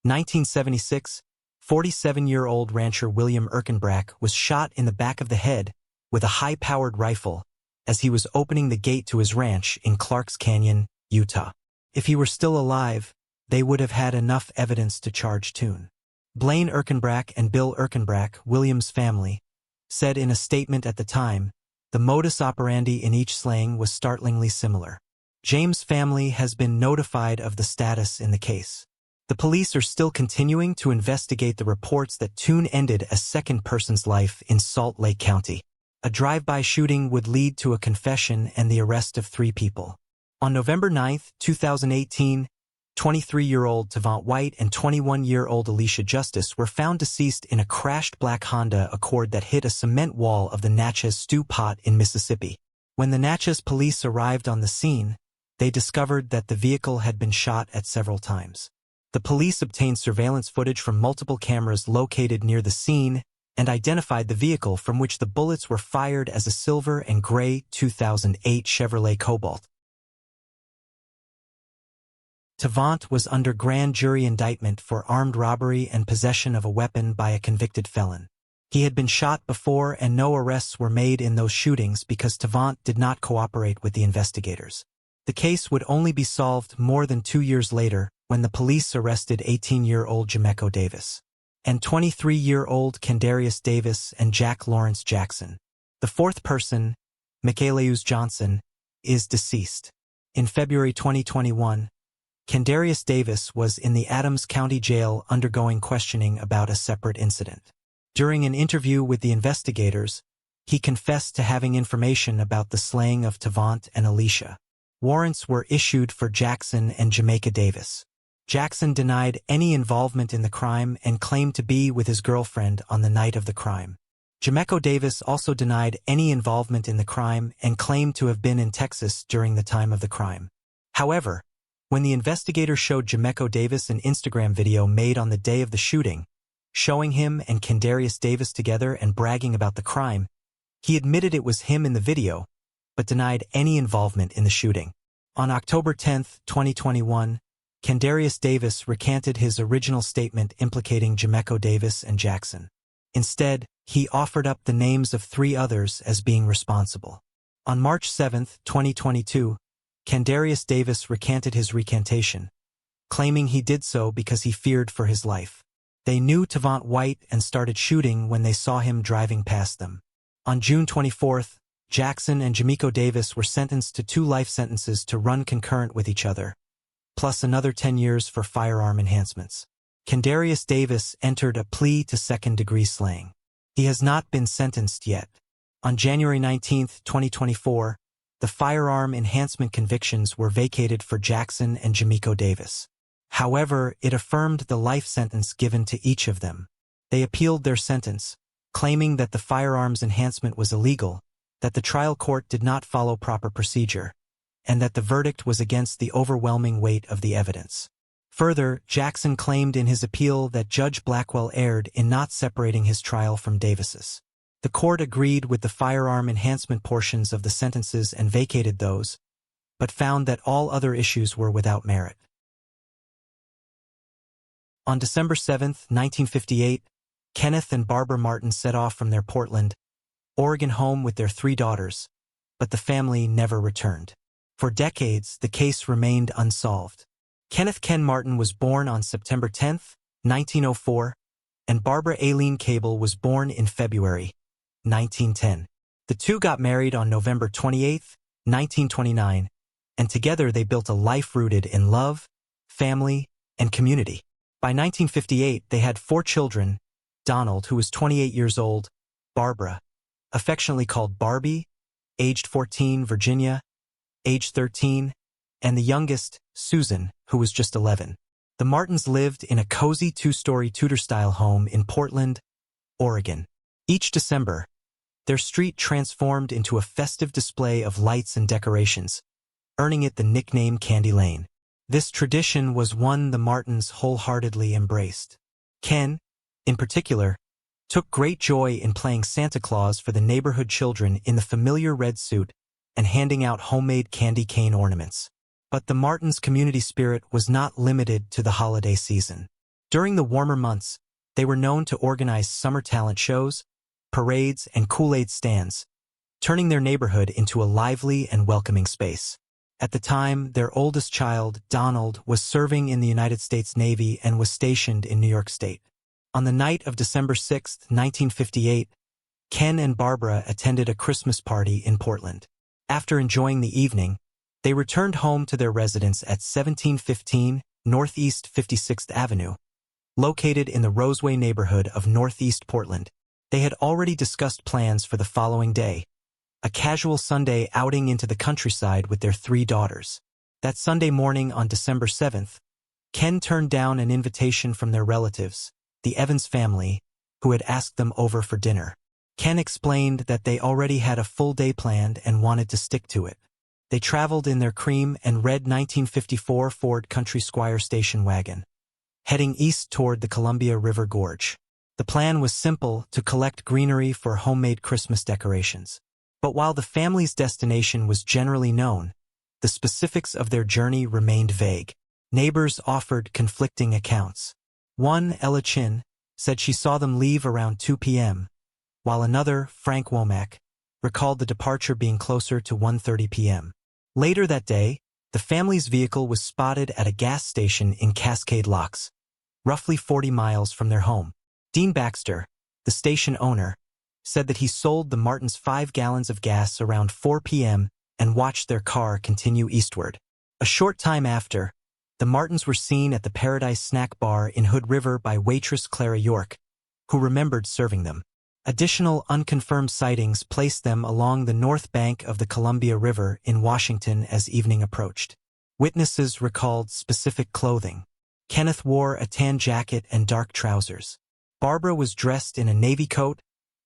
1976, 47-year-old rancher William Erkenbrack was shot in the back of the head with a high-powered rifle as he was opening the gate to his ranch in Clarks Canyon, Utah. If he were still alive, they would have had enough evidence to charge Toone. Blaine Erkenbrack and Bill Erkenbrack, Williams' family, said in a statement at the time, the modus operandi in each slaying was startlingly similar. James' family has been notified of the status in the case. The police are still continuing to investigate the reports that Toone ended a second person's life in Salt Lake County. A drive-by shooting would lead to a confession and the arrest of 3 people. On November 9, 2018, 23-year-old Tavant White and 21-year-old Alicia Justice were found deceased in a crashed black Honda Accord that hit a cement wall of the Natchez Stew Pot in Mississippi. When the Natchez police arrived on the scene, they discovered that the vehicle had been shot at several times. The police obtained surveillance footage from multiple cameras located near the scene and identified the vehicle from which the bullets were fired as a silver and gray 2008 Chevrolet Cobalt. Tavant was under grand jury indictment for armed robbery and possession of a weapon by a convicted felon. He had been shot before and no arrests were made in those shootings because Tavant did not cooperate with the investigators. The case would only be solved more than 2 years later when the police arrested 18-year-old Jameco Davis and 23-year-old Kendarius Davis and Jack Lawrence Jackson. The 4th person, Michaelaus Johnson, is deceased. In February 2021, Kendarius Davis was in the Adams County Jail undergoing questioning about a separate incident. During an interview with the investigators, he confessed to having information about the slaying of Tavant and Alicia. Warrants were issued for Jackson and Jamaica Davis. Jackson denied any involvement in the crime and claimed to be with his girlfriend on the night of the crime. Jameco Davis also denied any involvement in the crime and claimed to have been in Texas during the time of the crime. However, when the investigator showed Jameco Davis an Instagram video made on the day of the shooting, showing him and Kendarius Davis together and bragging about the crime, he admitted it was him in the video, but denied any involvement in the shooting. On October 10, 2021, Kendarius Davis recanted his original statement implicating Jameco Davis and Jackson. Instead, he offered up the names of 3 others as being responsible. On March 7, 2022, Kendarius Davis recanted his recantation, claiming he did so because he feared for his life. They knew Tavant White and started shooting when they saw him driving past them. On June 24, Jackson and Jameco Davis were sentenced to 2 life sentences to run concurrent with each other, plus another 10 years for firearm enhancements. Kendarius Davis entered a plea to second-degree slaying. He has not been sentenced yet. On January 19, 2024, the firearm enhancement convictions were vacated for Jackson and Jameco Davis. However, it affirmed the life sentence given to each of them. They appealed their sentence, claiming that the firearms enhancement was illegal, that the trial court did not follow proper procedure, and that the verdict was against the overwhelming weight of the evidence. Further, Jackson claimed in his appeal that Judge Blackwell erred in not separating his trial from Davis's. The court agreed with the firearm enhancement portions of the sentences and vacated those, but found that all other issues were without merit. On December 7, 1958, Kenneth and Barbara Martin set off from their Portland, Oregon home with their 3 daughters, but the family never returned. For decades, the case remained unsolved. Kenneth Ken Martin was born on September 10, 1904, and Barbara Aileen Cable was born in February 1910. The two got married on November 28, 1929, and together they built a life rooted in love, family, and community. By 1958, they had 4 children: Donald, who was 28 years old; Barbara, affectionately called Barbie, aged 14; Virginia, aged 13, and the youngest, Susan, who was just 11. The Martins lived in a cozy 2-story Tudor-style home in Portland, Oregon. Each December, their street transformed into a festive display of lights and decorations, earning it the nickname Candy Lane. This tradition was one the Martins wholeheartedly embraced. Ken, in particular, took great joy in playing Santa Claus for the neighborhood children in the familiar red suit and handing out homemade candy cane ornaments. But the Martins' community spirit was not limited to the holiday season. During the warmer months, they were known to organize summer talent shows, parades, and Kool-Aid stands, turning their neighborhood into a lively and welcoming space. At the time, their oldest child, Donald, was serving in the United States Navy and was stationed in New York State. On the night of December 6, 1958, Ken and Barbara attended a Christmas party in Portland. After enjoying the evening, they returned home to their residence at 1715 Northeast 56th Avenue, located in the Roseway neighborhood of Northeast Portland. They had already discussed plans for the following day, a casual Sunday outing into the countryside with their 3 daughters. That Sunday morning on December 7th, Ken turned down an invitation from their relatives, the Evans family, who had asked them over for dinner. Ken explained that they already had a full day planned and wanted to stick to it. They traveled in their cream and red 1954 Ford Country Squire station wagon, heading east toward the Columbia River Gorge. The plan was simple: to collect greenery for homemade Christmas decorations. But while the family's destination was generally known, the specifics of their journey remained vague. Neighbors offered conflicting accounts. One, Ella Chin, said she saw them leave around 2 p.m., while another, Frank Womack, recalled the departure being closer to 1:30 p.m. Later that day, the family's vehicle was spotted at a gas station in Cascade Locks, roughly 40 miles from their home. Dean Baxter, the station owner, said that he sold the Martins 5 gallons of gas around 4 p.m. and watched their car continue eastward. A short time after, the Martins were seen at the Paradise Snack Bar in Hood River by waitress Clara York, who remembered serving them. Additional unconfirmed sightings placed them along the north bank of the Columbia River in Washington as evening approached. Witnesses recalled specific clothing. Kenneth wore a tan jacket and dark trousers. Barbara was dressed in a navy coat,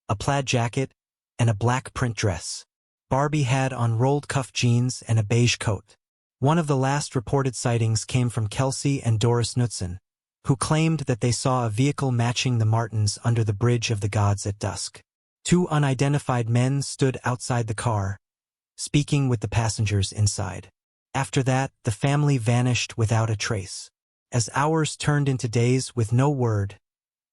a plaid jacket, and a black print dress. Barbie had on rolled-cuff jeans and a beige coat. One of the last reported sightings came from Kelsey and Doris Knudsen, who claimed that they saw a vehicle matching the Martins under the Bridge of the Gods at dusk. 2 unidentified men stood outside the car, speaking with the passengers inside. After that, the family vanished without a trace. As hours turned into days with no word,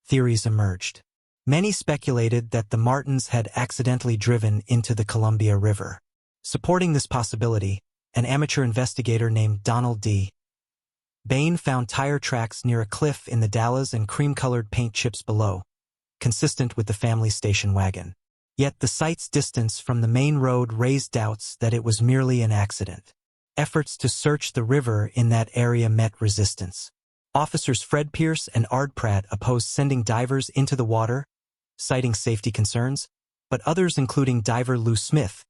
theories emerged. Many speculated that the Martins had accidentally driven into the Columbia River. Supporting this possibility, an amateur investigator named Donald D. Bain found tire tracks near a cliff in the Dallas and cream-colored paint chips below, consistent with the family's station wagon. Yet the site's distance from the main road raised doubts that it was merely an accident. Efforts to search the river in that area met resistance. Officers Fred Pierce and Ard Pratt opposed sending divers into the water, citing safety concerns, but others, including diver Lou Smith,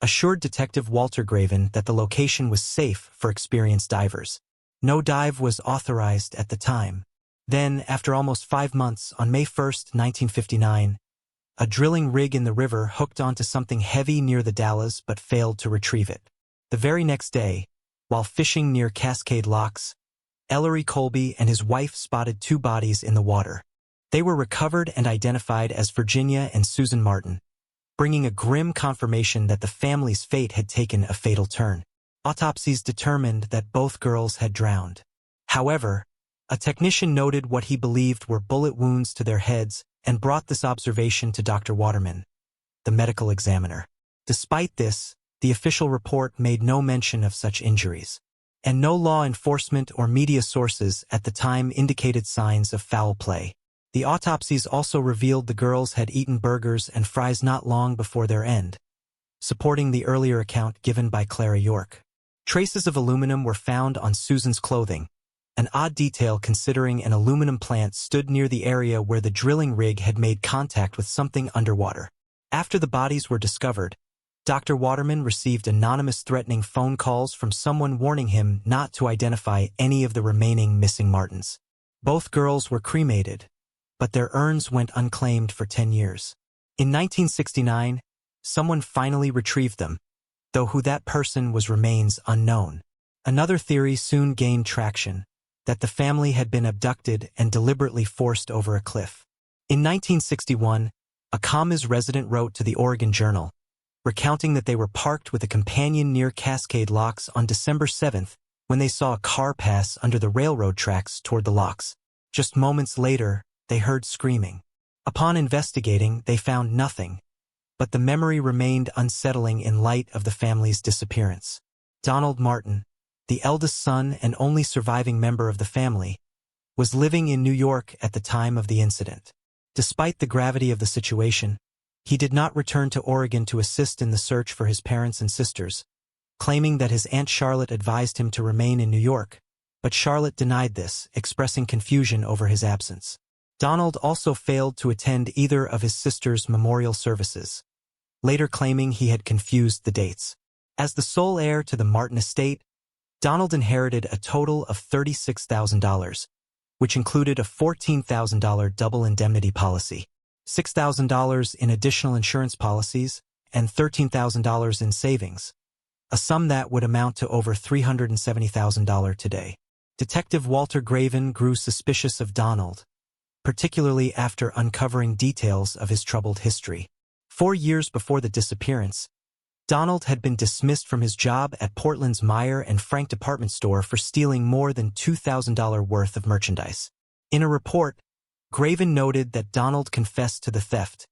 assured Detective Walter Graven that the location was safe for experienced divers. No dive was authorized at the time. Then, after almost 5 months, on May 1, 1959, a drilling rig in the river hooked onto something heavy near the Dalles but failed to retrieve it. The very next day, while fishing near Cascade Locks, Ellery Colby and his wife spotted 2 bodies in the water. They were recovered and identified as Virginia and Susan Martin, bringing a grim confirmation that the family's fate had taken a fatal turn. Autopsies determined that both girls had drowned. However, a technician noted what he believed were bullet wounds to their heads and brought this observation to Dr. Waterman, the medical examiner. Despite this, the official report made no mention of such injuries, and no law enforcement or media sources at the time indicated signs of foul play. The autopsies also revealed the girls had eaten burgers and fries not long before their end, supporting the earlier account given by Clara York. Traces of aluminum were found on Susan's clothing, an odd detail considering an aluminum plant stood near the area where the drilling rig had made contact with something underwater. After the bodies were discovered, Dr. Waterman received anonymous threatening phone calls from someone warning him not to identify any of the remaining missing Martins. Both girls were cremated, but their urns went unclaimed for 10 years. In 1969, someone finally retrieved them, though who that person was remains unknown. Another theory soon gained traction, that the family had been abducted and deliberately forced over a cliff. In 1961, a Commerce resident wrote to the Oregon Journal, recounting that they were parked with a companion near Cascade Locks on December 7th when they saw a car pass under the railroad tracks toward the locks. Just moments later, they heard screaming. Upon investigating, they found nothing, but the memory remained unsettling in light of the family's disappearance. Donald Martin, the eldest son and only surviving member of the family, was living in New York at the time of the incident. Despite the gravity of the situation, he did not return to Oregon to assist in the search for his parents and sisters, claiming that his Aunt Charlotte advised him to remain in New York, but Charlotte denied this, expressing confusion over his absence. Donald also failed to attend either of his sisters' memorial services, later claiming he had confused the dates. As the sole heir to the Martin estate, Donald inherited a total of $36,000, which included a $14,000 double indemnity policy, $6,000 in additional insurance policies, and $13,000 in savings, a sum that would amount to over $370,000 today. Detective Walter Graven grew suspicious of Donald, particularly after uncovering details of his troubled history. 4 years before the disappearance, Donald had been dismissed from his job at Portland's Meyer and Frank department store for stealing more than $2,000 worth of merchandise. In a report, Graven noted that Donald confessed to the theft,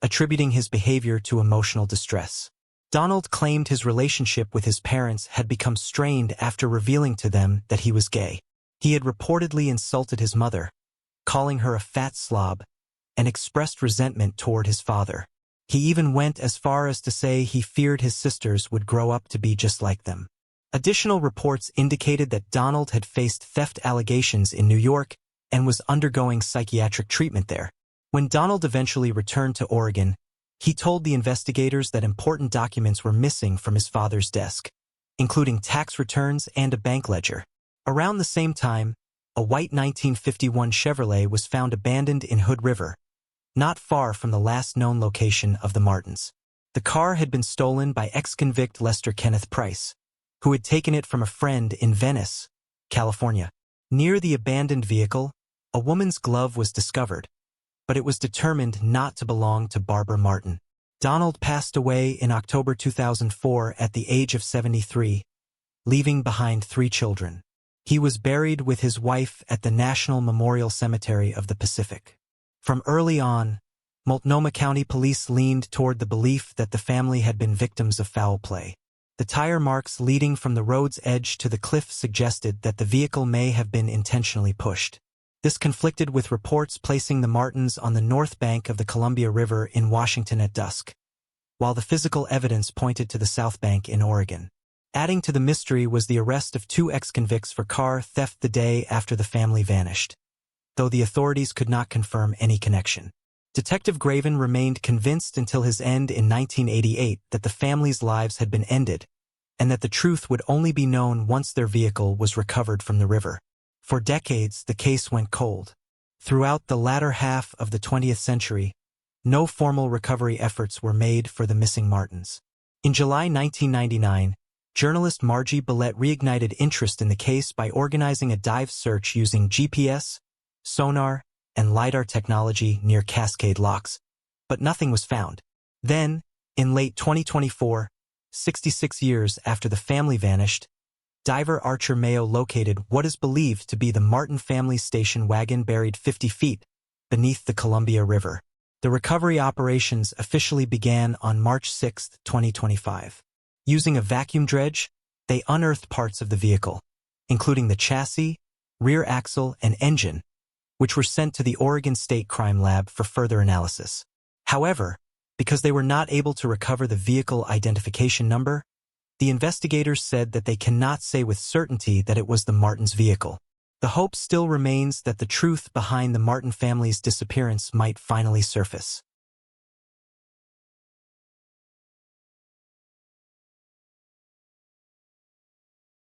attributing his behavior to emotional distress. Donald claimed his relationship with his parents had become strained after revealing to them that he was gay. He had reportedly insulted his mother, calling her a fat slob, and expressed resentment toward his father. He even went as far as to say he feared his sisters would grow up to be just like them. Additional reports indicated that Donald had faced theft allegations in New York and was undergoing psychiatric treatment there. When Donald eventually returned to Oregon, he told the investigators that important documents were missing from his father's desk, including tax returns and a bank ledger. Around the same time, a white 1951 Chevrolet was found abandoned in Hood River, not far from the last known location of the Martins. The car had been stolen by ex-convict Lester Kenneth Price, who had taken it from a friend in Venice, California. Near the abandoned vehicle, a woman's glove was discovered, but it was determined not to belong to Barbara Martin. Donald passed away in October 2004 at the age of 73, leaving behind 3 children. He was buried with his wife at the National Memorial Cemetery of the Pacific. From early on, Multnomah County Police leaned toward the belief that the family had been victims of foul play. The tire marks leading from the road's edge to the cliff suggested that the vehicle may have been intentionally pushed. This conflicted with reports placing the Martins on the north bank of the Columbia River in Washington at dusk, while the physical evidence pointed to the south bank in Oregon. Adding to the mystery was the arrest of 2 ex-convicts for car theft the day after the family vanished, though the authorities could not confirm any connection. Detective Graven remained convinced until his end in 1988 that the family's lives had been ended, and that the truth would only be known once their vehicle was recovered from the river. For decades, the case went cold. Throughout the latter half of the 20th century, no formal recovery efforts were made for the missing Martins. In July 1999, journalist Margie Billette reignited interest in the case by organizing a dive search using GPS, sonar, and LiDAR technology near Cascade Locks, but nothing was found. Then, in late 2024, 66 years after the family vanished, diver Archer Mayo located what is believed to be the Martin family station wagon buried 50 feet beneath the Columbia River. The recovery operations officially began on March 6, 2025. Using a vacuum dredge, they unearthed parts of the vehicle, including the chassis, rear axle, and engine, which were sent to the Oregon State Crime Lab for further analysis. However, because they were not able to recover the vehicle identification number, the investigators said that they cannot say with certainty that it was the Martins' vehicle. The hope still remains that the truth behind the Martin family's disappearance might finally surface.